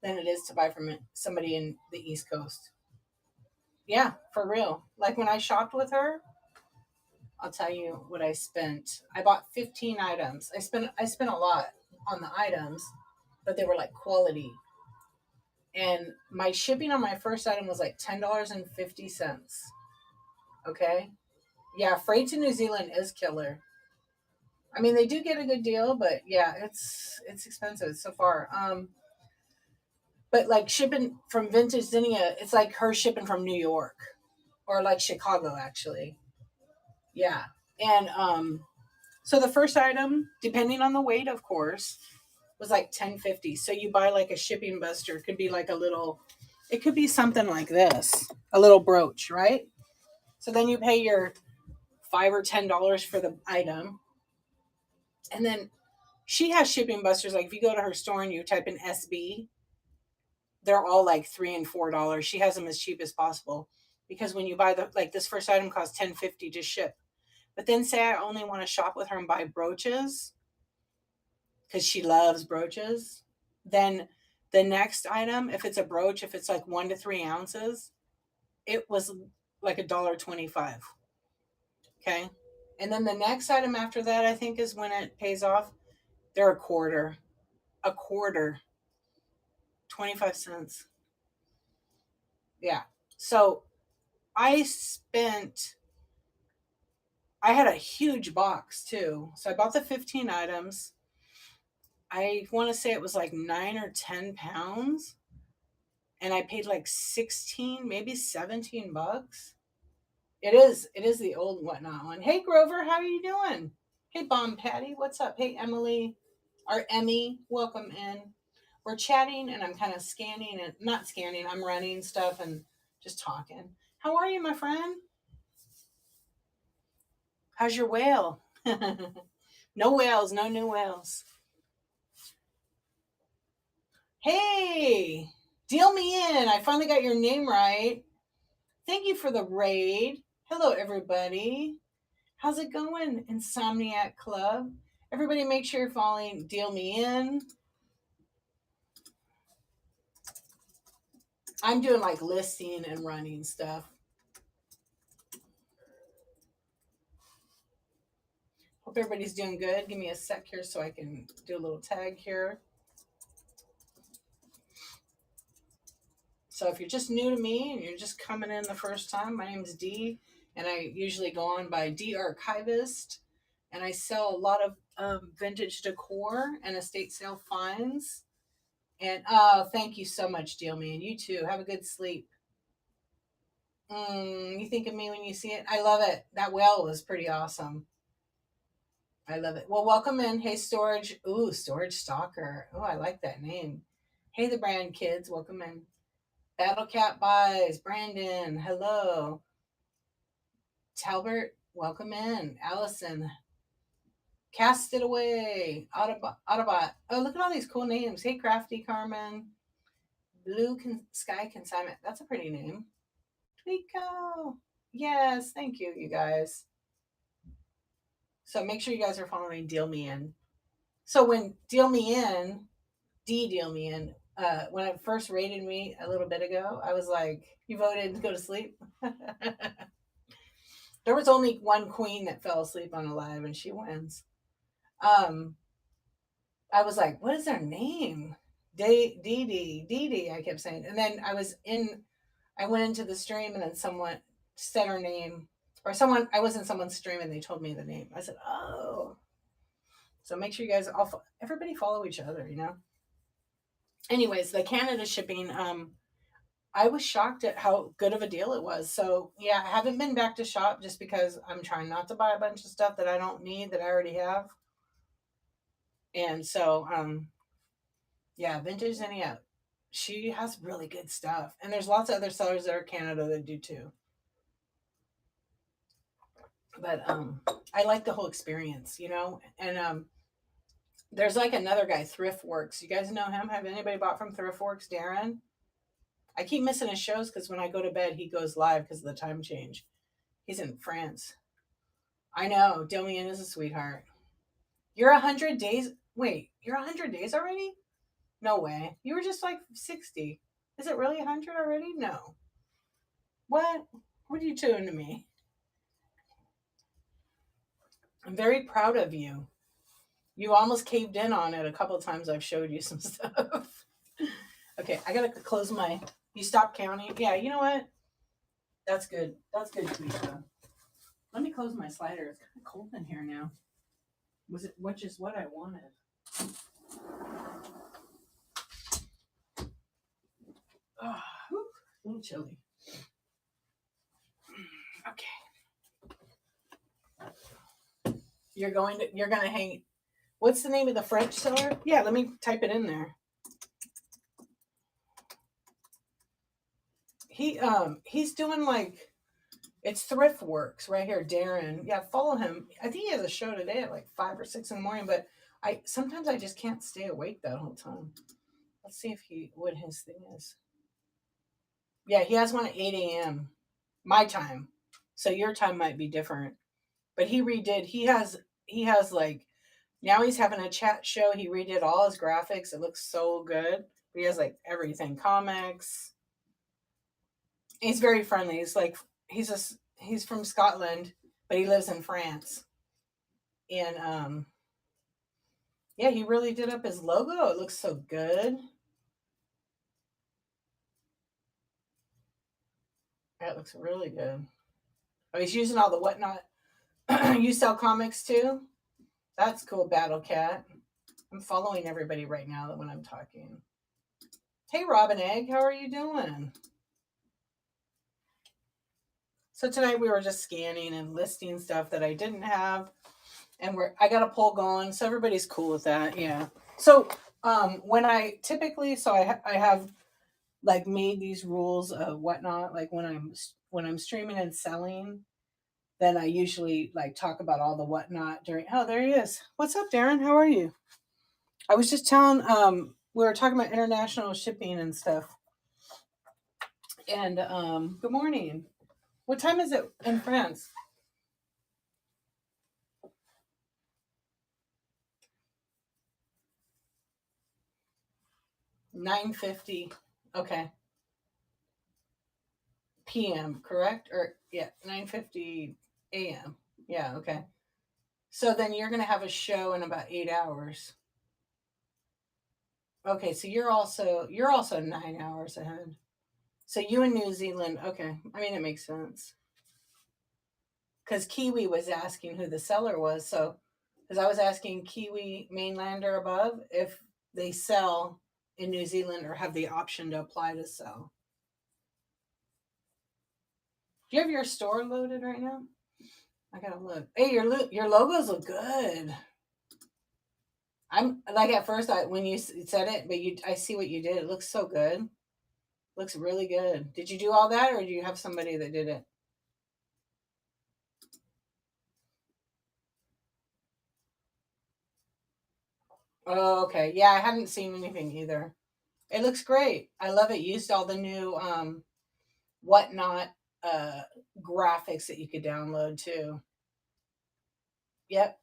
than it is to buy from somebody in the East Coast. Yeah, for real. Like when I shopped with her, I'll tell you what I spent. I bought 15 items. I spent a lot on the items, but they were like quality. And my shipping on my first item was like $10.50. Okay? Yeah, freight to New Zealand is killer. I mean, they do get a good deal, but yeah, it's expensive so far. But like shipping from Vintage Zinnia, it's like her shipping from New York or like Chicago actually. Yeah. And so the first item, depending on the weight, of course, was like $10.50. So you buy like a shipping buster. It could be like it could be something like this, a little brooch, right? So then you pay your $5 or $10 for the item. And then she has shipping busters. Like if you go to her store and you type in SB, they're all like $3 and $4. She has them as cheap as possible because when you buy this first item costs $10.50 to ship. But then say I only want to shop with her and buy brooches because she loves brooches. Then the next item, if it's a brooch, if it's like 1 to 3 ounces, it was like $1.25. Okay. And then the next item after that, I think, is when it pays off. They're a quarter, 25 cents. Yeah. So I had a huge box too. So I bought the 15 items. I want to say it was like 9 or 10 pounds. And I paid like 16, maybe $17. It is the old Whatnot one. Hey Grover, how are you doing? Hey Bomb Patty, what's up? Hey Emily, or Emmy, welcome in. We're chatting and I'm kind of scanning and not scanning, I'm running stuff and just talking. How are you, my friend? How's your whale? No whales, no new whales. Hey, deal me in. I finally got your name right. Thank you for the raid. Hello, everybody. How's it going, Insomniac Club? Everybody make sure you're following Deal Me In. I'm doing like listing and running stuff. Hope everybody's doing good. Give me a sec here so I can do a little tag here. So if you're just new to me and you're just coming in the first time, my name is Dee, and I usually go on by D Archivist. and I sell a lot of vintage decor and estate sale finds. And oh, thank you so much, Deal Me, and you too. Have a good sleep. You think of me when you see it. I love it. That whale was pretty awesome. I love it. Well, welcome in. Hey, Storage. Ooh, Storage Stalker. Oh, I like that name. Hey, the brand kids. Welcome in. Battle Cat Buys. Brandon. Hello. Talbert. Welcome in. Allison. Cast It Away. Autobot. Oh, look at all these cool names. Hey, Crafty Carmen. Sky Consignment. That's a pretty name. Tweeko. Yes, thank you, you guys. So make sure you guys are following Deal Me In. So when Deal Me In, Deal Me In, when it first rated me a little bit ago, I was like, you voted to go to sleep? There was only one queen that fell asleep on a live, and she wins. I was like, what is their name? Dee, I kept saying. And then I went into the stream, and then someone said her name. Or I was in someone's stream, and they told me the name. I said, oh. So make sure you guys everybody follow each other, you know? Anyways, the Canada shipping, I was shocked at how good of a deal it was. So yeah, I haven't been back to shop just because I'm trying not to buy a bunch of stuff that I don't need that I already have. And so, yeah, Vintage Zinnia, she has really good stuff. And there's lots of other sellers that are Canada that do too. But I like the whole experience, you know? And there's like another guy, Thriftworks. You guys know him? Have anybody bought from Thriftworks, Darren? I keep missing his shows because when I go to bed, he goes live because of the time change. He's in France. I know. Dilmian is a sweetheart. You're 100 days. Wait, you're 100 days already? No way. You were just like 60. Is it really 100 already? No. What? What are you doing to me? I'm very proud of you. You almost caved in on it a couple of times. I've showed you some stuff. Okay, I gotta close my. You stop counting. Yeah, you know what? That's good. That's good, Tweeka. Let me close my slider. It's kind of cold in here now. Which is what I wanted. Oh, a little chilly. Okay. You're gonna hang. What's the name of the French seller? Yeah, let me type it in there. He's doing like, it's Thriftworks right here, Darren. Yeah, follow him. I think he has a show today at like 5 or 6 in the morning, but sometimes I just can't stay awake that whole time. Let's see what his thing is. Yeah, he has one at 8 a.m. my time. So your time might be different. But he has like, now he's having a chat show. He redid all his graphics. It looks so good. He has like everything, comics. He's very friendly. He's like, he's from Scotland, but he lives in France. And yeah, he really did up his logo. It looks so good. That looks really good. Oh, he's using all the whatnot. You sell comics too? That's cool, Battle Cat. I'm following everybody right now when I'm talking. Hey, Robin Egg, how are you doing? So tonight we were just scanning and listing stuff that I didn't have, and I got a poll going, so everybody's cool with that. Yeah. So when I typically, I have like made these rules of whatnot. Like when I'm streaming and selling, then I usually like talk about all the whatnot during. Oh, there he is. What's up, Darren? How are you? I was just telling. We were talking about international shipping and stuff. And good morning. What time is it in France? 9:50. Okay. PM, correct? Or yeah, 9:50 a.m. Yeah, okay. So then you're gonna have a show in about 8 hours. Okay, so you're also 9 hours ahead. So you in New Zealand, okay. I mean, it makes sense. Because Kiwi was asking who the seller was, so Because I was asking Kiwi Mainlander above if they sell in New Zealand or have the option to apply to sell. Do you have your store loaded right now? I gotta look. Hey, your logos look good. I'm like at first when you said it, but I see what you did. It looks so good. Looks really good. Did you do all that, or do you have somebody that did it? Oh, okay. Yeah, I haven't seen anything either. It looks great. I love it. Used all the new whatnot uh graphics that you could download too. Yep.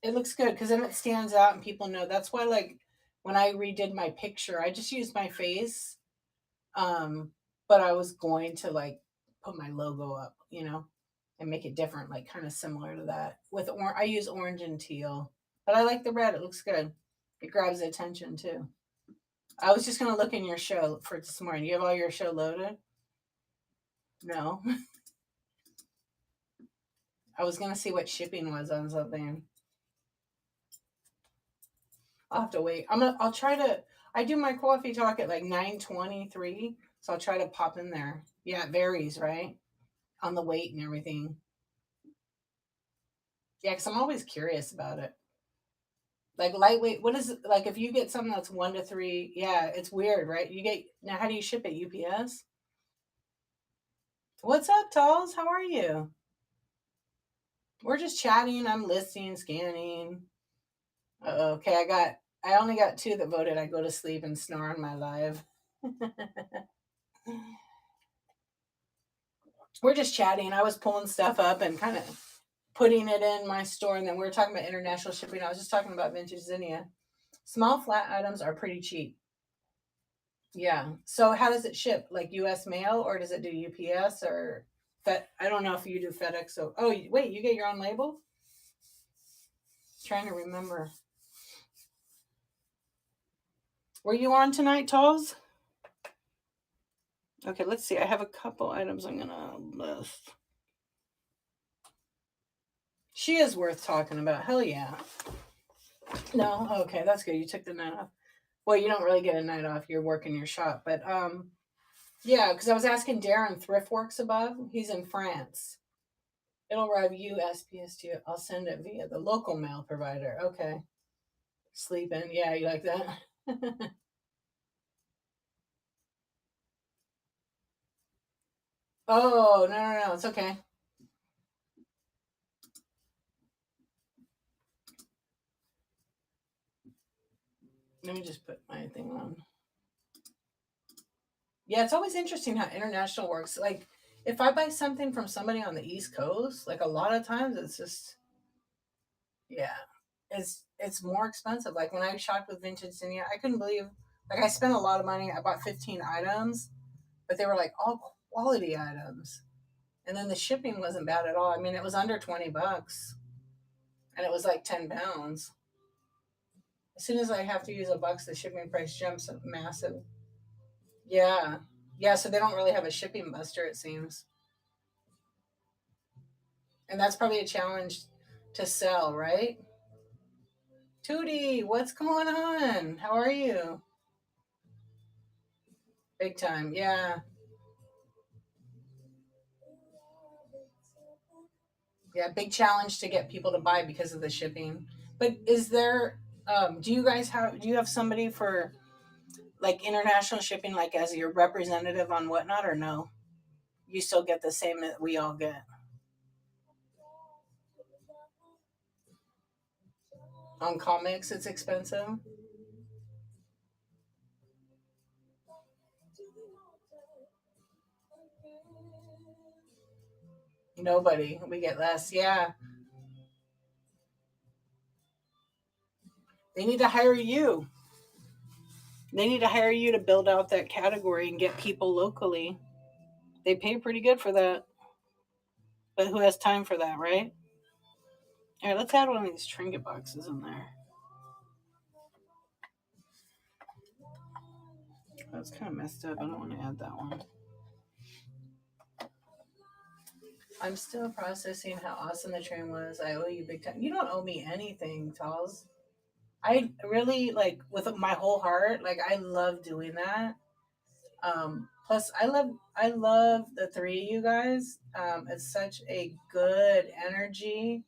It looks good because then it stands out and people know. That's why like when I redid my picture, I just used my face. But I was going to like put my logo up, and make it different, like kind of similar to that. I use orange and teal. But I like the red. It looks good. It grabs attention too. I was just gonna look in your show for this morning. You have all your show loaded? No. I was gonna see what shipping was on something. I'll have to wait. I'll try to I do my coffee talk at like 9:23, so I'll try to pop in there. Yeah, it varies, right? On the weight and everything. Yeah, because I'm always curious about it. Like lightweight, what is it like if you get something that's 1 to 3? Yeah, it's weird, right? Now how do you ship it? UPS? What's up, Talls? How are you? We're just chatting. I'm listening, scanning. Okay, I only got 2 that voted. I go to sleep and snore on my live. We're just chatting. I was pulling stuff up and kind of putting it in my store, and then we were talking about international shipping. I was just talking about vintage zinnia. Small flat items are pretty cheap. Yeah. So how does it ship? Like U.S. mail, or does it do UPS or Fed? I don't know if you do FedEx. So, oh wait, you get your own label? Trying to remember. Were you on tonight, Talls? Okay, let's see. I have a couple items I'm gonna list. She is worth talking about. Hell yeah. No, okay, that's good. You took the night off. Well, you don't really get a night off. You're working your shop, but yeah, because I was asking Darren Thriftworks above. He's in France. It'll arrive USPS to you. I'll send it via the local mail provider. Okay. Sleeping. Yeah, you like that? Oh, no. It's okay. Let me just put my thing on. Yeah, it's always interesting how international works. Like, if I buy something from somebody on the East Coast, like a lot of times it's just, yeah, it's more expensive. Like when I shopped with Vintage Zinnia, I couldn't believe, like I spent a lot of money. I bought 15 items, but they were like all quality items. And then the shipping wasn't bad at all. I mean, it was under $20 and it was like 10 pounds. As soon as I have to use a bucks, the shipping price jumps massive. Yeah. Yeah, so they don't really have a shipping buster, it seems. And that's probably a challenge to sell, right? Tootie, what's going on? How are you? Big time, yeah. Yeah, big challenge to get people to buy because of the shipping. But is there do you have somebody for like international shipping like as your representative on whatnot or no? You still get the same that we all get. On comics it's expensive. Nobody. We get less. Yeah. They need to hire you. They need to hire you to build out that category and get people locally. They pay pretty good for that. But who has time for that, right? All right, let's add one of these trinket boxes in there. That's kind of messed up. I don't want to add that one. I'm still processing how awesome the train was. I owe you big time. You don't owe me anything, Talls. I really like with my whole heart. Like I love doing that. Plus, I love the three of you guys. It's such a good energy,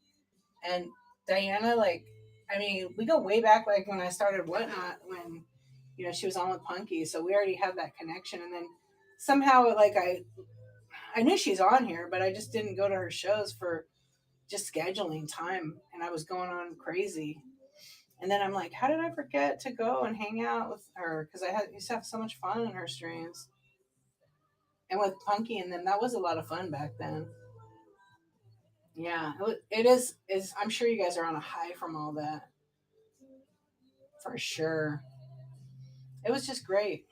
and Diana, like, I mean, we go way back, like when I started Whatnot, when she was on with Punky, so we already had that connection, and then somehow, like, I knew she's on here, but I just didn't go to her shows for just scheduling time, and I was going on crazy. And then I'm like, how did I forget to go and hang out with her? Because used to have so much fun in her streams and with Punky and them. That was a lot of fun back then. Yeah, it is. Is I'm sure you guys are on a high from all that for sure. It was just great.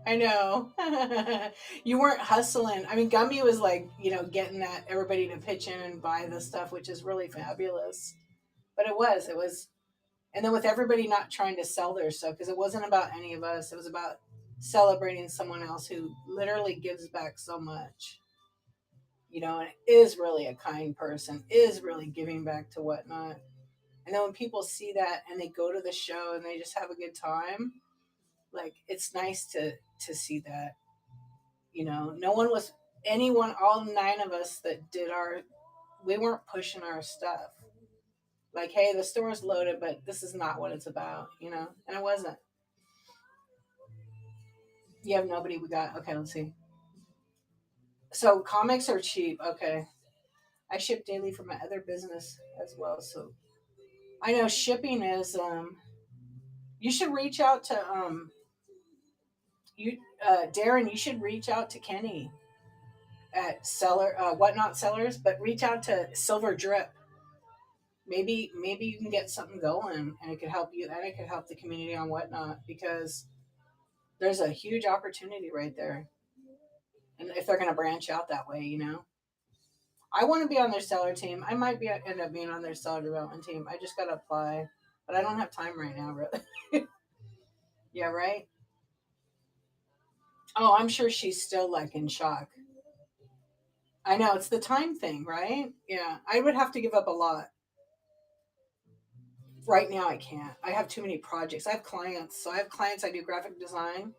I know. You weren't hustling. I mean, Gumby was like, getting that everybody to pitch in and buy the stuff, which is really fabulous. But it was, and then with everybody not trying to sell their stuff because it wasn't about any of us. It was about celebrating someone else who literally gives back so much, and is really a kind person, is really giving back to Whatnot. And then when people see that and they go to the show and they just have a good time, like it's nice to see that. No one was anyone. All nine of us that did we weren't pushing our stuff. Like, hey, the store's loaded, but this is not what it's about, And it wasn't. You have nobody. We got okay. Let's see. So comics are cheap. Okay, I ship daily for my other business as well. So I know shipping is. You should reach out to you Darren. You should reach out to Kenny at Whatnot Sellers, but reach out to Silver Drip. Maybe you can get something going, and it could help you, and it could help the community on Whatnot because there's a huge opportunity right there. And if they're going to branch out that way, I want to be on their seller team. I might end up being on their seller development team. I just got to apply, but I don't have time right now, really. Yeah, right. Oh, I'm sure she's still like in shock. I know it's the time thing, right? Yeah, I would have to give up a lot. Right now, I can't. I have too many projects. I have clients, so I have clients. I do graphic design,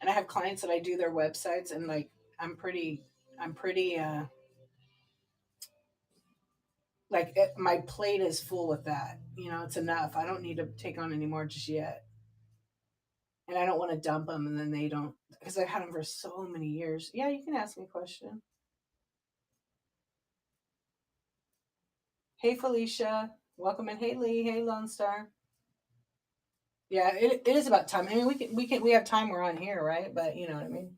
and I have clients that I do their websites, and like I'm pretty like my plate is full with that. It's enough. I don't need to take on any more just yet, and I don't want to dump them, and then they don't because I've had them for so many years. Yeah, you can ask me a question. Hey Felicia, welcome in. Hey Lee, hey Lone Star. Yeah, it is about time. I mean, we have time. We're on here, right? But you know what I mean.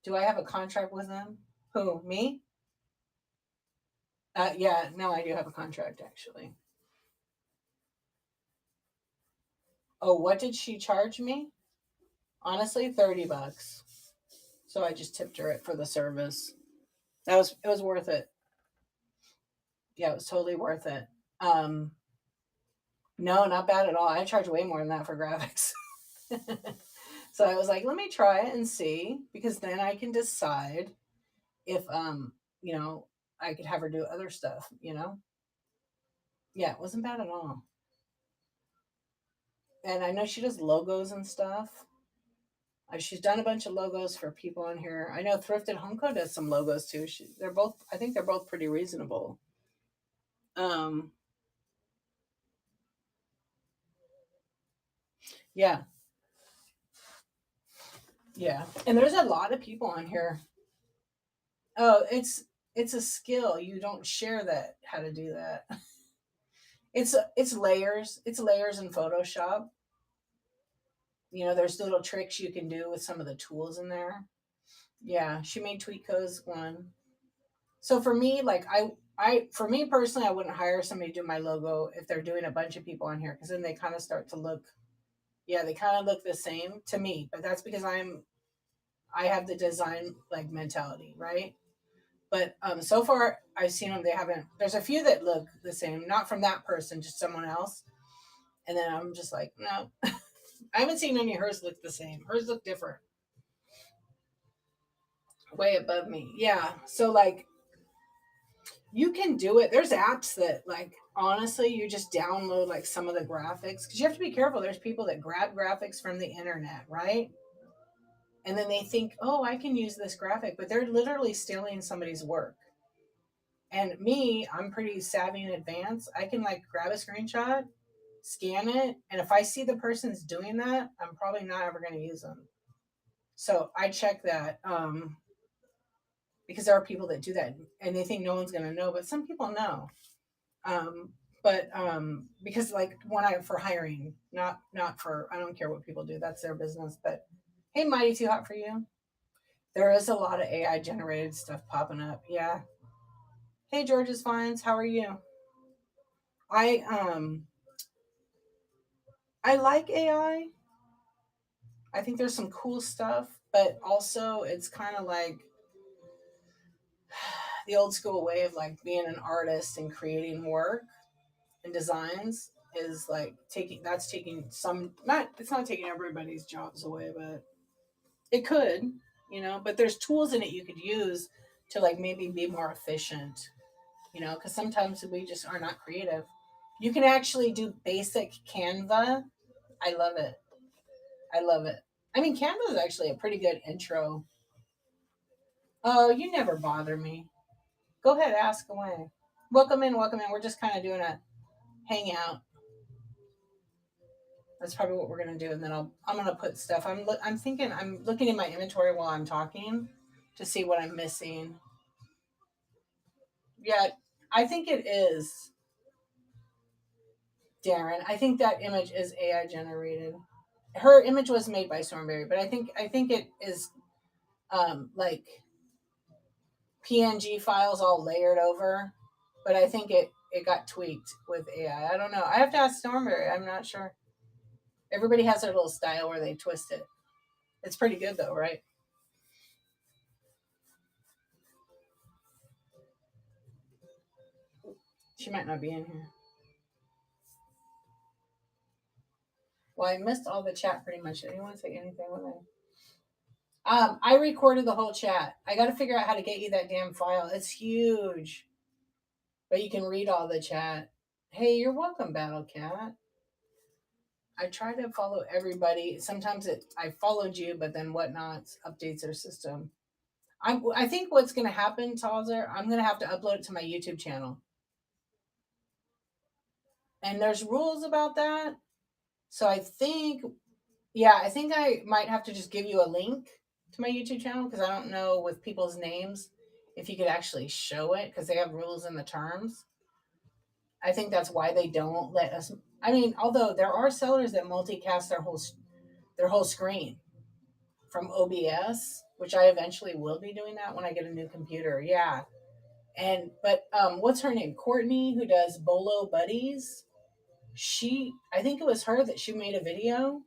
Do I have a contract with them? Who, me? Yeah, no, I do have a contract actually. Oh, what did she charge me? Honestly, $30. So I just tipped her it for the service. It was worth it. Yeah, it was totally worth it. Um, no, not bad at all. I charge way more than that for graphics. So I was like, let me try it and see because then I can decide if you know, I could have her do other stuff. Yeah, it wasn't bad at all. And I know she does logos and stuff. She's done a bunch of logos for people on here. I know Thrifted Homeco does some logos too. They're both. I think they're both pretty reasonable. Um, yeah, yeah. And there's a lot of people on here. Oh, it's a skill. You don't share that how to do that. It's layers. It's layers in Photoshop. There's little tricks you can do with some of the tools in there. Yeah, she made Tweetco's one. So for me, like for me personally, I wouldn't hire somebody to do my logo if they're doing a bunch of people on here because then they kind of start to look, yeah, they kind of look the same to me. But that's because I have the design like mentality, right? But so far I've seen them. They haven't. There's a few that look the same, not from that person, just someone else. And then I'm just like, no, I haven't seen any of hers look the same. Hers look different. way above me. Yeah. So like you can do it. There's apps that like honestly you just download like some of the graphics because you have to be careful. There's people that grab graphics from the internet, right? And then they think, oh, I can use this graphic, but they're literally stealing somebody's work. And me, I'm pretty savvy and advanced. I can like grab a screenshot, scan it, and if I see the person's doing that, I'm probably not ever going to use them. So I check that because there are people that do that and they think no one's going to know, but some people know. Um, but because like when I for hiring, not for I don't care what people do, that's their business. But hey, Mighty Too Hot for You. There is a lot of AI generated stuff popping up. Yeah. Hey, George's Finds, how are you? I I like AI. I think there's some cool stuff, but also it's kind of like the old school way of like being an artist and creating work and designs is like taking some not it's not taking everybody's jobs away, but it could, but there's tools in it you could use to like maybe be more efficient, because sometimes we just are not creative. You can actually do basic Canva. I love it. I love it. I mean, Canva is actually a pretty good intro. Oh, you never bother me. Go ahead, ask away. Welcome in, welcome in. We're just kind of doing a hangout. That's probably what we're gonna do, and then I'm gonna put stuff. I'm thinking I'm looking in my inventory while I'm talking to see what I'm missing. Yeah, I think it is, Darren. I think that image is AI generated. Her image was made by Stormberry, but I think it is like PNG files all layered over. But I think it got tweaked with AI. I don't know. I have to ask Stormberry. I'm not sure. Everybody has their little style where they twist it. It's pretty good though, right? She might not be in here. Well, I missed all the chat pretty much. Did anyone say anything when I recorded the whole chat. I got to figure out how to get you that damn file. It's huge, but you can read all the chat. Hey, you're welcome, Battle Cat. I try to follow everybody. Sometimes I followed you, but then Whatnot updates their system. I think what's going to happen, Talzer, I'm going to have to upload it to my YouTube channel. And there's rules about that. So I think I might have to just give you a link to my YouTube channel because I don't know with people's names if you could actually show it because they have rules in the terms. I think that's why they don't let us. I mean, although there are sellers that multicast their whole screen from OBS, which I eventually will be doing that when I get a new computer. Yeah. And but what's her name? Courtney, who does Bolo Buddies. I think it was her that she made a video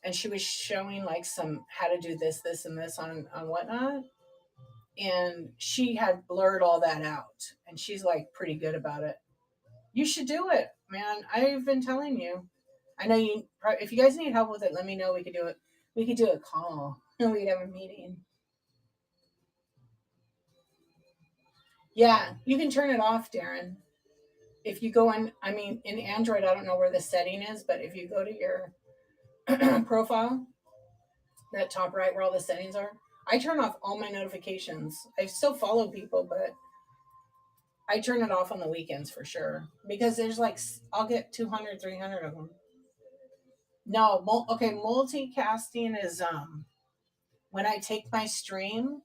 and she was showing like some how to do this and this on Whatnot. And she had blurred all that out. And she's like pretty good about it. You should do it, man. I've been telling you. I know you. If you guys need help with it, let me know. We could do it. We could do a call. And we could have a meeting. Yeah, you can turn it off, Darren. If you go in, I mean, in Android, I don't know where the setting is, but if you go to your profile, that top right where all the settings are, I turn off all my notifications. I still follow people, but I turn it off on the weekends for sure because there's like I'll get 200, 300 of them. No, okay, multicasting is when I take my stream.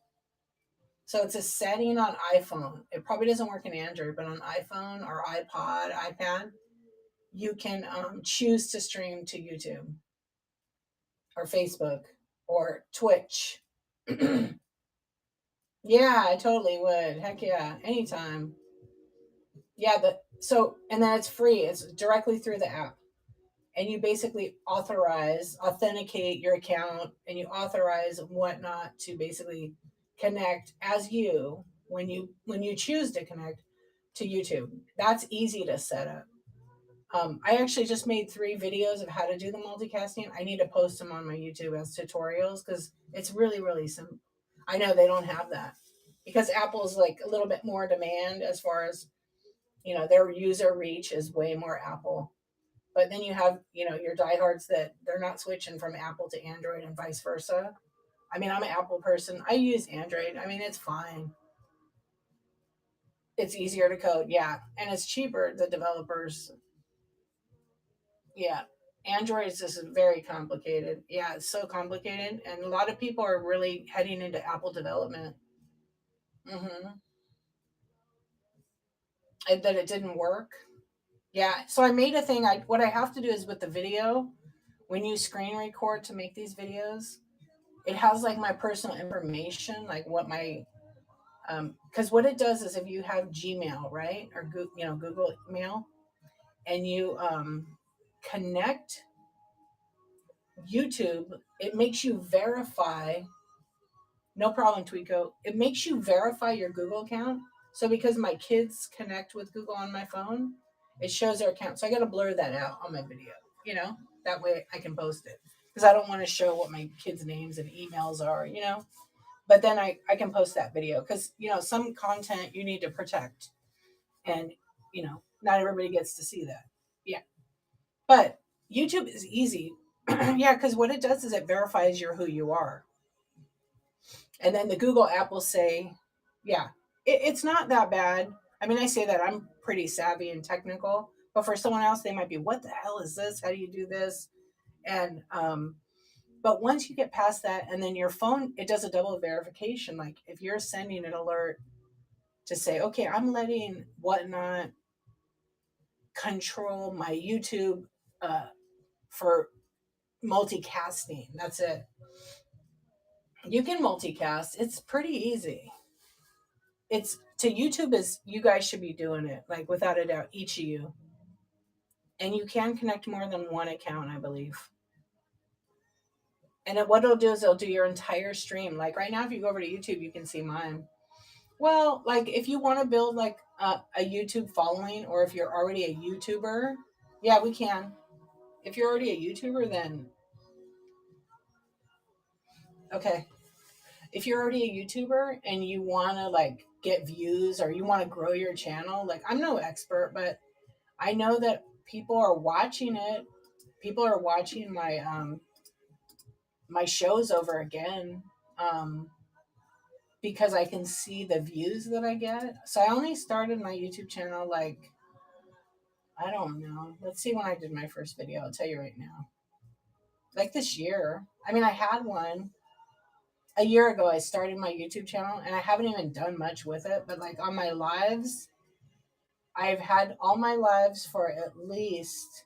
So it's a setting on iPhone. It probably doesn't work in Android, but on iPhone or iPod, iPad, you can choose to stream to YouTube or Facebook or Twitch. Yeah, I totally would. Heck yeah, anytime. Yeah, and then it's free. It's directly through the app. And you basically authenticate your account, and you authorize Whatnot to basically connect as you when you choose to connect to YouTube. That's easy to set up. I actually just made 3 videos of how to do the multicasting. I need to post them on my YouTube as tutorials because it's really, really simple. I know they don't have that because Apple's like a little bit more demand as far as, their user reach is way more Apple. But then you have, your diehards that they're not switching from Apple to Android and vice versa. I mean, I'm an Apple person. I use Android. I mean, it's fine. It's easier to code, yeah, and it's cheaper. The developers, yeah. Android is just very complicated. Yeah, it's so complicated, and a lot of people are really heading into Apple development. Hmm. And that it didn't work. Yeah, so I made a thing. What I have to do is with the video, when you screen record to make these videos, it has like my personal information, like what my because what it does is if you have Gmail, right, or Google Mail, and you connect YouTube, it makes you verify. No problem, Tweeko. It makes you verify your Google account. So because my kids connect with Google on my phone, it shows their account. So I got to blur that out on my video. You know, that way I can post it because I don't want to show what my kids' names and emails are. But then I can post that video because some content you need to protect, and not everybody gets to see that. Yeah, but YouTube is easy. Yeah, because what it does is it verifies who you are. And then the Google app will say, yeah, it's not that bad. I mean, I say that I'm pretty savvy and technical, but for someone else, they might be, what the hell is this? How do you do this? And, but once you get past that, and then your phone, it does a double verification. Like if you're sending an alert to say, okay, I'm letting whatnot control my YouTube for multicasting. That's it. You can multicast. It's pretty easy. It's to YouTube is you guys should be doing it, like without a doubt, each of you. And you can connect more than one account, I believe. And what it'll do is it'll do your entire stream. Like right now, if you go over to YouTube, you can see mine. Well, like if you want to build like a YouTube following, or if you're already a YouTuber, yeah, we can. If you're already a YouTuber, then okay. If you're already a YouTuber and you want to like get views or you want to grow your channel, like I'm no expert, but I know that people are watching it. People are watching my shows over again because I can see the views that I get. So I only started my YouTube channel like I don't know. Let's see when I did my first video. I'll tell you right now. Like this year. I mean, I had one a year ago. I started my YouTube channel and I haven't even done much with it. But like on my lives, I've had all my lives for at least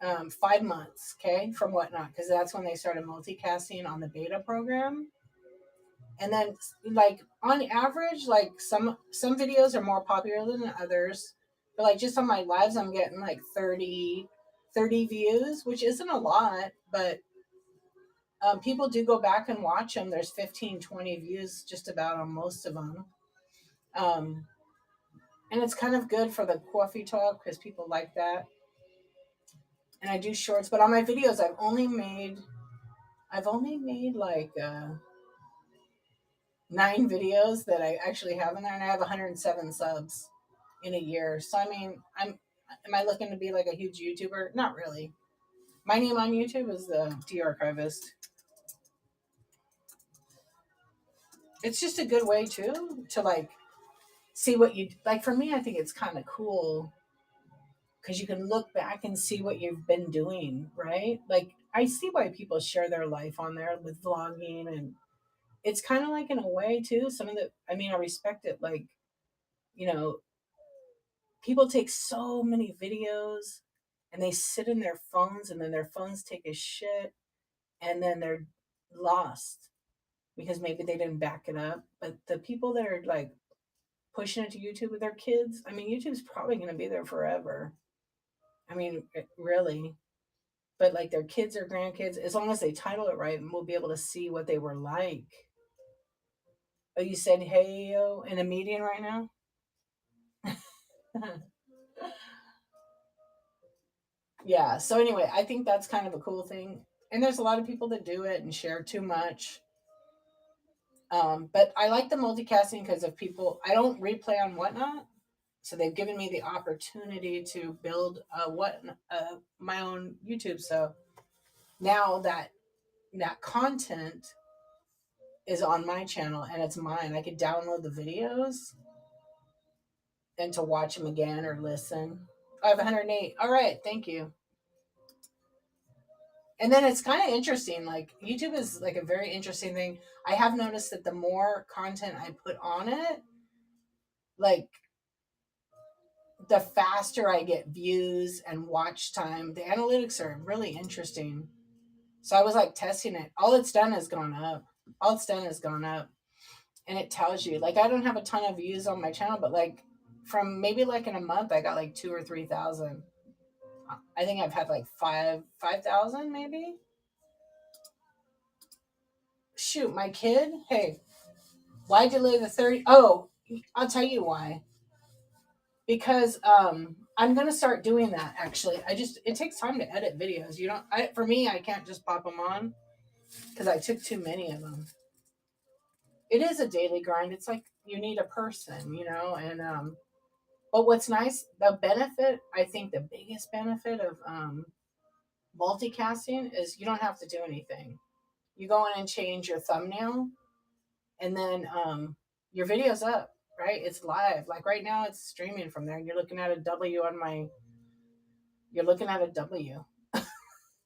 5 months, okay, from Whatnot, because that's when they started multicasting on the beta program. And then, like on average, like some videos are more popular than others, but like just on my lives, I'm getting like 30 views, which isn't a lot, but people do go back and watch them. There's 15, 20 views just about on most of them. Um, and it's kind of good for the coffee talk because people like that. And I do shorts, but on my videos, I've only made like 9 videos that I actually have in there, and I have 107 subs in a year. So I mean, am I looking to be like a huge YouTuber? Not really. My name on YouTube is the Archivist. It's just a good way too to like see what you like. For me, I think it's kind of cool because you can look back and see what you've been doing, right? Like I see why people share their life on there with vlogging, and it's kind of like in a way too. Some of the, I mean, I respect it. Like you know, people take so many videos and they sit in their phones, and then their phones take a shit, and then they're lost because maybe they didn't back it up. But the people that are like pushing it to YouTube with their kids, I mean, YouTube's probably going to be there forever. I mean, really. But like their kids or grandkids, as long as they title it right, we'll be able to see what they were like. Oh, you said hey yo in a meeting right now? Yeah. So anyway, I think that's kind of a cool thing. And there's a lot of people that do it and share too much. But I like the multicasting because of people. I don't replay on Whatnot, so they've given me the opportunity to build my own YouTube. So now that content is on my channel and it's mine, I could download the videos and to watch them again or listen. I have 108. All right, thank you. And then it's kind of interesting. Like YouTube is like a very interesting thing. I have noticed that the more content I put on it, like the faster I get views and watch time. The analytics are really interesting. So I was like testing it. All it's done has gone up. All it's done has gone up. And it tells you, like, I don't have a ton of views on my channel, but like from maybe like in a month, I got like 2 or 3,000. I think I've had like 5,000 maybe. Shoot, my kid. Hey, why delay the 30? Oh, I'll tell you why. Because I'm gonna start doing that. Actually, it takes time to edit videos. You don't. For me, I can't just pop them on because I took too many of them. It is a daily grind. It's like you need a person, and but what's nice, the benefit, I think the biggest benefit of multicasting is you don't have to do anything. You go in and change your thumbnail, and then your video's up, right? It's live. Like right now, it's streaming from there, and you're looking at a W on my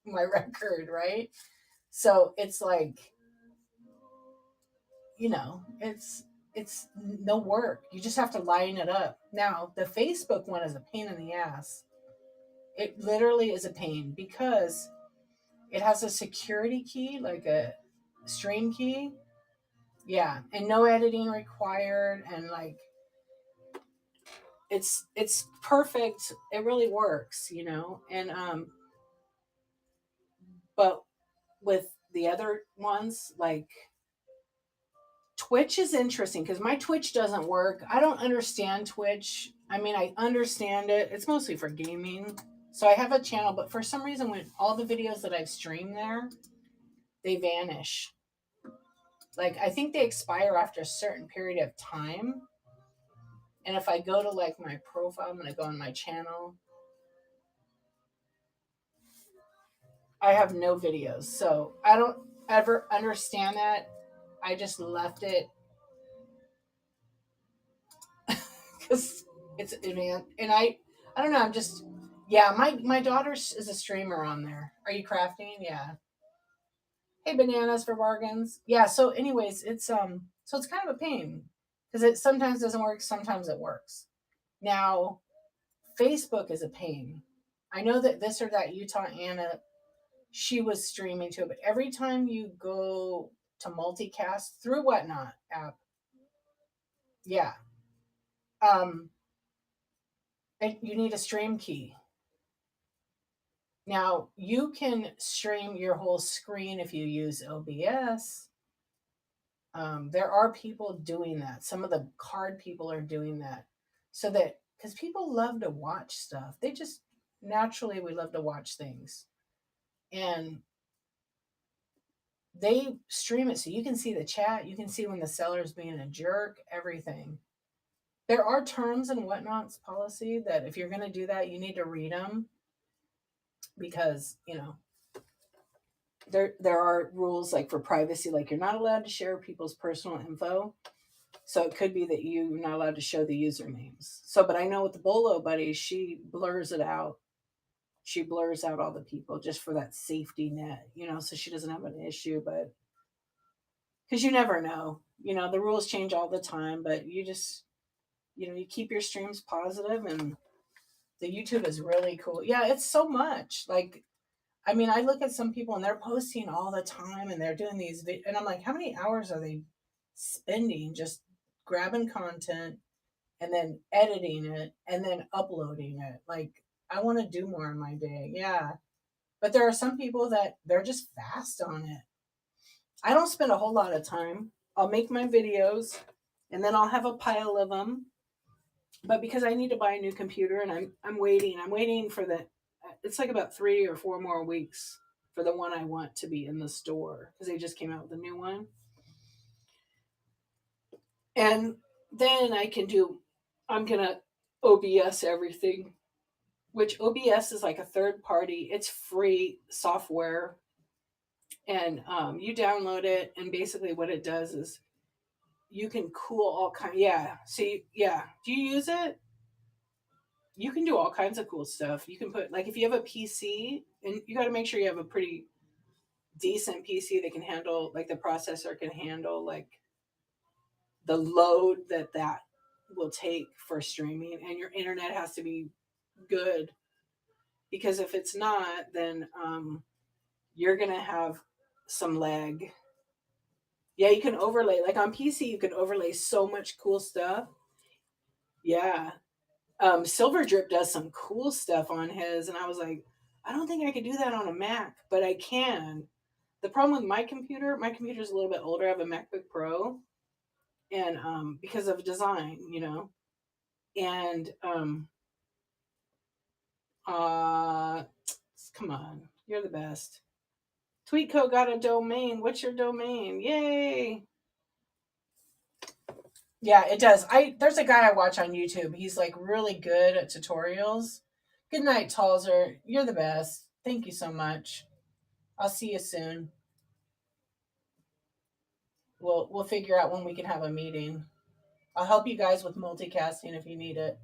record, right? So it's like, it's no work. You just have to line it up. Now, the Facebook one is a pain in the ass. It literally is a pain because it has a security key, like a stream key. Yeah, and no editing required, and like it's perfect. It really works, and but with the other ones, like Twitch is interesting because my Twitch doesn't work. I don't understand Twitch. I mean, I understand it. It's mostly for gaming. So I have a channel, but for some reason, when all the videos that I've streamed there, they vanish. Like, I think they expire after a certain period of time. And if I go to like my profile, I'm going to go on my channel. I have no videos. So I don't ever understand that. I just left it because it's advanced. And I don't know. I'm just, yeah, my daughter is a streamer on there. Are you crafting? Yeah. Hey, bananas for bargains. Yeah. So anyways, so it's kind of a pain because it sometimes doesn't work. Sometimes it works. Now, Facebook is a pain. I know that this or that Utah Anna, she was streaming too, but every time you go to multicast through Whatnot app, yeah, um, you need a stream key. Now you can stream your whole screen if you use OBS. There are people doing that. Some of the card people are doing that, so that because people love to watch stuff, they just naturally we love to watch things, and they stream it so you can see the chat, you can see when the seller's being a jerk, everything. There are terms and Whatnot's policy that if you're going to do that, you need to read them because there are rules like for privacy, like you're not allowed to share people's personal info. So it could be that you're not allowed to show the usernames. So, but I know with the Bolo Buddy, she blurs it out. She blurs out all the people just for that safety net, so she doesn't have an issue. But because you never know, the rules change all the time, but you just, you keep your streams positive, and the YouTube is really cool. Yeah, it's so much. Like, I mean, I look at some people and they're posting all the time and they're doing these, and I'm like, how many hours are they spending just grabbing content and then editing it and then uploading it? Like, I want to do more in my day. Yeah. But there are some people that they're just fast on it. I don't spend a whole lot of time. I'll make my videos and then I'll have a pile of them. But because I need to buy a new computer and I'm waiting for it's like about 3 or 4 more weeks for the one I want to be in the store because they just came out with a new one. And then I'm going to OBS everything, which OBS is like a third party. It's free software. And you download it. And basically what it does is you can cool all kinds. Yeah. See, yeah. Do you use it? You can do all kinds of cool stuff. You can put, like, if you have a PC, and you got to make sure you have a pretty decent PC that can handle, like, the processor can handle, like, the load that will take for streaming, and your internet has to be good, because if it's not, then you're gonna have some lag. Yeah, you can overlay, like on PC, you can overlay so much cool stuff. Yeah, Silver Drip does some cool stuff on his, and I was like, I don't think I could do that on a Mac, but I can. The problem with my computer's a little bit older. I have a MacBook Pro, and because of design, and uh, come on, you're the best. Tweetco got a domain. What's your domain? Yay! Yeah, it does. There's a guy I watch on YouTube. He's like really good at tutorials. Good night, Talzer. You're the best. Thank you so much. I'll see you soon. We'll figure out when we can have a meeting. I'll help you guys with multicasting if you need it.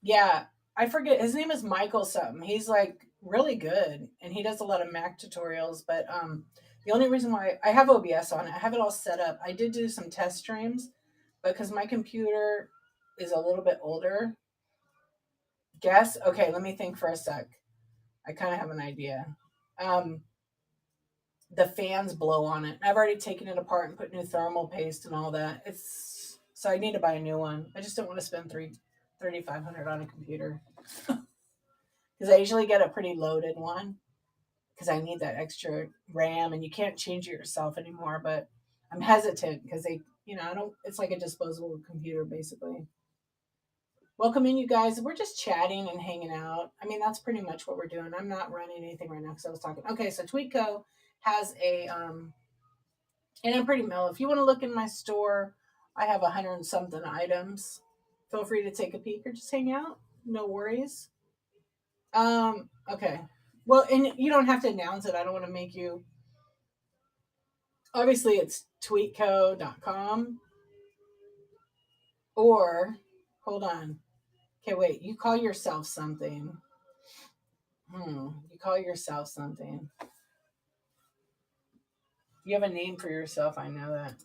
Yeah, I forget his name is Michael something. He's like really good, and he does a lot of Mac tutorials. But the only reason why I have OBS on it, I have it all set up. I did do some test streams, because my computer is a little bit older. Guess? Okay, let me think for a sec. I kind of have an idea. Um, the fans blow on it. I've already taken it apart and put new thermal paste and all that. It's so I need to buy a new one. I just don't want to spend $3,500 on a computer, because I usually get a pretty loaded one, because I need that extra RAM, and you can't change it yourself anymore. But I'm hesitant because I don't. It's like a disposable computer basically. Welcome in, you guys. We're just chatting and hanging out. I mean, that's pretty much what we're doing. I'm not running anything right now because I was talking. Okay, so Tweetco has and I'm pretty mellow. If you want to look in my store, I have 100 and something items. Feel free to take a peek or just hang out. No worries. Okay. Well, and you don't have to announce it. I don't want to make you. Obviously, it's tweetco.com, or hold on. Okay, wait. You call yourself something. You call yourself something. You have a name for yourself. I know that.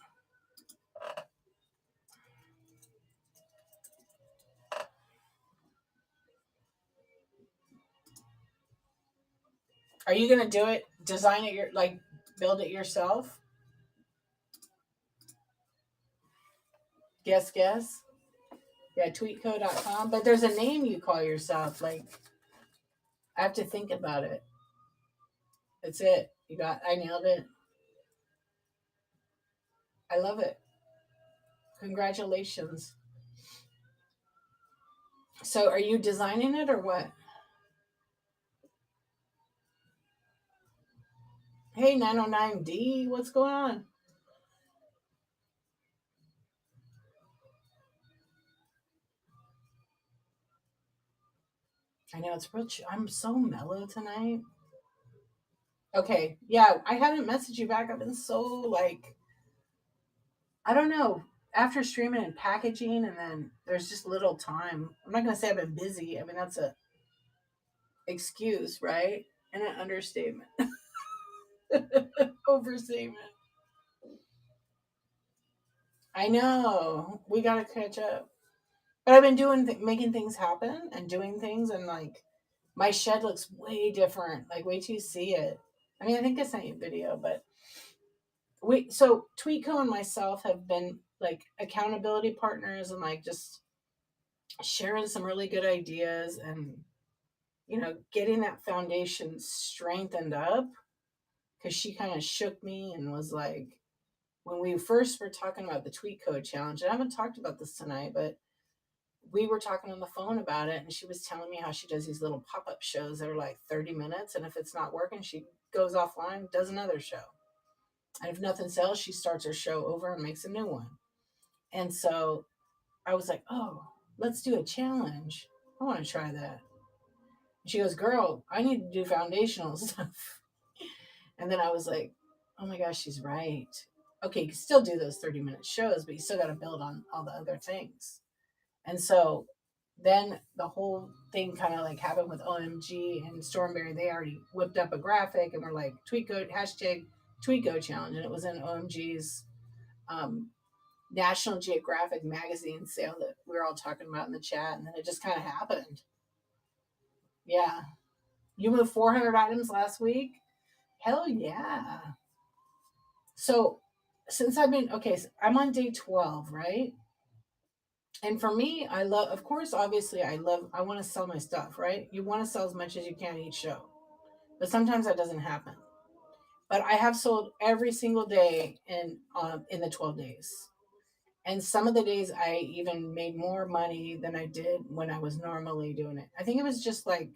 Are you gonna do it? Design it build it yourself? Guess. Yeah, tweetco.com. But there's a name you call yourself. Like, I have to think about it. That's it. I nailed it. I love it. Congratulations. So are you designing it or what? Hey, 909D, what's going on? I know it's real. I'm so mellow tonight. Okay, yeah, I haven't messaged you back. I've been so like, I don't know. After streaming and packaging, and then there's just little time. I'm not gonna say I've been busy. I mean, that's a excuse, right? And an understatement, overstatement. I know we gotta catch up. But I've been making things happen and doing things, and like my shed looks way different. Like, wait till you see it. I mean, I think I sent you a video, but so Tweetco and myself have been like accountability partners, and like just sharing some really good ideas, and getting that foundation strengthened up, because she kind of shook me and was like, when we first were talking about the Tweetco challenge, and I haven't talked about this tonight, but we were talking on the phone about it, and she was telling me how she does these little pop-up shows that are like 30 minutes, and if it's not working, she goes offline, does another show. And if nothing sells, she starts her show over and makes a new one. And so I was like, oh, let's do a challenge. I want to try that. And she goes, girl, I need to do foundational stuff. And then I was like, oh my gosh, she's right. Okay, you can still do those 30-minute shows, but you still got to build on all the other things. And so then the whole thing kind of like happened with OMG and Stormberry. They already whipped up a graphic and were like, Tweetgo, hashtag Tweetgo challenge. And it was in OMG's um, National Geographic magazine sale that we were all talking about in the chat. And then it just kind of happened. Yeah. You moved 400 items last week? Hell yeah. So since I've been, okay, so I'm on day 12, right? And for me, I love, of course, obviously, I want to sell my stuff, right? You want to sell as much as you can each show. But sometimes that doesn't happen. But I have sold every single day in the 12 days. And some of the days I even made more money than I did when I was normally doing it. I think it was just like,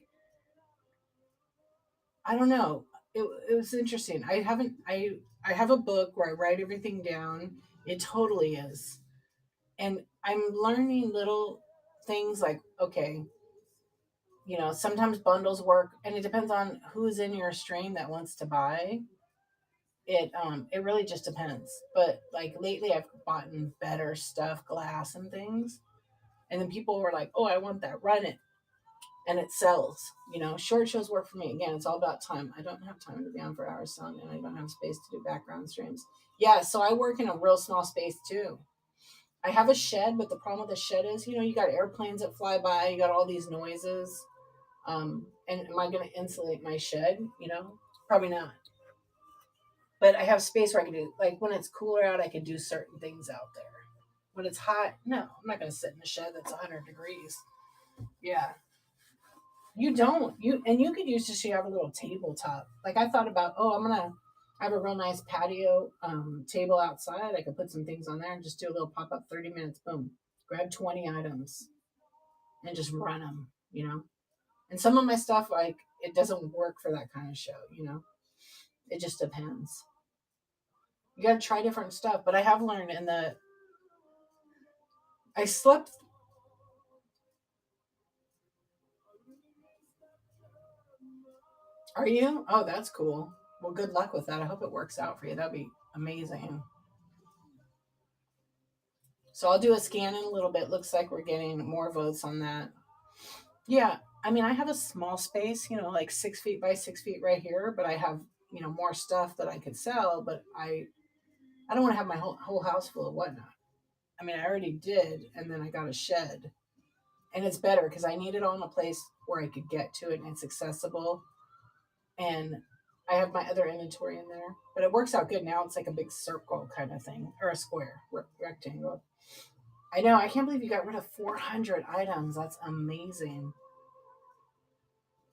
I don't know. It was interesting. I have a book where I write everything down. It totally is. And I'm learning little things like, okay, sometimes bundles work and it depends on who's in your stream that wants to buy. It really just depends. But like lately I've bought better stuff, glass and things. And then people were like, oh, I want that, run it. And it sells. Short shows work for me. Again, it's all about time. I don't have time to be on for hours selling, and I don't have space to do background streams. Yeah, so I work in a real small space too. I have a shed, but the problem with the shed is, you got airplanes that fly by, you got all these noises. And am I going to insulate my shed? Probably not. But I have space where I can do, like when it's cooler out, I can do certain things out there. When it's hot, no, I'm not going to sit in a shed that's 100 degrees. Yeah. You don't. You could use just, you have a little tabletop. Like I thought about, oh, I'm going to have a real nice patio table outside. I could put some things on there and just do a little pop up 30 minutes. Boom. Grab 20 items and just run them. And some of my stuff, like, it doesn't work for that kind of show. It just depends. You got to try different stuff. But I have learned I slept. Are you? Oh, that's cool. Well, good luck with that. I hope it works out for you. That'd be amazing. So I'll do a scan in a little bit. Looks like we're getting more votes on that. Yeah. I mean, I have a small space, like 6 feet by 6 feet right here, but I have, more stuff that I could sell, but I don't want to have my whole house full of whatnot. I mean, I already did, and then I got a shed. And it's better because I need it all in a place where I could get to it and it's accessible. And I have my other inventory in there. But it works out good now. It's like a big circle kind of thing, or a square, rectangle. I know. I can't believe you got rid of 400 items. That's amazing.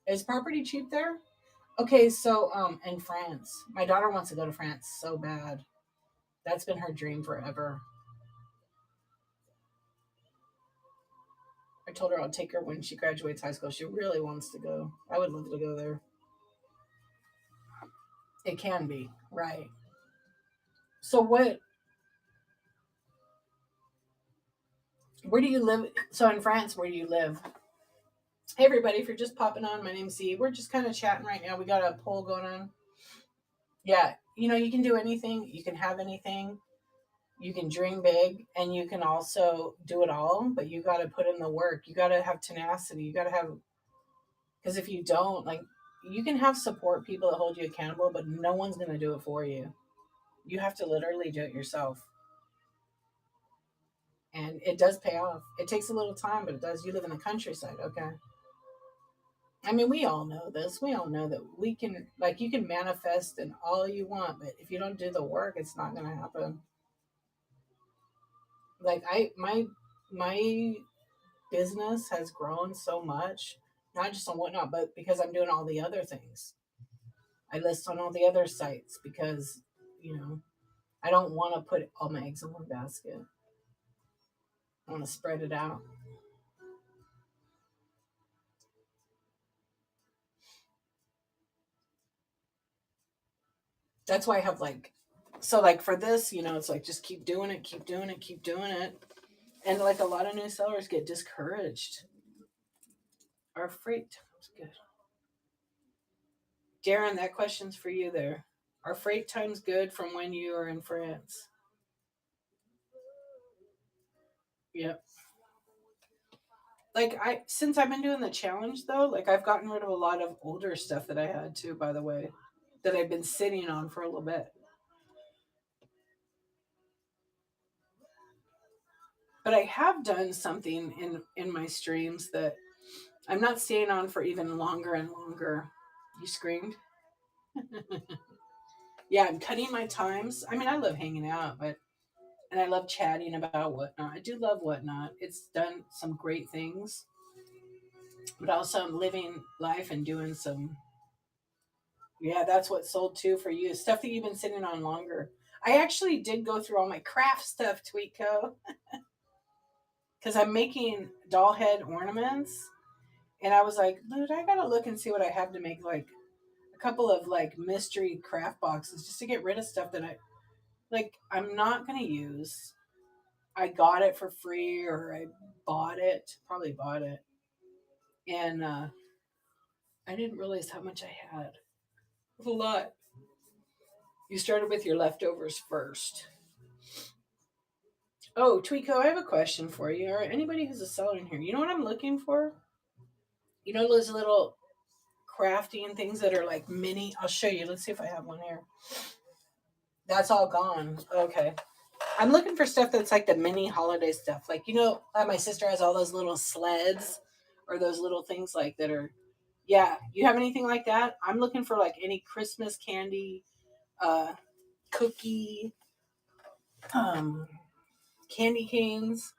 Is property cheap there? Okay, so in France. My daughter wants to go to France so bad. That's been her dream forever. I told her I'll take her when she graduates high school. She really wants to go. I would love to go there. It can be, right. So where do you live? So in France, where do you live? Hey everybody, if you're just popping on, my name's Z. We're just kind of chatting right now. We got a poll going on. Yeah, you can do anything. You can have anything. You can dream big, and you can also do it all, but you got to put in the work. You got to have tenacity. You got to have, because if you don't, like, you can have support people that hold you accountable, but no one's going to do it for you. You have to literally do it yourself. And it does pay off. It takes a little time, but it does. You live in the countryside, okay? I mean, we all know this. We all know that we can, like, you can manifest and all you want, but if you don't do the work, it's not going to happen. Like, my business has grown so much, not just on whatnot, but because I'm doing all the other things. I list on all the other sites because, I don't want to put all my eggs in one basket. I want to spread it out. That's why I have like So like for this, it's like just keep doing it, keep doing it, keep doing it. And like a lot of new sellers get discouraged. Our freight times good. Darren, that question's for you there. Are freight times good from when you are in France? Yep. Like since I've been doing the challenge though, like I've gotten rid of a lot of older stuff that I had too, by the way, that I've been sitting on for a little bit. But I have done something in my streams that I'm not staying on for even longer and longer. You screamed? Yeah, I'm cutting my times. I mean, I love hanging out, and I love chatting about whatnot. I do love whatnot. It's done some great things, but also I'm living life and doing some. Yeah, that's what sold too for you. Stuff that you've been sitting on longer. I actually did go through all my craft stuff, Tweetco, because I'm making doll head ornaments, and I was like, dude, I gotta look and see what I have to make like a couple of like mystery craft boxes just to get rid of stuff that I'm not gonna use. I got it for free or I bought it, probably bought it. And I didn't realize how much I had. It was a lot. You started with your leftovers first. Oh, Tweeko, I have a question for you. Or anybody who's a seller in here. You know what I'm looking for? You know those little crafting things that are like mini? I'll show you. Let's see if I have one here. That's all gone. Okay. I'm looking for stuff that's like the mini holiday stuff. Like, my sister has all those little sleds or those little things like that are, yeah. You have anything like that? I'm looking for like any Christmas candy, cookie, um, candy canes.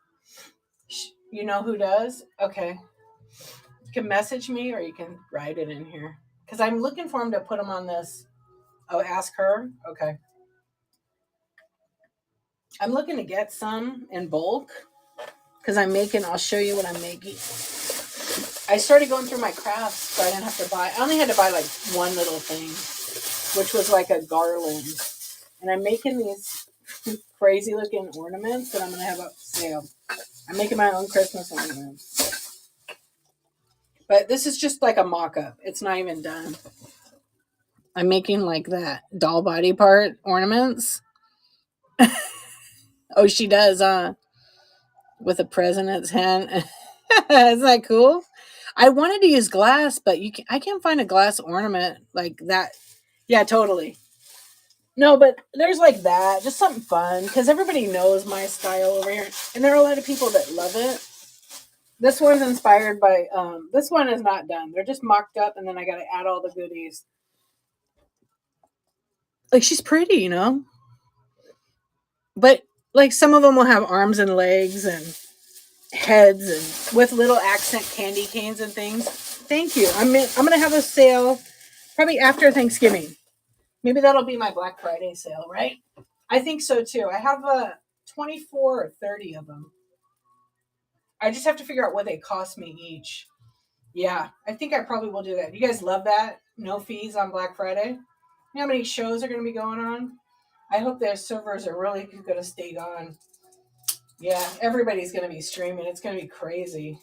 You know who does? Okay. You can message me or you can write it in here. Because I'm looking for him to put them on this. Oh, ask her? Okay. I'm looking to get some in bulk because I'll show you what I'm making. I started going through my crafts so I didn't have to buy. I only had to buy like one little thing, which was like a garland. And I'm making these crazy looking ornaments that I'm going to have up sale. I'm making my own Christmas ornaments. But this is just like a mock-up. It's not even done. I'm making like that doll body part ornaments. Oh, she does, with a president's hand. Isn't that cool? I wanted to use glass, but I can't find a glass ornament like that. Yeah, totally. No, but there's like that, just something fun because everybody knows my style over here, and there are a lot of people that love it. This one's inspired by. This one is not done. They're just mocked up, and then I got to add all the goodies. Like she's pretty, but like some of them will have arms and legs and heads and with little accent candy canes and things. Thank you. I'm gonna have a sale probably after Thanksgiving. Maybe that'll be my Black Friday sale, right? I think so too. I have 24 or 30 of them. I just have to figure out what they cost me each. Yeah, I think I probably will do that. You guys love that? No fees on Black Friday? You know how many shows are going to be going on? I hope their servers are really going to stay on. Yeah, everybody's going to be streaming. It's going to be crazy.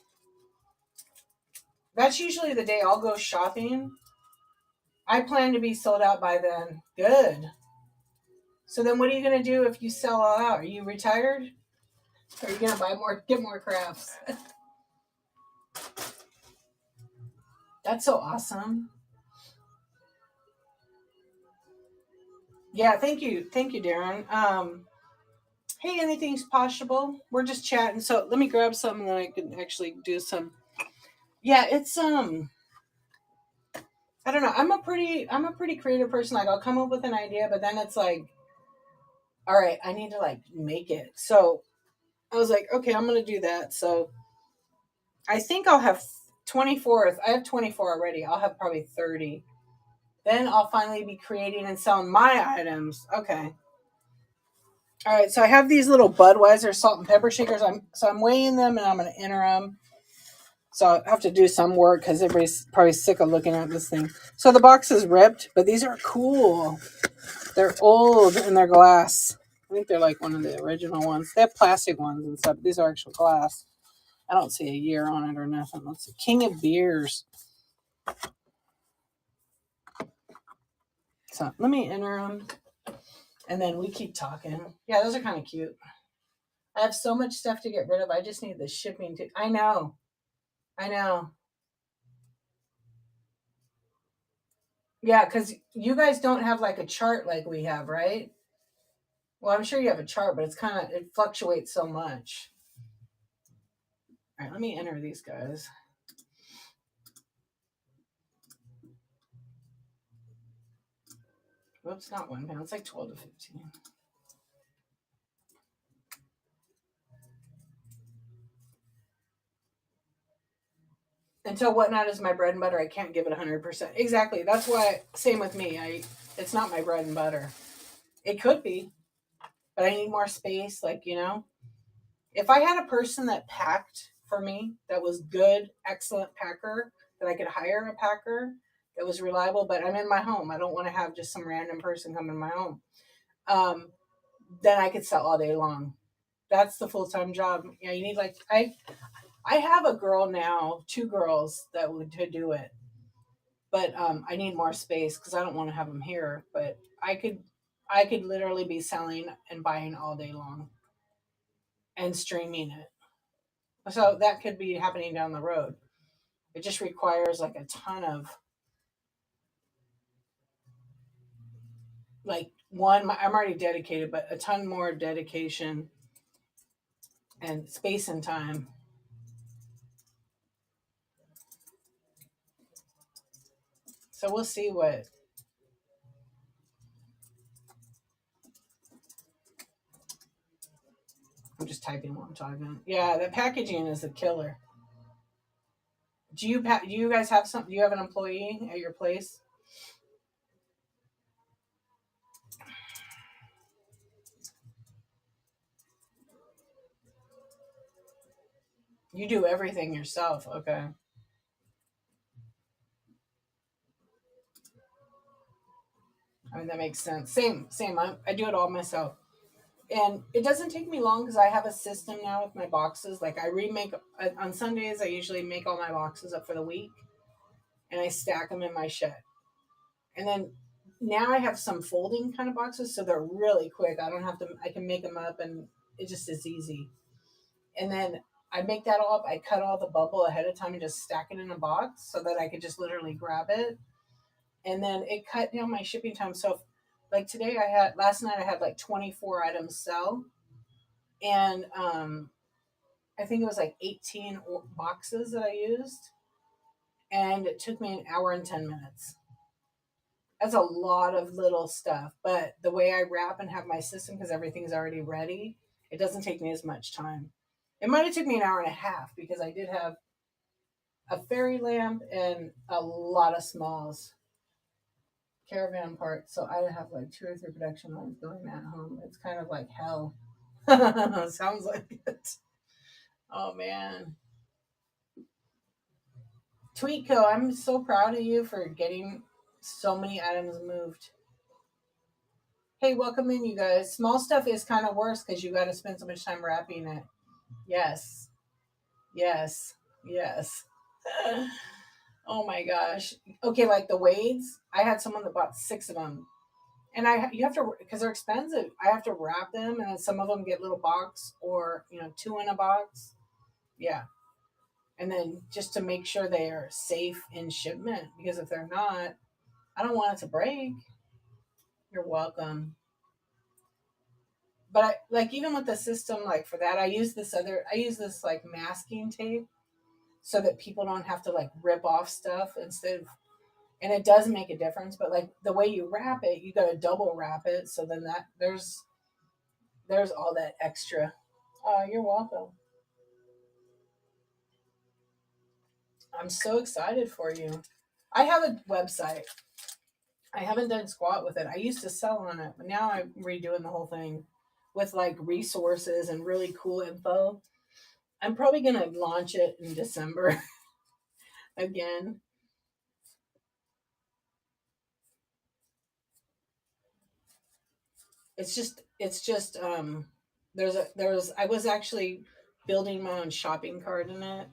That's usually the day I'll go shopping. I plan to be sold out by then. Good. So then what are you going to do if you sell all out? Are you retired? Or are you going to get more crafts? That's so awesome. Yeah, thank you. Thank you, Darren. Hey, anything's possible. We're just chatting. So let me grab something that I can actually do some. Yeah, it's I don't know. I'm a pretty creative person. Like I'll come up with an idea, but then it's like, all right, I need to like make it. So I was like, okay, I'm gonna do that. So I think I'll have 24. I have 24 already. I'll have probably 30. Then I'll finally be creating and selling my items. Okay. All right, so I have these little Budweiser salt and pepper shakers. I'm weighing them and I'm going to enter them. So I have to do some work because everybody's probably sick of looking at this thing. So the box is ripped, but these are cool. They're old and they're glass. I think they're like one of the original ones. They have plastic ones and stuff. But these are actual glass. I don't see a year on it or nothing. Let's see. King of Beers. So let me enter them. And then we keep talking. Yeah, those are kind of cute. I have so much stuff to get rid of. I just need the shipping to. I know. Yeah, because you guys don't have like a chart like we have, right? Well, I'm sure you have a chart, but it fluctuates so much. All right, let me enter these guys. Whoops, not £1. It's like 12 to 15. Until Whatnot is my bread and butter, I can't give it 100%. Exactly. That's why, same with me. It's not my bread and butter. It could be, but I need more space. Like, if I had a person that packed for me, that was good, excellent packer, that I could hire a packer that was reliable, but I'm in my home. I don't want to have just some random person come in my home. Then I could sell all day long. That's the full-time job. Yeah, you need I have a girl now, 2 girls that would to do it, but I need more space because I don't want to have them here. But I could literally be selling and buying all day long, and streaming it. So that could be happening down the road. It just requires like a ton of I'm already dedicated, but a ton more dedication and space and time. So we'll see what. I'm just typing while I'm talking. Yeah, the packaging is a killer. Do you guys have some? Do you have an employee at your place? You do everything yourself. Okay. I mean, that makes sense. Same. I do it all myself. And it doesn't take me long because I have a system now with my boxes. Like I remake on Sundays, I usually make all my boxes up for the week and I stack them in my shed. And then now I have some folding kind of boxes, so they're really quick. I don't have to, I can make them up and it just is easy. And then I make that all up. I cut all the bubble ahead of time and just stack it in a box so that I could just literally grab it. And then it cut down my shipping time. So, like today, last night I had like 24 items sell, and I think it was like 18 boxes that I used, and it took me an hour and 10 minutes. That's a lot of little stuff, but the way I wrap and have my system, because everything's already ready, it doesn't take me as much time. It might have took me an hour and a half because I did have a fairy lamp and a lot of smalls caravan parts. So I have like 2 or 3 production lines going at home. It's kind of like hell. Sounds like it. Oh man. Tweetco, I'm so proud of you for getting so many items moved. Hey, welcome in, you guys. Small stuff is kind of worse because you got to spend so much time wrapping it. Yes. Yes. Yes. Oh my gosh. Okay, like the Wades, I had someone that bought 6 of them. And you have to, because they're expensive, I have to wrap them, and then some of them get little box or 2 in a box. Yeah. And then just to make sure they are safe in shipment, because if they're not, I don't want it to break. You're welcome. But like even with the system, like for that, I use this like masking tape so that people don't have to like rip off stuff instead of, and it does make a difference. But like the way you wrap it, you got to double wrap it, so then that there's all that extra. Oh, you're welcome. I'm so excited for you. I have a website. I haven't done squat with it. I used to sell on it, but now I'm redoing the whole thing with like resources and really cool info. I'm probably gonna launch it in December. again. It's just I was actually building my own shopping cart in it,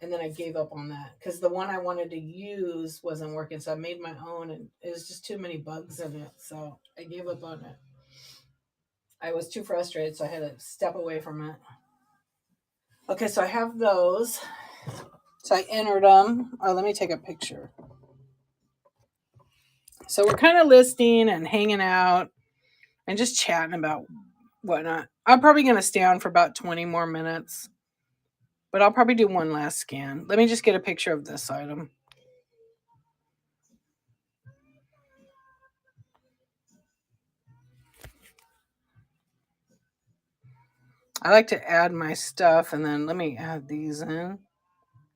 and then I gave up on that because the one I wanted to use wasn't working. So I made my own, and it was just too many bugs in it. So I gave up on it. I was too frustrated, so I had to step away from it. Okay, so I have those. So I entered them. Oh, let me take a picture. So we're kind of listening and hanging out and just chatting about whatnot. I'm probably going to stay on for about 20 more minutes, but I'll probably do one last scan. Let me just get a picture of this item. I like to add my stuff, and then let me add these in.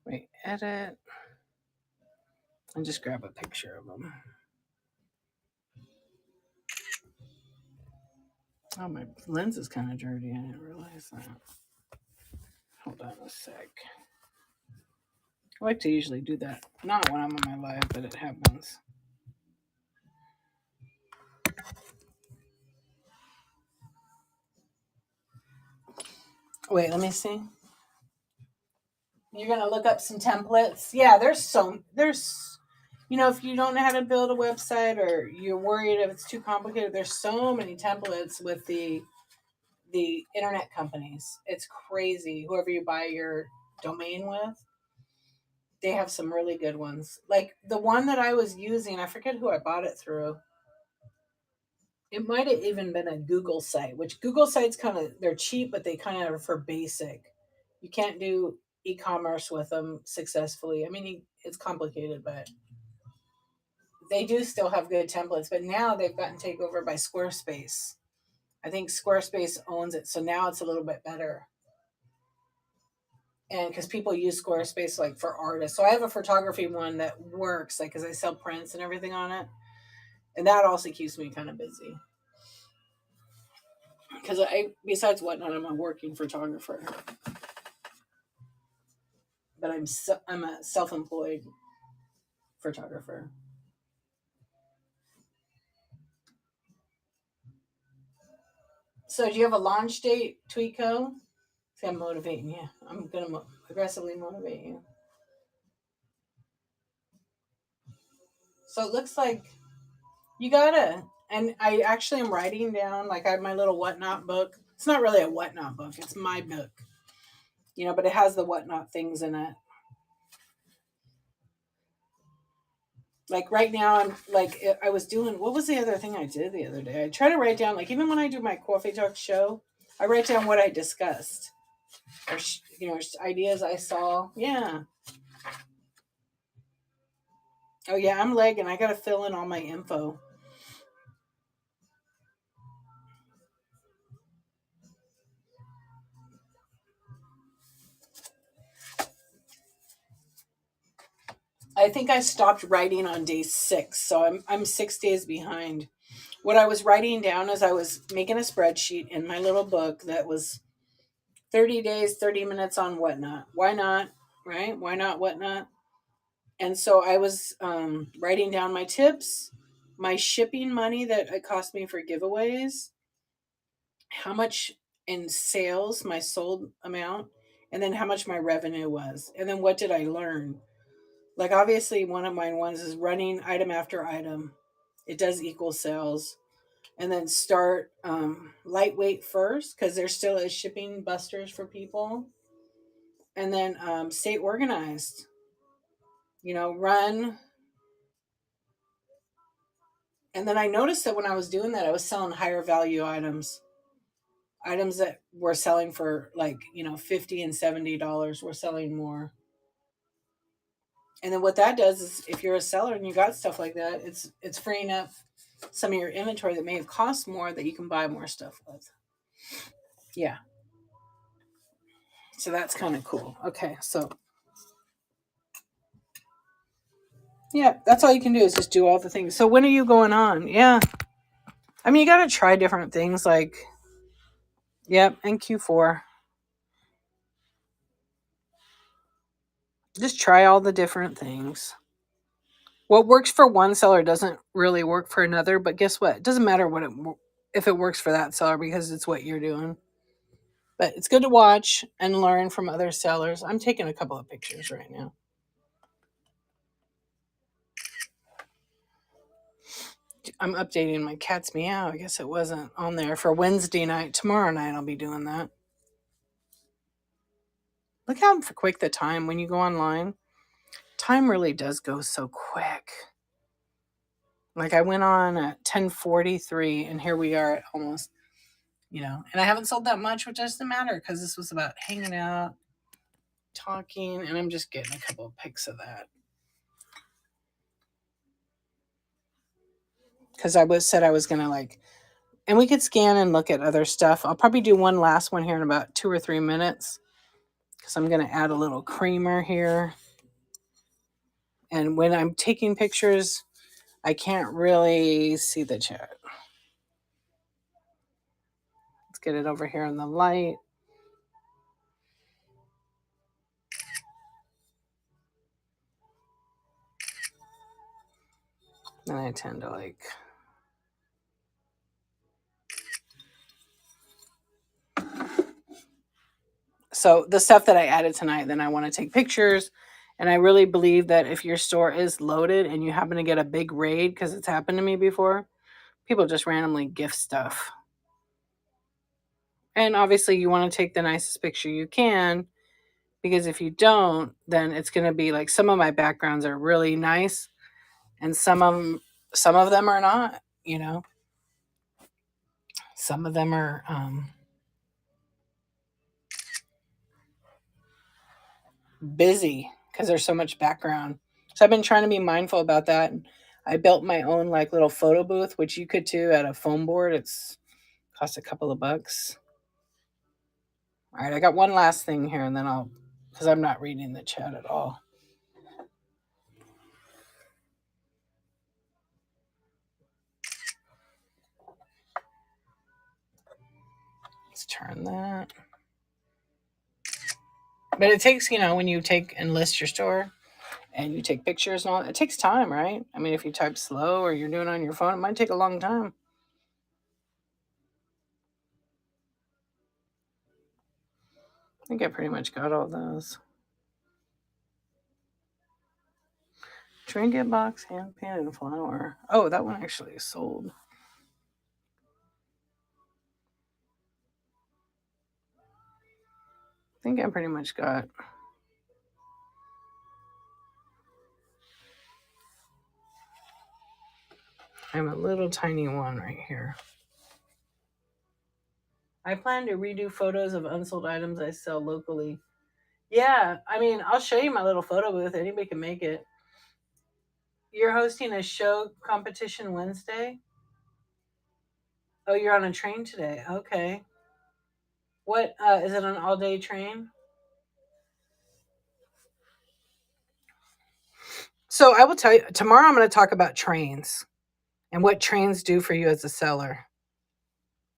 Wait, edit. And just grab a picture of them. Oh, my lens is kind of dirty. I didn't realize that. Hold on a sec. I like to usually do that. Not when I'm on my live, but it happens. Wait, let me see. You're gonna look up some templates. Yeah, there's if you don't know how to build a website or you're worried if it's too complicated, there's so many templates with the internet companies. It's crazy. Whoever you buy your domain with, they have some really good ones. Like the one that I was using, I forget who I bought it through. It might have even been a Google site, which Google sites they're cheap, but they kind of are for basic. You can't do e-commerce with them successfully. I mean, it's complicated, but they do still have good templates. But now they've gotten taken over by Squarespace. I think Squarespace owns it, so now it's a little bit better. And because people use Squarespace like for artists, so I have a photography one that works, like because I sell prints and everything on it, and that also keeps me kind of busy. Because besides Whatnot, I'm a working photographer, but I'm a self-employed photographer. So do you have a launch date, Tweetco? See, I'm motivating you. I'm gonna aggressively motivate you. So it looks like you gotta. And I actually am writing down, like I have my little Whatnot book. It's not really a Whatnot book. It's my book, but it has the Whatnot things in it. Like right now, I was doing, what was the other thing I did the other day? I try to write down, like even when I do my coffee talk show, I write down what I discussed or, ideas I saw. Yeah. Oh yeah, I'm lagging. I got to fill in all my info. I think I stopped writing on day 6, so I'm 6 days behind. What I was writing down is I was making a spreadsheet in my little book that was 30 days, 30 minutes on Whatnot. Why not? Right? Why not Whatnot? And so I was writing down my tips, my shipping money that it cost me for giveaways, how much in sales, my sold amount, and then how much my revenue was. And then what did I learn? Like obviously one of my ones is running item after item. It does equal sales. And then start lightweight first because there still is shipping busters for people. And then stay organized. Run. And then I noticed that when I was doing that, I was selling higher value items that were selling for like, $50 and $70 were selling more. And then what that does is if you're a seller and you got stuff like that, it's freeing up some of your inventory that may have cost more that you can buy more stuff with. Yeah. So that's kind of cool. Okay. So yeah, that's all you can do is just do all the things. So when are you going on? Yeah. I mean, you got to try different things like, yep, and Q4. Just try all the different things. What works for one seller doesn't really work for another, but guess what? It doesn't matter if it works for that seller because it's what you're doing. But it's good to watch and learn from other sellers. I'm taking a couple of pictures right now. I'm updating my cat's meow. I guess it wasn't on there for Wednesday night. Tomorrow night I'll be doing that. Look how quick the time when you go online. Time really does go so quick. Like I went on at 10:43 and here we are at almost, and I haven't sold that much, which doesn't matter because this was about hanging out, talking, and I'm just getting a couple of pics of that. Because I said I was gonna and we could scan and look at other stuff. I'll probably do one last one here in about 2 or 3 minutes because I'm gonna add a little creamer here. And when I'm taking pictures, I can't really see the chat. Let's get it over here in the light. And I tend to so the stuff that I added tonight, then I want to take pictures. And I really believe that if your store is loaded and you happen to get a big raid, because it's happened to me before, people just randomly gift stuff. And obviously you want to take the nicest picture you can, because if you don't, then it's going to be like some of my backgrounds are really nice and some of them are not, Some of them are busy because there's so much background. So I've been trying to be mindful about that. I built my own little photo booth, which you could too at a foam board. It's cost a couple of bucks. All right, I got one last thing here and then because I'm not reading the chat at all. Let's turn that. But it takes, when you take and list your store and you take pictures and all, it takes time, right? I mean, if you type slow or you're doing it on your phone, it might take a long time. I think I pretty much got all those. Trinket box, hand painted flower. Oh, that one actually is sold. I think I pretty much got. I have a little tiny one right here. I plan to redo photos of unsold items I sell locally. Yeah, I mean, I'll show you my little photo booth. Anybody can make it. You're hosting a show competition Wednesday? Oh, you're on a train today. Okay. What is it, an all-day train? So I will tell you, tomorrow I'm going to talk about trains and what trains do for you as a seller.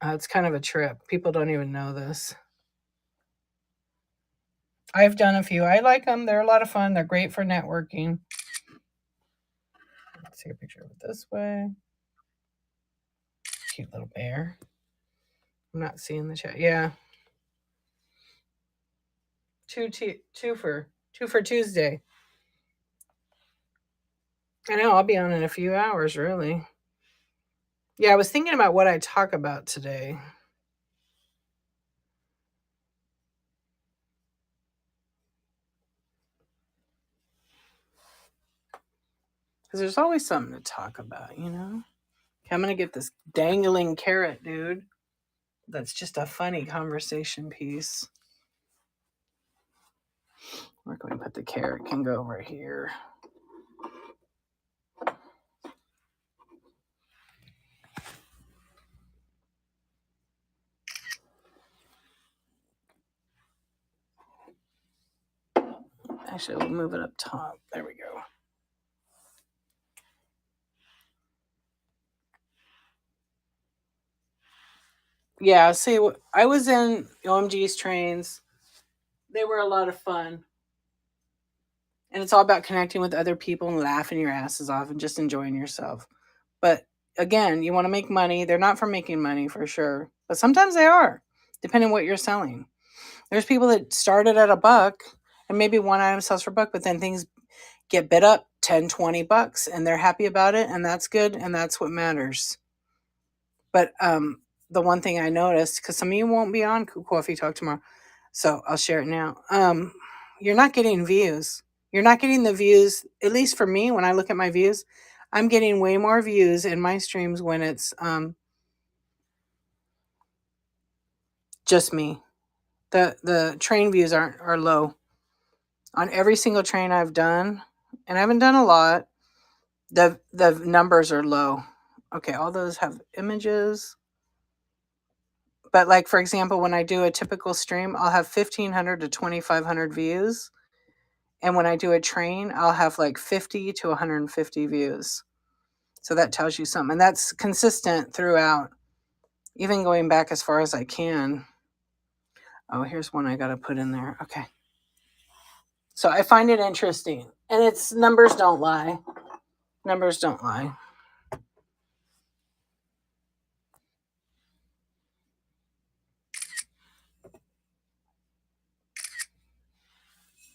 It's kind of a trip. People don't even know this. I've done a few. I like them. They're a lot of fun. They're great for networking. Let's take a picture of it this way. Cute little bear. I'm not seeing the chat. Yeah. Two for Tuesday. I know, I'll be on in a few hours, really. Yeah, I was thinking about what I talk about today. Because there's always something to talk about, Okay, I'm going to get this dangling carrot, dude. That's just a funny conversation piece. Where can we put the carrot? Can go over here. Actually, we'll move it up top. There we go. Yeah, see, I was in OMG's trains. They were a lot of fun. And it's all about connecting with other people and laughing your asses off and just enjoying yourself. But again, you want to make money. They're not for making money for sure, but sometimes they are, depending on what you're selling. There's people that started at $1 and maybe one item sells for $1, but then things get bid up 10, $20 and they're happy about it. And that's good. And that's what matters. But the one thing I noticed, because some of you won't be on Coffee Talk tomorrow, so I'll share it now. You're not getting views. You're not getting the views, at least for me, when I look at my views, I'm getting way more views in my streams when it's just me. The train views are low. On every single train I've done, and I haven't done a lot, the numbers are low. Okay, all those have images. But like, for example, when I do a typical stream, I'll have 1,500 to 2,500 views. And when I do a train, I'll have like 50 to 150 views. So that tells you something. And that's consistent throughout, even going back as far as I can. Oh, here's one I got to put in there. Okay. So I find it interesting. And it's numbers don't lie. Numbers don't lie.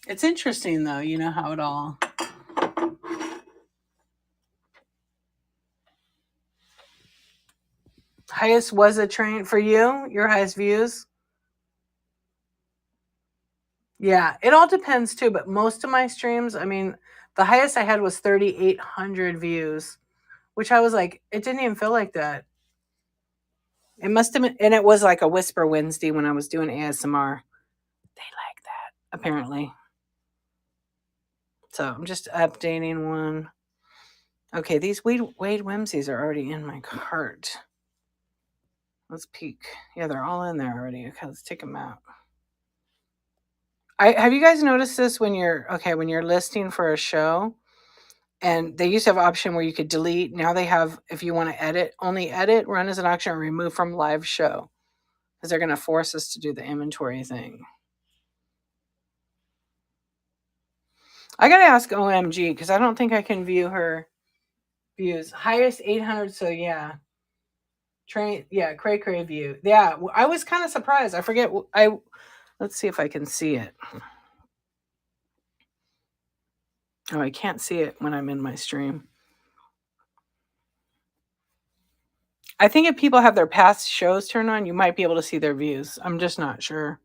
It's interesting, though, you know, how it all... Highest was a train for you? Your highest views? Yeah, it all depends, too. But most of my streams, I mean, the highest I had was 3,800 views, which I was like, it didn't even feel like that. It must have been, and it was like a Whisper Wednesday when I was doing ASMR. They like that, apparently. So I'm just updating one. Okay, these Wade Whimsies are already in my cart. Let's peek. Yeah, they're all in there already. Okay, let's take them out. Have you guys noticed this when you're listing for a show? And they used to have an option where you could delete. Now they have, if you want to edit, only edit, run as an auction, or remove from live show. Because they're going to force us to do the inventory thing. I got to ask OMG, because I don't think I can view her views. Highest 800, so yeah. Cray view. Yeah, I was kind of surprised. I forget. Let's see if I can see it. Oh, I can't see it when I'm in my stream. I think if people have their past shows turned on, you might be able to see their views. I'm just not sure.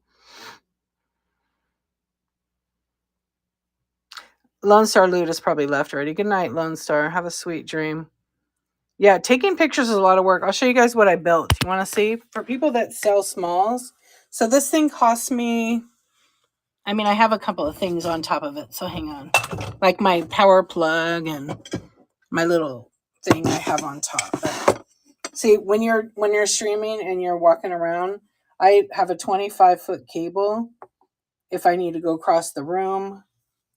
Lone Star Loot is probably left already. Good night, Lone Star. Have a sweet dream. Yeah, taking pictures is a lot of work. I'll show you guys what I built. You want to see? For people that sell smalls. So this thing cost me... I mean, I have a couple of things on top of it, so hang on. Like my power plug and my little thing I have on top. But see, when you're streaming and you're walking around, I have a 25-foot cable if I need to go across the room,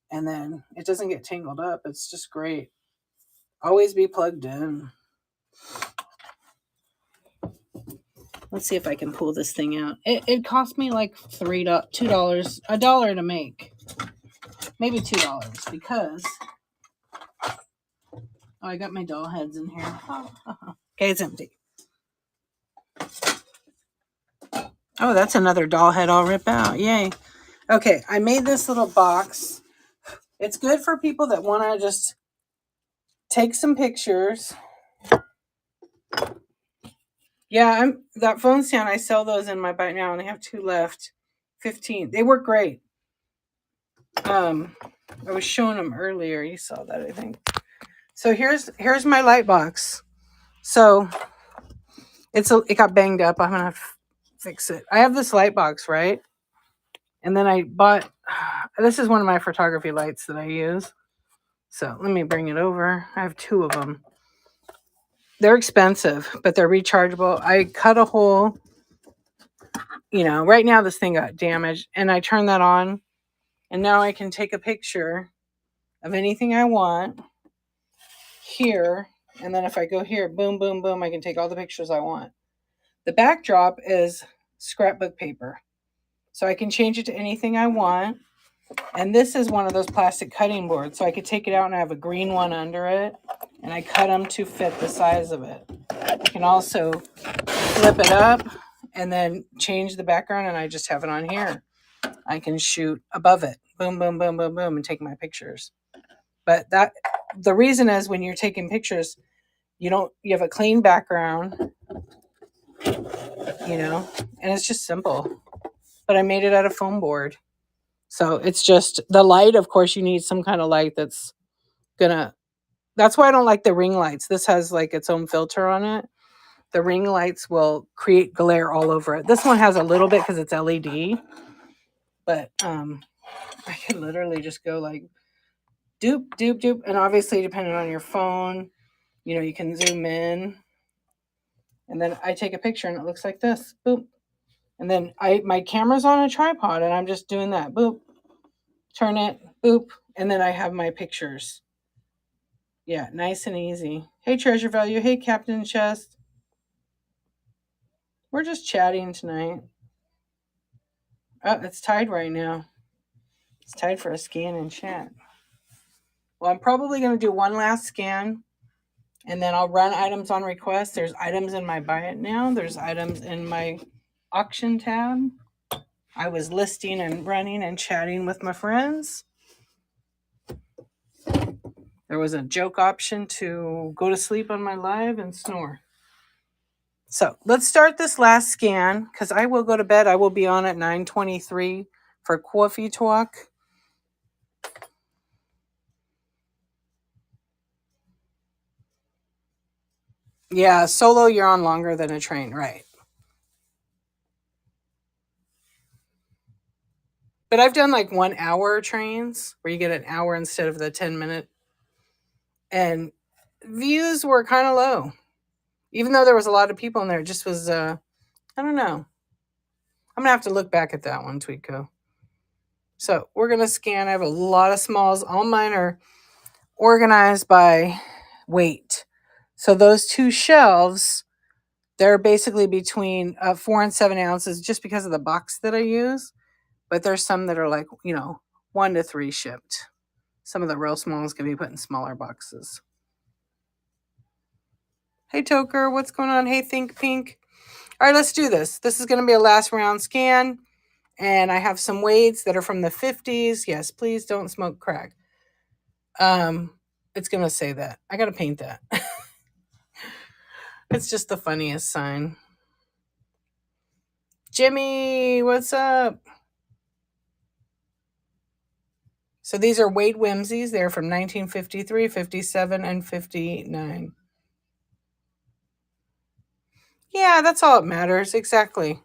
and then it doesn't get tangled up. It's just great. Always be plugged in. Let's see if I can pull this thing out. It cost me like $2, $1 to make. Maybe $2 because... Oh, I got my doll heads in here. Okay, it's empty. Oh, that's another doll head I'll rip out. Yay. Okay, I made this little box. It's good for people that want to just take some pictures. Yeah, that phone stand, I sell those in my bite now, and I have 2 left. 15. They work great. I was showing them earlier. You saw that, I think. So here's my light box. So it got banged up. I'm gonna have to fix it. I have this light box, right? And then I bought. This is one of my photography lights that I use. So let me bring it over. I have 2 of them. They're expensive, but they're rechargeable. I cut a hole. You know, right now this thing got damaged, and I turned that on, and now I can take a picture of anything I want here, and then if I go here, boom, boom, boom, I can take all the pictures I want. The backdrop is scrapbook paper, so I can change it to anything I want. And this is one of those plastic cutting boards. So I could take it out and I have a green one under it. And I cut them to fit the size of it. You can also flip it up and then change the background, and I just have it on here. I can shoot above it. Boom, boom, boom, boom, boom, and take my pictures. But the reason is when you're taking pictures, you have a clean background, and it's just simple. But I made it out of foam board. So it's just the light, of course, you need some kind of light that's that's why I don't like the ring lights. This has like its own filter on it. The ring lights will create glare all over it. This one has a little bit because it's LED, but I can literally just go like doop, doop, doop. And obviously, depending on your phone, you can zoom in. And then I take a picture and it looks like this. Boop. And then my camera's on a tripod and I'm just doing that. Boop. Turn it. Boop. And then I have my pictures. Yeah, nice and easy. Hey, Treasure Value. Hey, Captain Chest. We're just chatting tonight. Oh, it's tied right now. It's tied for a scan and chat. Well, I'm probably going to do one last scan, and then I'll run items on request. There's items in my buy it now. There's items in my auction tab. I was listing and running and chatting with my friends. There was a joke option to go to sleep on my live and snore. So let's start this last scan because I will go to bed. I will be on at 9:23 for coffee talk. Yeah, solo, you're on longer than a train, right? But I've done like 1 hour trains where you get an hour instead of the 10-minute. And views were kind of low. Even though there was a lot of people in there, it just was, I don't know. I'm going to have to look back at that one, Tweetco. So we're going to scan. I have a lot of smalls. All mine are organized by weight. So those two shelves, they're basically between 4 and 7 ounces just because of the box that I use. But there's some that are like, 1 to 3 shipped. Some of the real smalls can be put in smaller boxes. Hey, Toker, what's going on? Hey, Think Pink. All right, let's do this. This is going to be a last round scan. And I have some weights that are from the 50s. Yes, please don't smoke crack. It's going to say that. I got to paint that. It's just the funniest sign. Jimmy, what's up? So these are Wade Whimsies. They're from 1953, 57, and 59. Yeah, that's all that matters. Exactly.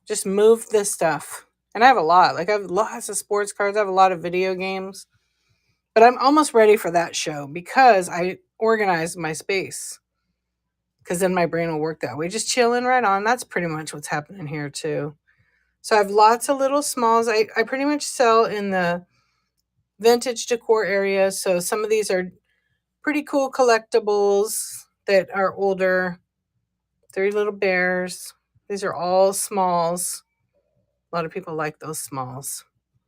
Just move this stuff. And I have a lot. Like I have lots of sports cards. I have a lot of video games. But I'm almost ready for that show because I organized my space. Because then my brain will work that way. Just chilling right on. That's pretty much what's happening here too. So I have lots of little smalls. I pretty much sell in the vintage decor area. So some of these are pretty cool collectibles that are older. 3 little bears. These are all smalls. A lot of people like those smalls.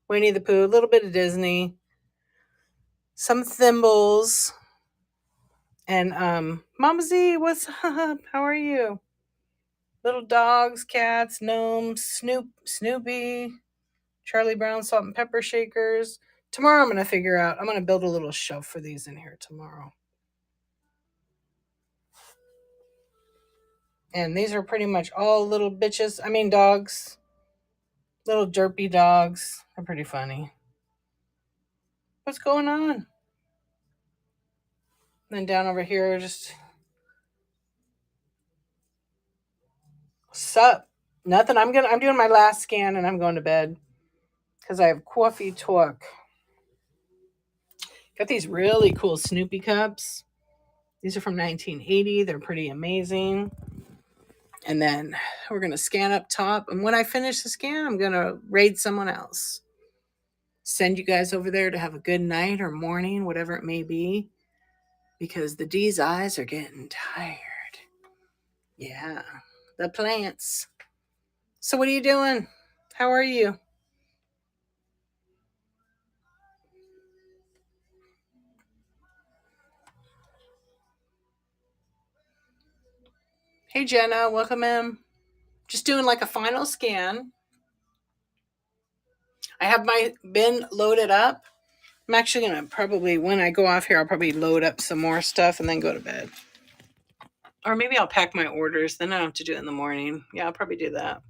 Winnie the Pooh, a little bit of Disney. Some thimbles. And Mama Z, what's up? How are you? Little dogs, cats, gnomes, Snoopy, Charlie Brown salt and pepper shakers. Tomorrow I'm going to build a little shelf for these in here tomorrow. And these are pretty much all little bitches. I mean dogs. Little derpy dogs. They're pretty funny. What's going on? And then down over here, just sup. Nothing. I'm doing my last scan and I'm going to bed because I have coffee talk. Got these really cool Snoopy cups. These are from 1980. They're pretty amazing. And then we're going to scan up top. And when I finish the scan, I'm going to raid someone else. Send you guys over there to have a good night or morning, whatever it may be. Because the D's eyes are getting tired. Yeah, the plants. So what are you doing? How are you? Hey, Jenna, welcome in. Just doing like a final scan. I have my bin loaded up. I'm actually going to probably, when I go off here, I'll probably load up some more stuff and then go to bed. Or maybe I'll pack my orders. Then I don't have to do it in the morning. Yeah, I'll probably do that.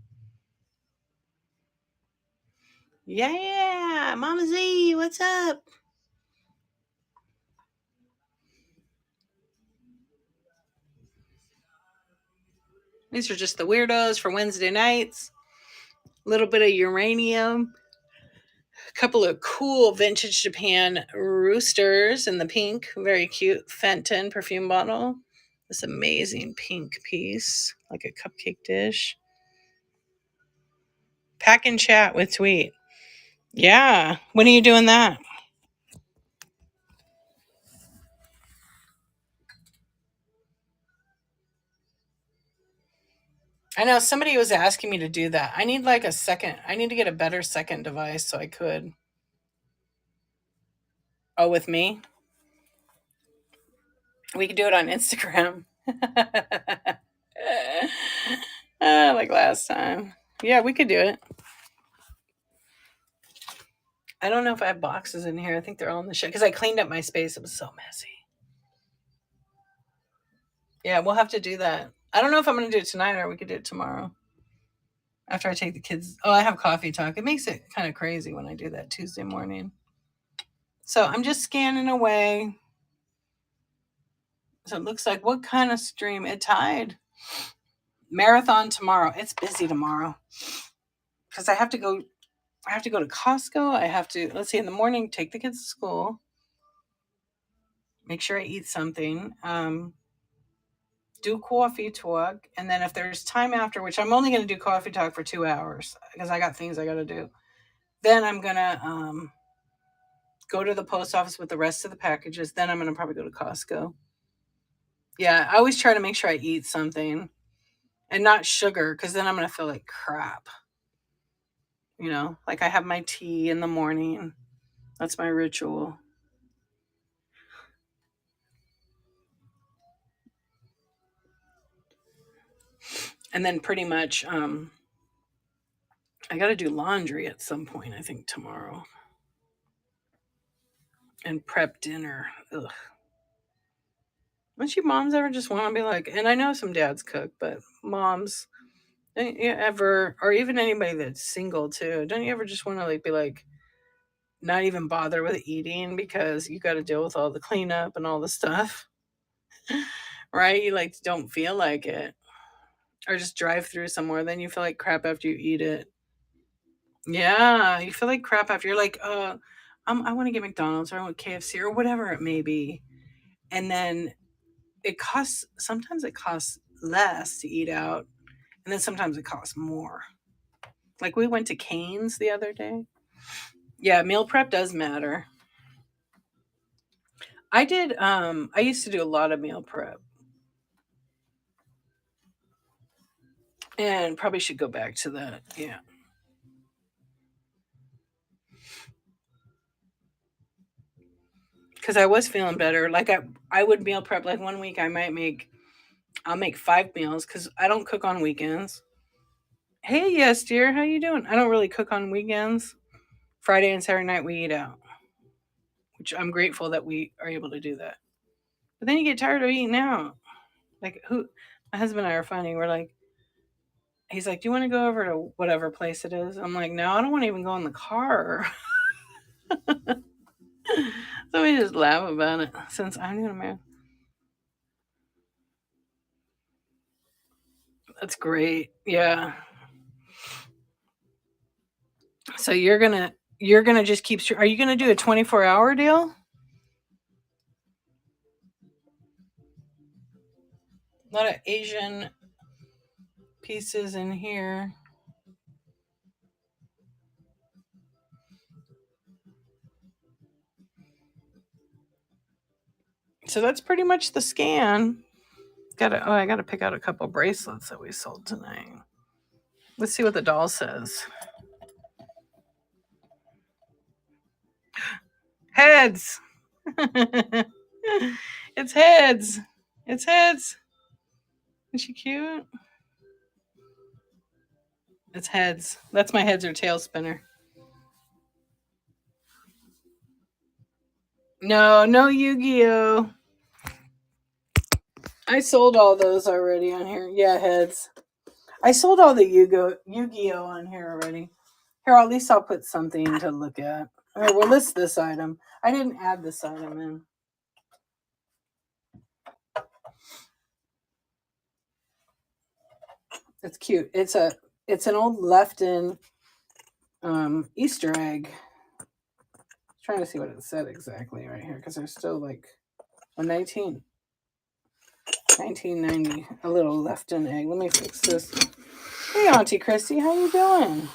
Yeah, Mama Z, what's up? These are just the weirdos for Wednesday nights. A little bit of uranium. A couple of cool vintage Japan roosters in the pink. Very cute Fenton perfume bottle. This amazing pink piece, like a cupcake dish. Pack and chat with Tweet. Yeah. When are you doing that? I know somebody was asking me to do that. I need like a second. I need to get a better second device so I could. Oh, with me? We could do it on Instagram. Like last time. Yeah, we could do it. I don't know if I have boxes in here. I think they're all in the shed because I cleaned up my space. It was so messy. Yeah, we'll have to do that. I don't know if I'm going to do it tonight or we could do it tomorrow. After I take the kids. Oh, I have coffee talk. It makes it kind of crazy when I do that Tuesday morning. So I'm just scanning away. So it looks like what kind of stream? It tied. Marathon tomorrow. It's busy tomorrow. Because I have to go to Costco. I have to, let's see, in the morning, take the kids to school. Make sure I eat something. Do coffee talk. And then if there's time after, which I'm only going to do coffee talk for 2 hours because I got things I got to do. Then I'm going to go to the post office with the rest of the packages. Then I'm going to probably go to Costco. Yeah, I always try to make sure I eat something and not sugar because then I'm going to feel like crap. You know, like I have my tea in the morning. That's my ritual. And then pretty much I got to do laundry at some point, I think tomorrow. And prep dinner. Ugh. Don't you moms ever just want to be like, and I know some dads cook, but moms, don't you ever, or even anybody that's single too, don't you ever just want to like be like, not even bother with eating because you got to deal with all the cleanup and all the stuff, right? You like don't feel like it, or just drive through somewhere, then you feel like crap after you eat it. Yeah, you feel like crap after you're like, I want to get McDonald's or I want KFC or whatever it may be, and then sometimes it costs less to eat out, and then sometimes it costs more. Like we went to Cane's the other day. Yeah, meal prep does matter. I used to do a lot of meal prep. And probably should go back to that. Yeah. Cuz I was feeling better. Like I would meal prep like one week I'll make 5 meals cuz I don't cook on weekends. Hey, yes, dear. How you doing? I don't really cook on weekends. Friday and Saturday night we eat out, which I'm grateful that we are able to do that. But then you get tired of eating out. Like who my husband and I are funny. We're like he's like, "Do you want to go over to whatever place it is?" I'm like, "No, I don't want to even go in the car." So we just laugh about it since I'm gonna marry. That's great. Yeah. So you're gonna just keep. Are you gonna do a 24-hour deal? A lot of Asian pieces in here. So that's pretty much the scan. I gotta pick out a couple bracelets that we sold tonight. Let's see what the doll says. Heads. It's heads. It's heads. Is she cute? It's heads. That's my heads or tail spinner. No, no Yu-Gi-Oh. I sold all those already on here. Yeah, heads. I sold all the Yu-Gi-Oh on here already. Here, at least I'll put something to look at. All right, we'll list this item. I didn't add this item in. It's cute. It's an old left-in Easter egg. Trying to see what it said exactly right here because there's still like a 1990, a little left-in egg. Let me fix this. Hey, Auntie Christy, how you doing?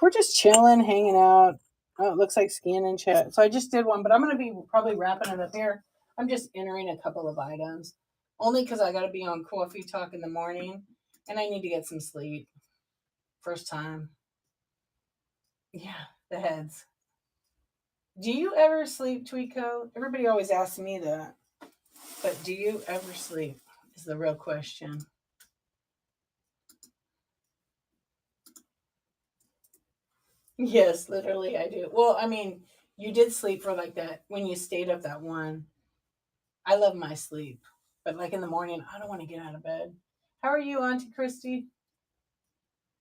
We're just chilling, hanging out. Oh, it looks like scan and chat. So I just did one, but I'm going to be probably wrapping it up here. I'm just entering a couple of items, only because I got to be on Coffee Talk in the morning, and I need to get some sleep. First time. Yeah, the heads. Do you ever sleep, Tweeko? Everybody always asks me that. But do you ever sleep is the real question. Yes, literally I do. Well, I mean, you did sleep for like that when you stayed up that one. I love my sleep. But like in the morning, I don't want to get out of bed. How are you, Auntie Christy?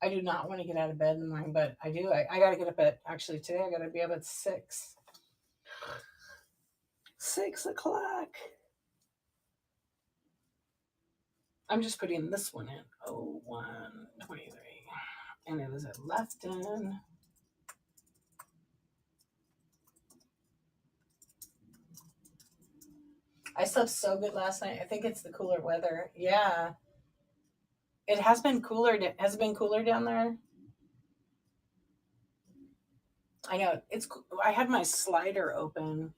I do not want to get out of bed in the morning, but I do. I got to get up at, actually today I got to be up at 6. 6 o'clock. I'm just putting this one in. 0123. And it is a left in. I slept so good last night. I think it's the cooler weather. Yeah. It has been cooler. Has it been cooler down there? I know. I had my slider open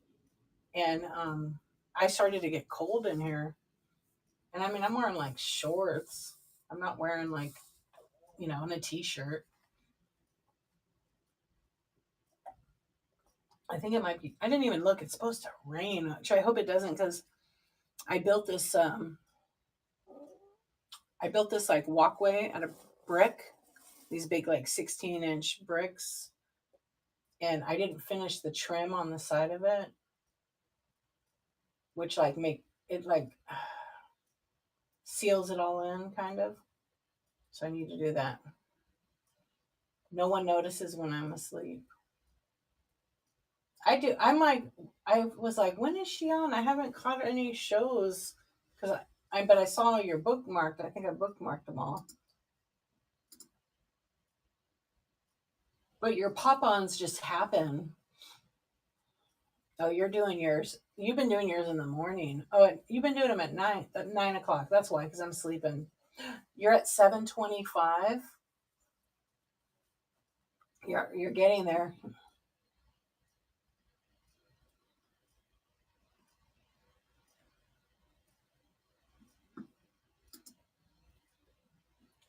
and I started to get cold in here. And I mean, I'm wearing like shorts. I'm not wearing like, in a t-shirt. I think it might be. I didn't even look. It's supposed to rain. Which I hope it doesn't because I built this like walkway out of brick, these big like 16-inch bricks, and I didn't finish the trim on the side of it, which like make it like seals it all in kind of. So I need to do that. No one notices when I'm asleep. I do. I was like, when is she on? I haven't caught any shows because but I saw your bookmarked. I think I bookmarked them all. But your pop-ons just happen. Oh, you're doing yours. You've been doing yours in the morning. Oh, you've been doing them at 9 o'clock. That's why, because I'm sleeping. You're at 7:25. You're getting there.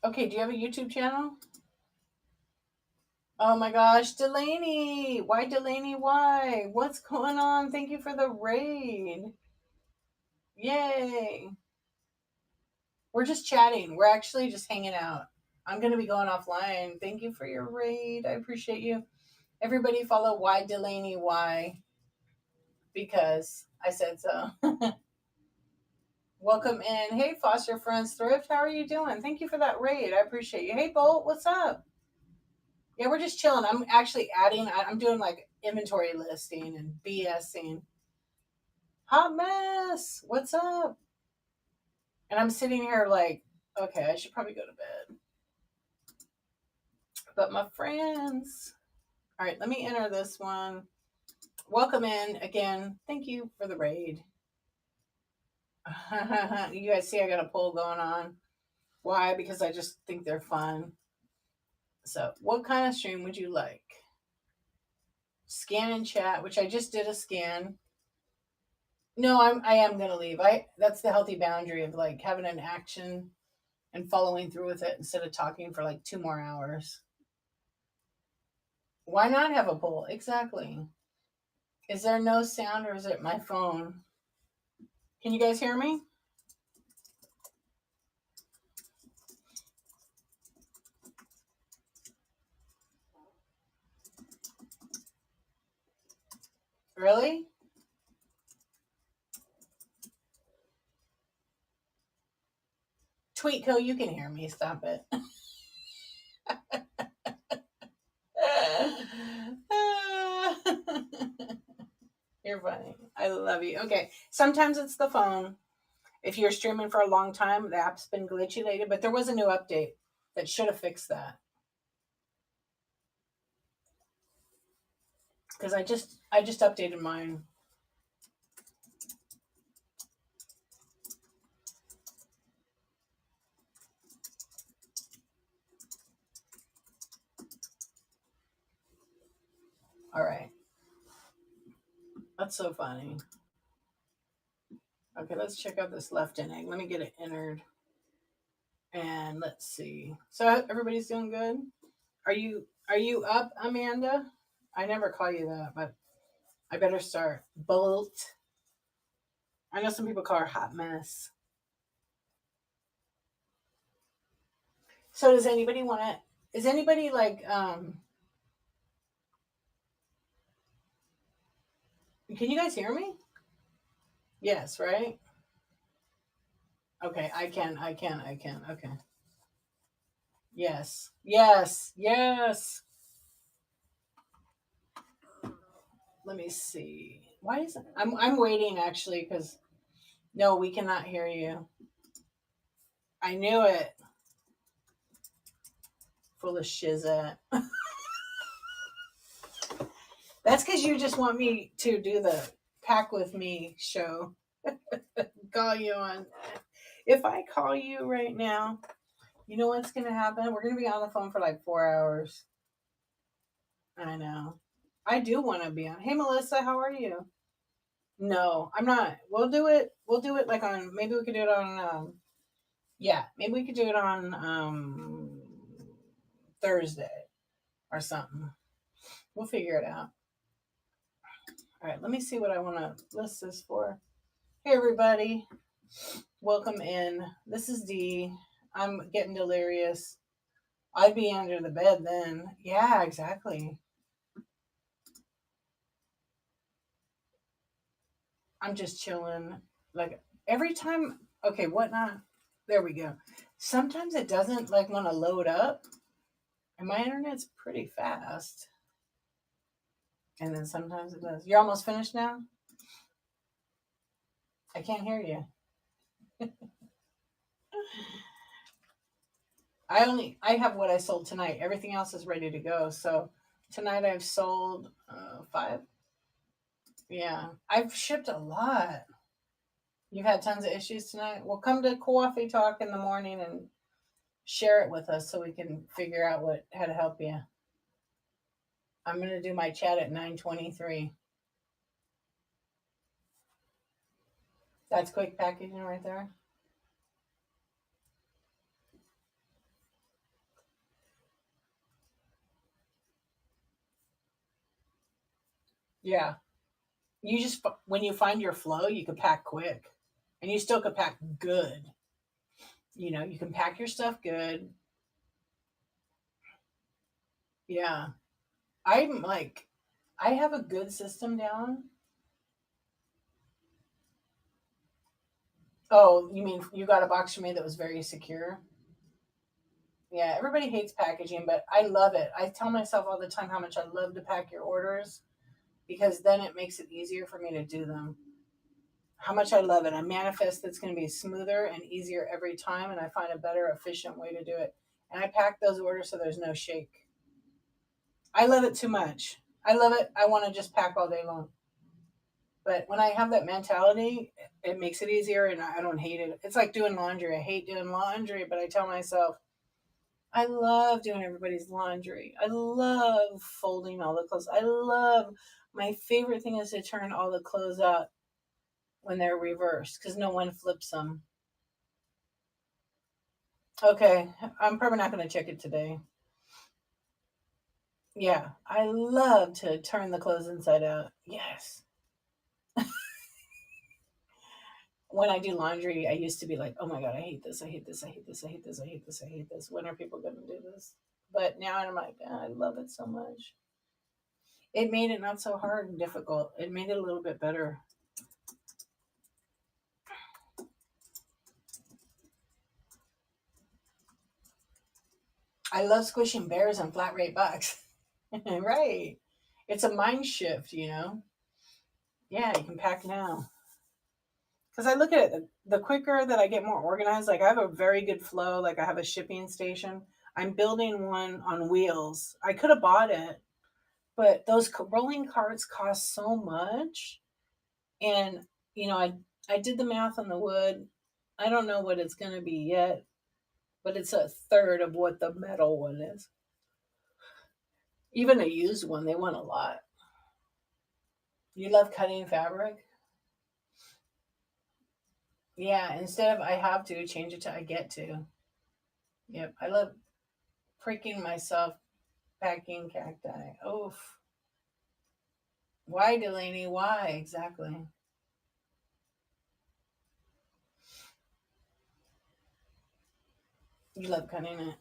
Okay, do you have a YouTube channel? Oh my gosh, Delaney. Why Delaney? Why? What's going on? Thank you for the raid. Yay. We're just chatting. We're actually just hanging out. I'm going to be going offline. Thank you for your raid. I appreciate you. Everybody follow Why Delaney Why because I said so. Welcome in. Hey, Foster Friends Thrift. How are you doing? Thank you for that raid. I appreciate you. Hey, Bolt. What's up? Yeah, we're just chilling. I'm actually I'm doing like inventory listing and BSing. Hot mess. What's up? And I'm sitting here like, okay, I should probably go to bed. But my friends. All right, let me enter this one. Welcome in again. Thank you for the raid. You guys see I got a poll going on. Why? Because I just think they're fun. So, what kind of stream would you like? Scan and chat, which I just did a scan. No, I am gonna leave. That's the healthy boundary of like having an action and following through with it instead of talking for like 2 more hours. Why not have a poll? Exactly. Is there no sound or is it my phone? Can you guys hear me? Really? Tweetco, you can hear me. Stop it. You're funny. I love you. Okay. Sometimes it's the phone. If you're streaming for a long time, the app's been glitchy lately, but there was a new update that should have fixed that. Because I just updated mine. All right. That's so funny. Okay, let's check out this left-in egg. Let me get it entered. And let's see. So everybody's doing good? Are you up, Amanda? I never call you that, but I better start. Bolt. I know some people call her Hot Mess. So does anybody want to? Is anybody like? Can you guys hear me? Yes, right. Okay, I can. Okay. Yes. Let me see. Why isn't I'm waiting actually because no, we cannot hear you. I knew it. Full of shizat. That's because you just want me to do the pack with me show. Call you on. If I call you right now, you know what's going to happen? We're going to be on the phone for like 4 hours. I know. I do want to be on. Hey, Melissa, how are you? No, I'm not. We'll do it. We'll do it like on, maybe we could do it on, yeah, maybe we could do it on Thursday or something. We'll figure it out. All right, let me see what I want to list this for. Hey, everybody. Welcome in. This is Dee. I'm getting delirious. I'd be under the bed then. Yeah, exactly. I'm just chilling. Like every time, okay, whatnot. There we go. Sometimes it doesn't like want to load up, and my internet's pretty fast. And then sometimes it does. You're almost finished now? I can't hear you. I have what I sold tonight. Everything else is ready to go. So tonight I've sold 5. Yeah, I've shipped a lot. You've had tons of issues tonight. Well, come to Coffee Talk in the morning and share it with us so we can figure out how to help you. I'm going to do my chat at 9:23. That's quick packaging right there. Yeah. You just, when you find your flow, you can pack quick and you still can pack good. You know, you can pack your stuff good. Yeah. I'm like, I have a good system down. Oh, you mean you got a box from me that was very secure? Yeah, everybody hates packaging, but I love it. I tell myself all the time how much I love to pack your orders because then it makes it easier for me to do them. How much I love it. I manifest that's going to be smoother and easier every time, and I find a better, efficient way to do it. And I pack those orders so there's no shake. I love it too much. I love it. I want to just pack all day long. But when I have that mentality, it makes it easier and I don't hate it. It's like doing laundry. I hate doing laundry, but I tell myself, I love doing everybody's laundry. I love folding all the clothes. My favorite thing is to turn all the clothes out when they're reversed because no one flips them. Okay, I'm probably not going to check it today. Yeah, I love to turn the clothes inside out. Yes. When I do laundry, I used to be like, oh my God, I hate this. I hate this. I hate this. I hate this. I hate this. I hate this. When are people going to do this? But now I'm like, I love it so much. It made it not so hard and difficult. It made it a little bit better. I love squishing bears on flat rate bucks. Right. It's a mind shift, you know? Yeah, you can pack now. Because I look at it, the quicker that I get more organized, like I have a very good flow, like I have a shipping station. I'm building one on wheels. I could have bought it, but those rolling carts cost so much. And, you know, I did the math on the wood. I don't know what it's going to be yet, but it's a third of what the metal one is. Even a used one, they want a lot. You love cutting fabric? Yeah, instead of I have to, change it to I get to. Yep, I love freaking myself packing cacti. Oof. Why, Delaney? Why exactly? You love cutting it.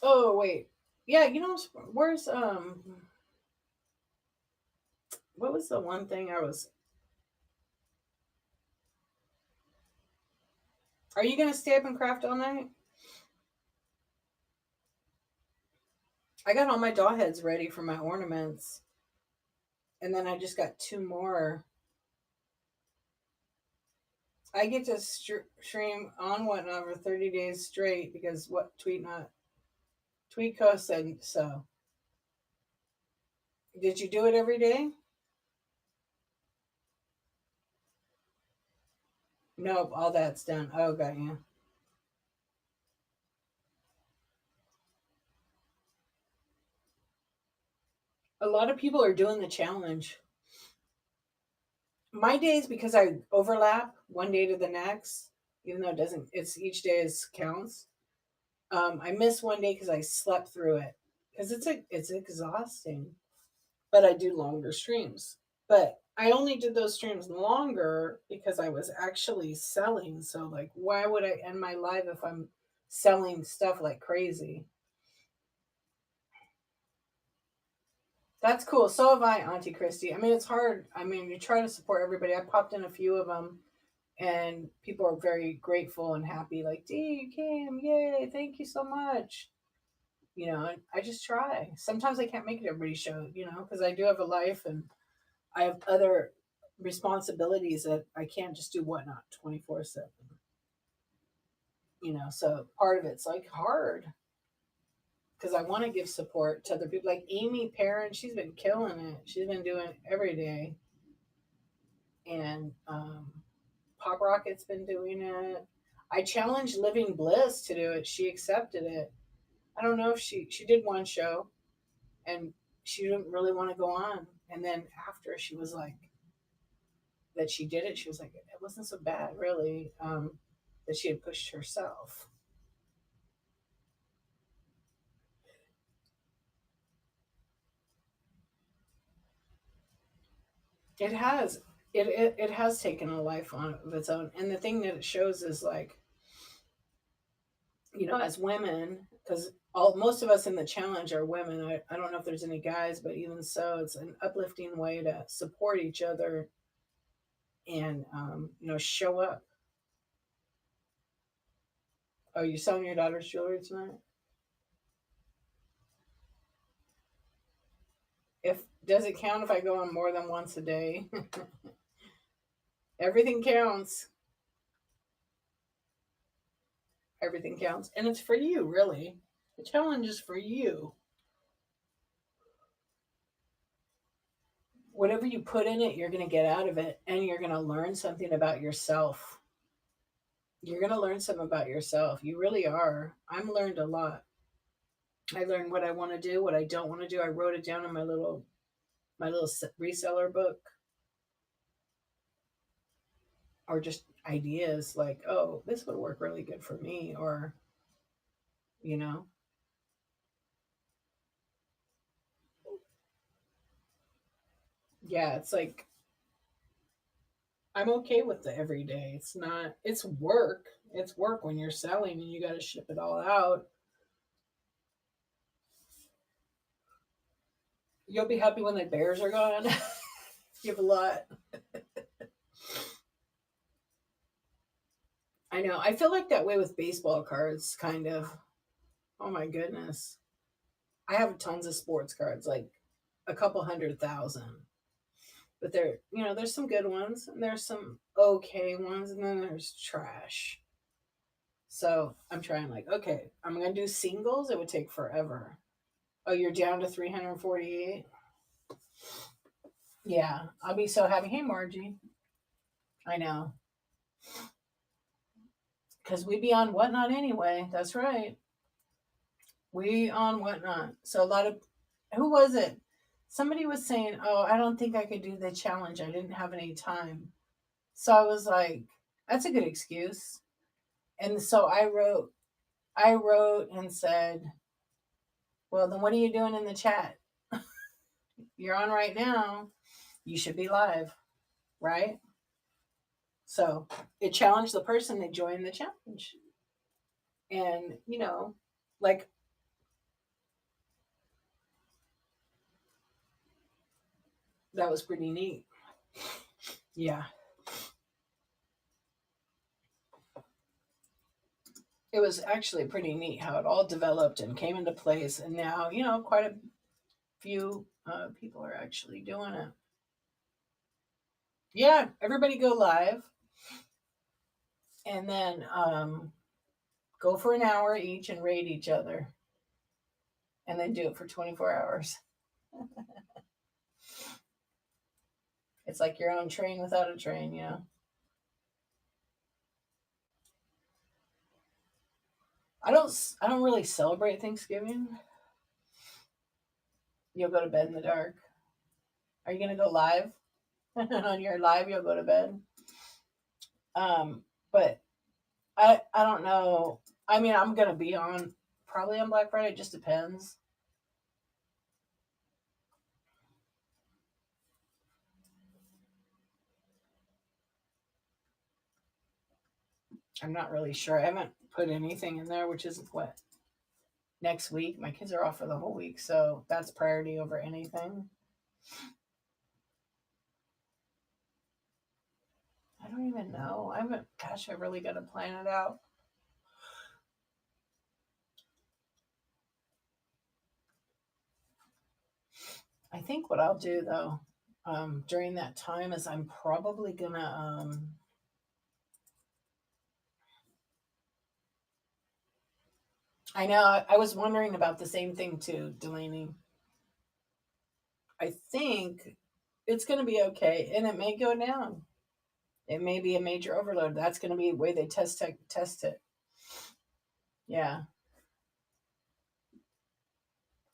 Oh wait, yeah. You know where's what was the one thing I was? Are you gonna stay up and craft all night? I got all my doll heads ready for my ornaments, and then I just got two more. I get to stream on whatnot for 30 days straight because what tweet not Tweetco said so. Did you do it every day? Nope, all that's done. Oh, got you. A lot of people are doing the challenge. My days, because I overlap one day to the next, even though it doesn't, it's each day is counts. I miss one day because I slept through it because it's exhausting. But I do longer streams. But I only did those streams longer because I was actually selling. So like, why would I end my live if I'm selling stuff like crazy? That's cool. So have I, Auntie Christy. I mean, it's hard. I mean, you try to support everybody. I popped in a few of them, and people are very grateful and happy. Like, Dee, you came. Yay. Thank you so much. You know, and I just try. Sometimes I can't make it every show, you know, because I do have a life and I have other responsibilities that I can't just do whatnot 24/7. You know, so part of it's like hard because I want to give support to other people. Like Amy Perrin, she's been killing it. She's been doing it every day, and Pop Rocket's been doing it. I challenged Living Bliss to do it. She accepted it. I don't know if she did one show, and she didn't really want to go on. And then after she was like that she did it, she was like it wasn't so bad really. That she had pushed herself. It has it has taken a life on of its own, and the thing that it shows is like, you know, as women, because all most of us in the challenge are women. I don't know if there's any guys, but even so, it's an uplifting way to support each other and you know, show up. Oh, you selling your daughter's jewelry tonight? If does it count if I go on more than once a day? Everything counts. Everything counts, and it's for you, really. The challenge is for you. Whatever you put in it, you're going to get out of it, and you're going to learn something about yourself. You're going to learn something about yourself. You really are. I've learned a lot. I learned what I want to do, what I don't want to do. I wrote it down in my little reseller book, or just ideas like, oh, this would work really good for me, or you know, yeah, it's like I'm okay with the everyday. It's not, it's work. It's work when you're selling and you got to ship it all out. You'll be happy when the bears are gone. You have a lot. I know. I feel like that way with baseball cards, kind of. Oh my goodness. I have tons of sports cards, like a couple 100,000. But there's some good ones and there's some okay ones and then there's trash. So I'm trying, like, okay, I'm going to do singles. It would take forever. Oh, you're down to 348? Yeah, I'll be so happy. Hey, Margie. I know. Because we be on Whatnot anyway. That's right. We on Whatnot. So a lot of, who was it? Somebody was saying, oh, I don't think I could do the challenge. I didn't have any time. So I was like, that's a good excuse. And so I wrote and said, well, then what are you doing in the chat? You're on right now. You should be live, right? So it challenged the person that joined the challenge. And, like, that was pretty neat. Yeah. It was actually pretty neat how it all developed and came into place. And now, quite a few people are actually doing it. Yeah, everybody go live and then go for an hour each and raid each other and then do it for 24 hours. It's like your own train without a train, I don't really celebrate Thanksgiving. You'll go to bed in the dark. Are you gonna go live? On your live, you'll go to bed. But I don't know. I mean, I'm gonna be on probably on Black Friday. It just depends. I'm not really sure. I haven't put anything in there, which is what, next week. My kids are off for the whole week, so that's priority over anything. I don't even know. I haven't. Gosh, I really got to plan it out. I think what I'll do though, during that time is I'm probably gonna. I know. I was wondering about the same thing too, Delaney. I think it's gonna be okay, and it may go down. It may be a major overload. That's gonna be the way they test it. Yeah.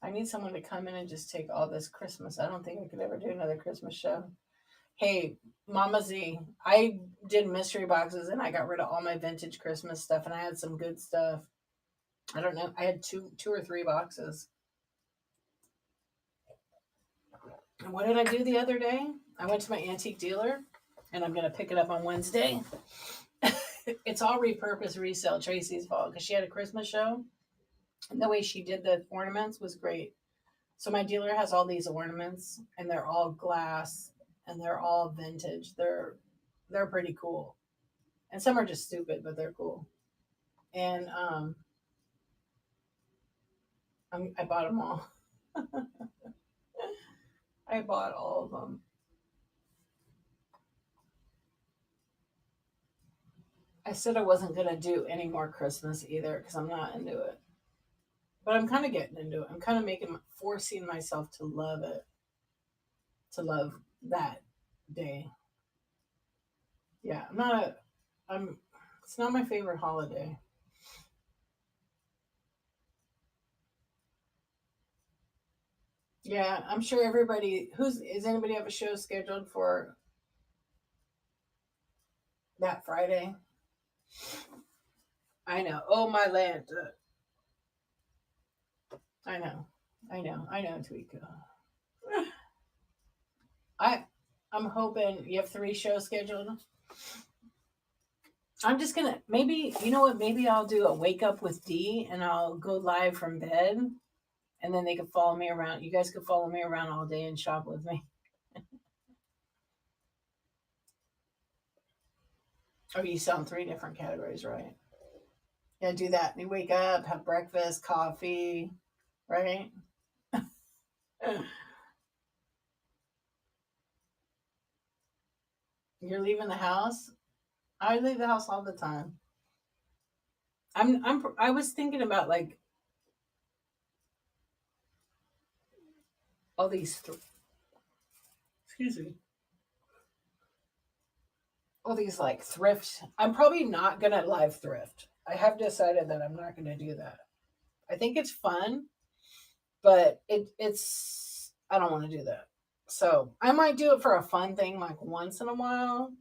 I need someone to come in and just take all this Christmas. I don't think I could ever do another Christmas show. Hey, Mama Z, I did mystery boxes and I got rid of all my vintage Christmas stuff and I had some good stuff. I don't know. I had two or three boxes. And what did I do the other day? I went to my antique dealer and I'm gonna pick it up on Wednesday. It's all repurposed resale. Tracy's fault because she had a Christmas show. And the way she did the ornaments was great. So my dealer has all these ornaments and they're all glass and they're all vintage. They're pretty cool. And some are just stupid, but they're cool. And I bought them all. I bought all of them. I said I wasn't going to do any more Christmas either because I'm not into it. But I'm kind of getting into it. I'm kind of forcing myself to love it, to love that day. Yeah, it's not my favorite holiday. Yeah, I'm sure everybody, is anybody have a show scheduled for that Friday? I know. Oh, my land. I know, Tweeka. I I'm hoping you have 3 shows scheduled. I'm just gonna maybe you know what? Maybe I'll do a wake up with D and I'll go live from bed, and then they can follow me around. You guys can follow me around all day and shop with me. Oh, you sell in 3 different categories, right? Yeah, do that. You wake up, have breakfast, coffee, right? You're leaving the house. I leave the house all the time. I was thinking about like all these. Excuse me. All these like thrift. I'm probably not gonna live thrift. I have decided that I'm not gonna do that. I think it's fun, but it's I don't want to do that. So I might do it for a fun thing like once in a while.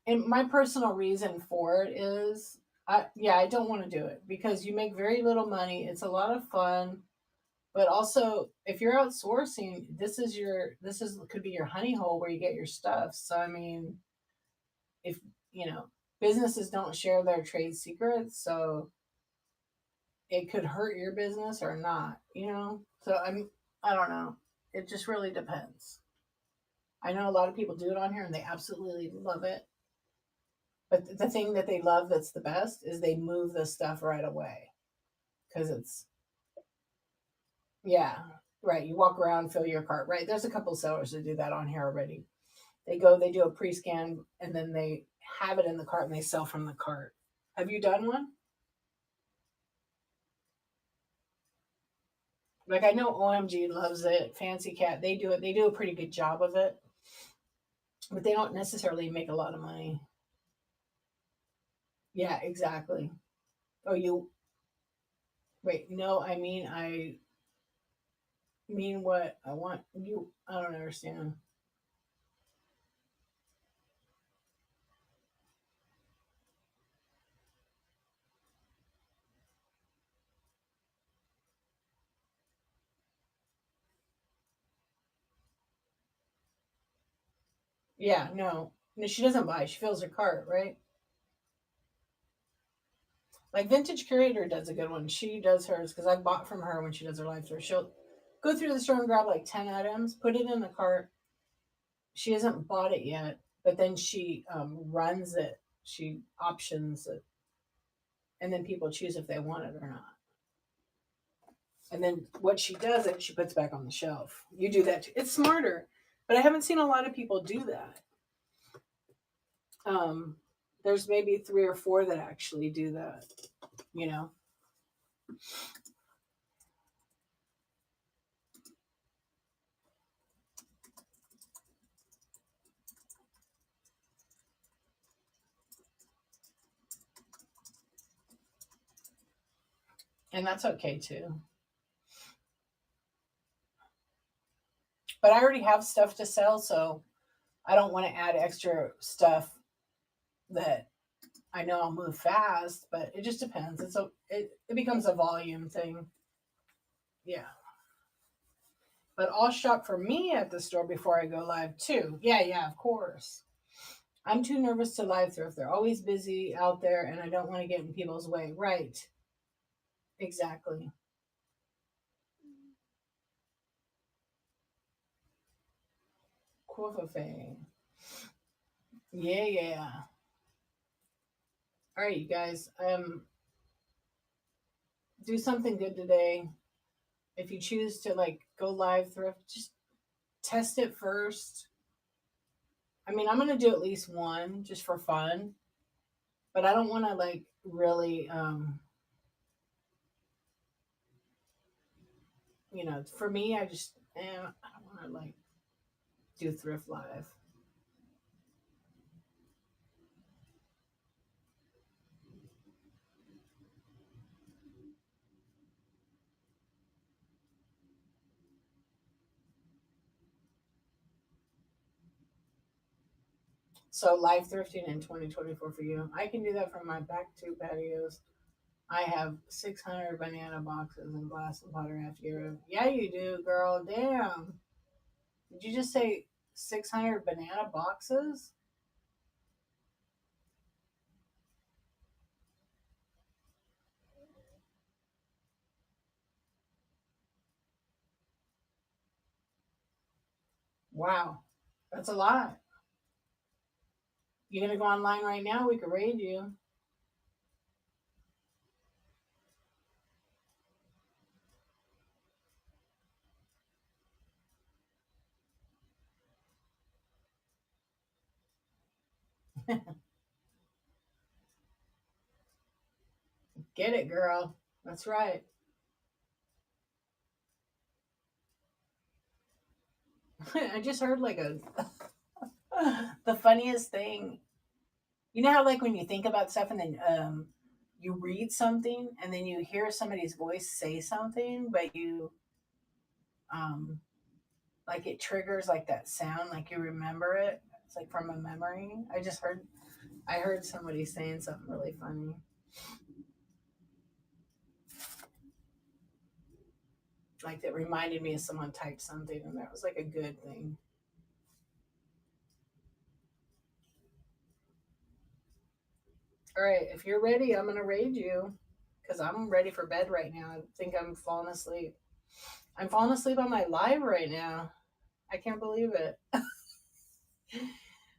And my personal reason for it is I don't want to do it because you make very little money. It's a lot of fun, but also if you're outsourcing, this is could be your honey hole where you get your stuff. So I mean, if you know, businesses don't share their trade secrets, so it could hurt your business or not, you know? So I don't know. It just really depends. I know a lot of people do it on here and they absolutely love it. But the thing that they love that's the best is they move the stuff right away. Because it's, yeah, right. You walk around, fill your cart, right? There's a couple sellers that do that on here already. They go, they do a pre scan, and then they have it in the cart and they sell from the cart. Have you done one? Like I know OMG loves it. Fancy Cat, they do it. They do a pretty good job of it, but they don't necessarily make a lot of money. Yeah, exactly. Oh, you wait. No, I mean what I want. You, I don't understand. Yeah, no, no, she doesn't buy. She fills her cart, right? Like Vintage Curator does a good one. She does hers because I've bought from her when she does her live tour. She'll go through the store and grab like 10 items, put it in the cart. She hasn't bought it yet, but then she runs it. She options it, and then people choose if they want it or not. And then what she does is she puts back on the shelf. You do that too. It's smarter, but I haven't seen a lot of people do that. Um, there's maybe 3 or 4 that actually do that. You know, and that's okay too. But I already have stuff to sell, so I don't want to add extra stuff that I know I'll move fast. But it just depends. It becomes a volume thing. Yeah. But I'll shop for me at the store before I go live too. Yeah, yeah, of course. I'm too nervous to live thrift. They're always busy out there, and I don't want to get in people's way. Right. Exactly. Coffee. Yeah, yeah. All right, you guys. Do something good today. If you choose to like go live thrift, just test it first. I mean, I'm gonna do at least one just for fun, but I don't want to like really, for me, I don't want to like do thrift live. So live thrifting in 2024 for you. I can do that from my back two patios. I have 600 banana boxes and glass and pottery I have to get rid of. Yeah, you do, girl. Damn. Did you just say 600 banana boxes? Wow. That's a lot. You gonna go online right now? We could raid you. Get it, girl. That's right. I just heard like a the funniest thing. You know how like when you think about stuff and then you read something and then you hear somebody's voice say something, but you um like it triggers like that sound, like you remember it. It's like from a memory. I heard somebody saying something really funny. Like that reminded me of someone typed something and that was like a good thing. All right, if you're ready, I'm gonna raid you because I'm ready for bed right now. I think I'm falling asleep. I'm falling asleep on my live right now. I can't believe it.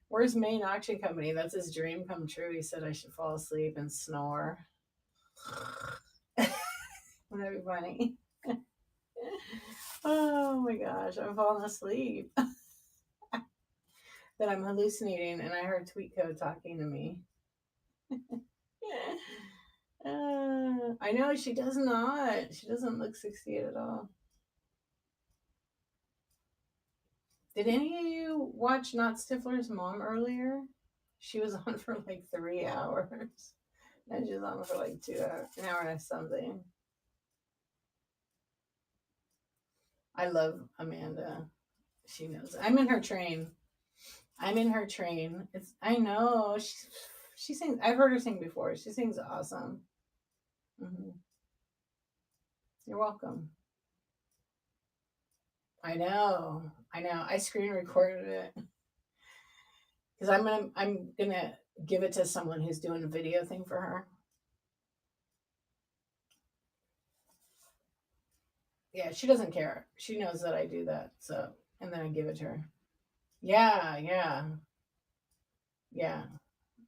Where's Maine Auction Company? That's his dream come true. He said I should fall asleep and snore. Wouldn't that be funny? Oh my gosh, I'm falling asleep. That I'm hallucinating and I heard Tweet Code talking to me. I know she does not. She doesn't look 68 at all. Did any of you watch Not Stifler's mom earlier? She was on for like 3 hours. And she was on for like 2 hours, an hour and something. I love Amanda. She knows. I'm in her train. I'm in her train. I know. She sings. I've heard her sing before. She sings awesome. Mm-hmm. You're welcome. I know. I know. I screen recorded it because I'm gonna give it to someone who's doing a video thing for her. Yeah, she doesn't care. She knows that I do that. So, and then I give it to her. Yeah, yeah, yeah.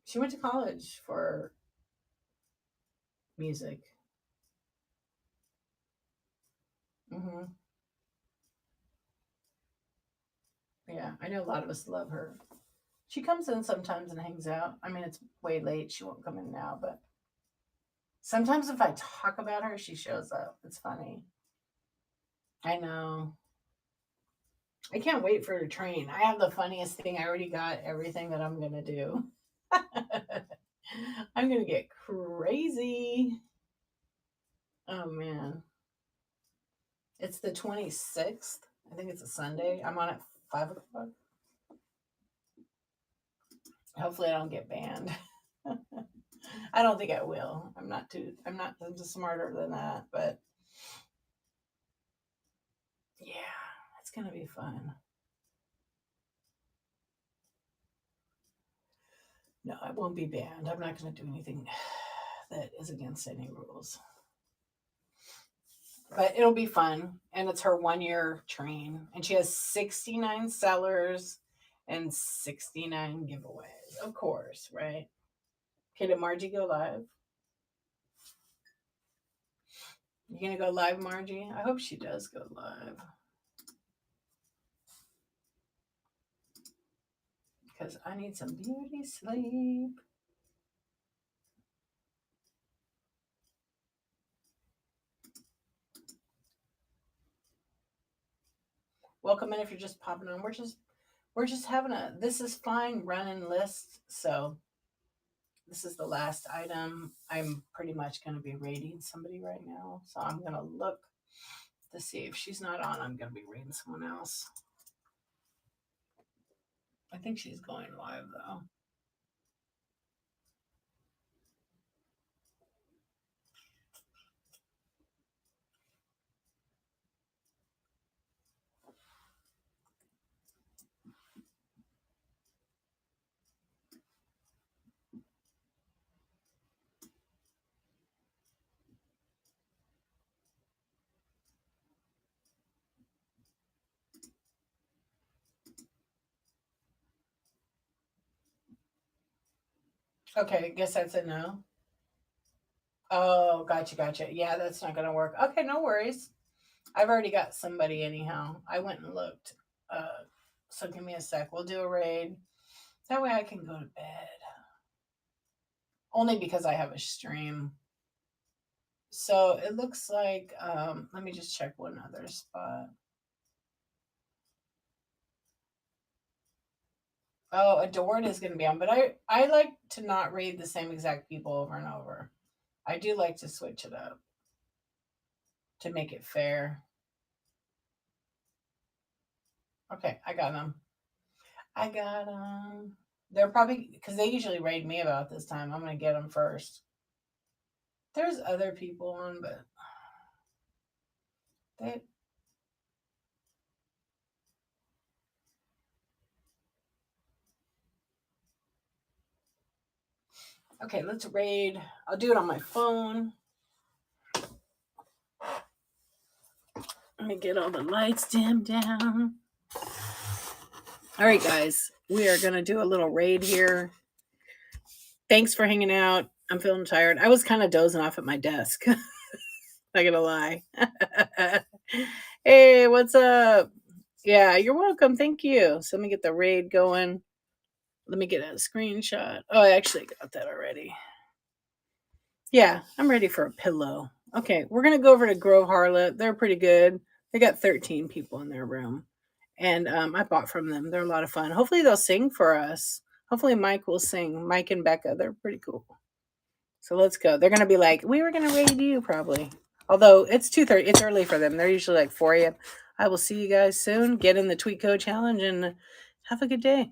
She went to college for music. Hmm. Yeah, I know a lot of us love her. She comes in sometimes and hangs out. I mean, it's way late. She won't come in now, but sometimes if I talk about her, she shows up. It's funny. I know. I can't wait for her train. I have the funniest thing. I already got everything that I'm going to do. I'm going to get crazy. Oh, man. It's the 26th. I think it's a Sunday. I'm on at 5 o'clock. Hopefully, I don't get banned. I don't think I will. I'm not smarter than that, but yeah, it's going to be fun. No, I won't be banned. I'm not going to do anything that is against any rules. But it'll be fun. And it's her 1 year train. And she has 69 sellers and 69 giveaways. Of course, right? Okay, did Margie go live? You gonna go live, Margie? I hope she does go live. Because I need some beauty sleep. Welcome in if you're just popping on. We're just having this is fine running list. So this is the last item. I'm pretty much going to be rating somebody right now. So I'm going to look to see if she's not on. I'm going to be rating someone else. I think she's going live though. Okay, I guess that's a no. Oh, gotcha. Yeah, that's not gonna work. Okay, no worries. I've already got somebody anyhow. I went and looked. So give me a sec. We'll do a raid. That way I can go to bed. Only because I have a stream. So it looks like, let me just check one other spot. Oh, Adored is going to be on, but I like to not raid the same exact people over and over. I do like to switch it up to make it fair. Okay, I got them. They're probably, because they usually raid me about this time. I'm going to get them first. There's other people on, but they. Okay, let's raid. I'll do it on my phone. Let me get all the lights dimmed down. All right, guys, we are going to do a little raid here. Thanks for hanging out. I'm feeling tired. I was kind of dozing off at my desk. Not gonna lie. Hey, what's up? Yeah, you're welcome. Thank you. So let me get the raid going. Let me get a screenshot. Oh, I actually got that already. Yeah, I'm ready for a pillow. Okay, we're gonna go over to Grove Harlot. They're pretty good. They got 13 people in their room, and I bought from them. They're a lot of fun. Hopefully they'll sing for us. Hopefully Mike will sing. Mike and Becca, they're pretty cool. So let's go. They're gonna be like, we were gonna raid you probably. Although it's 2:30, it's early for them. They're usually like 4 a.m. I will see you guys soon. Get in the Tweet Code Challenge and have a good day.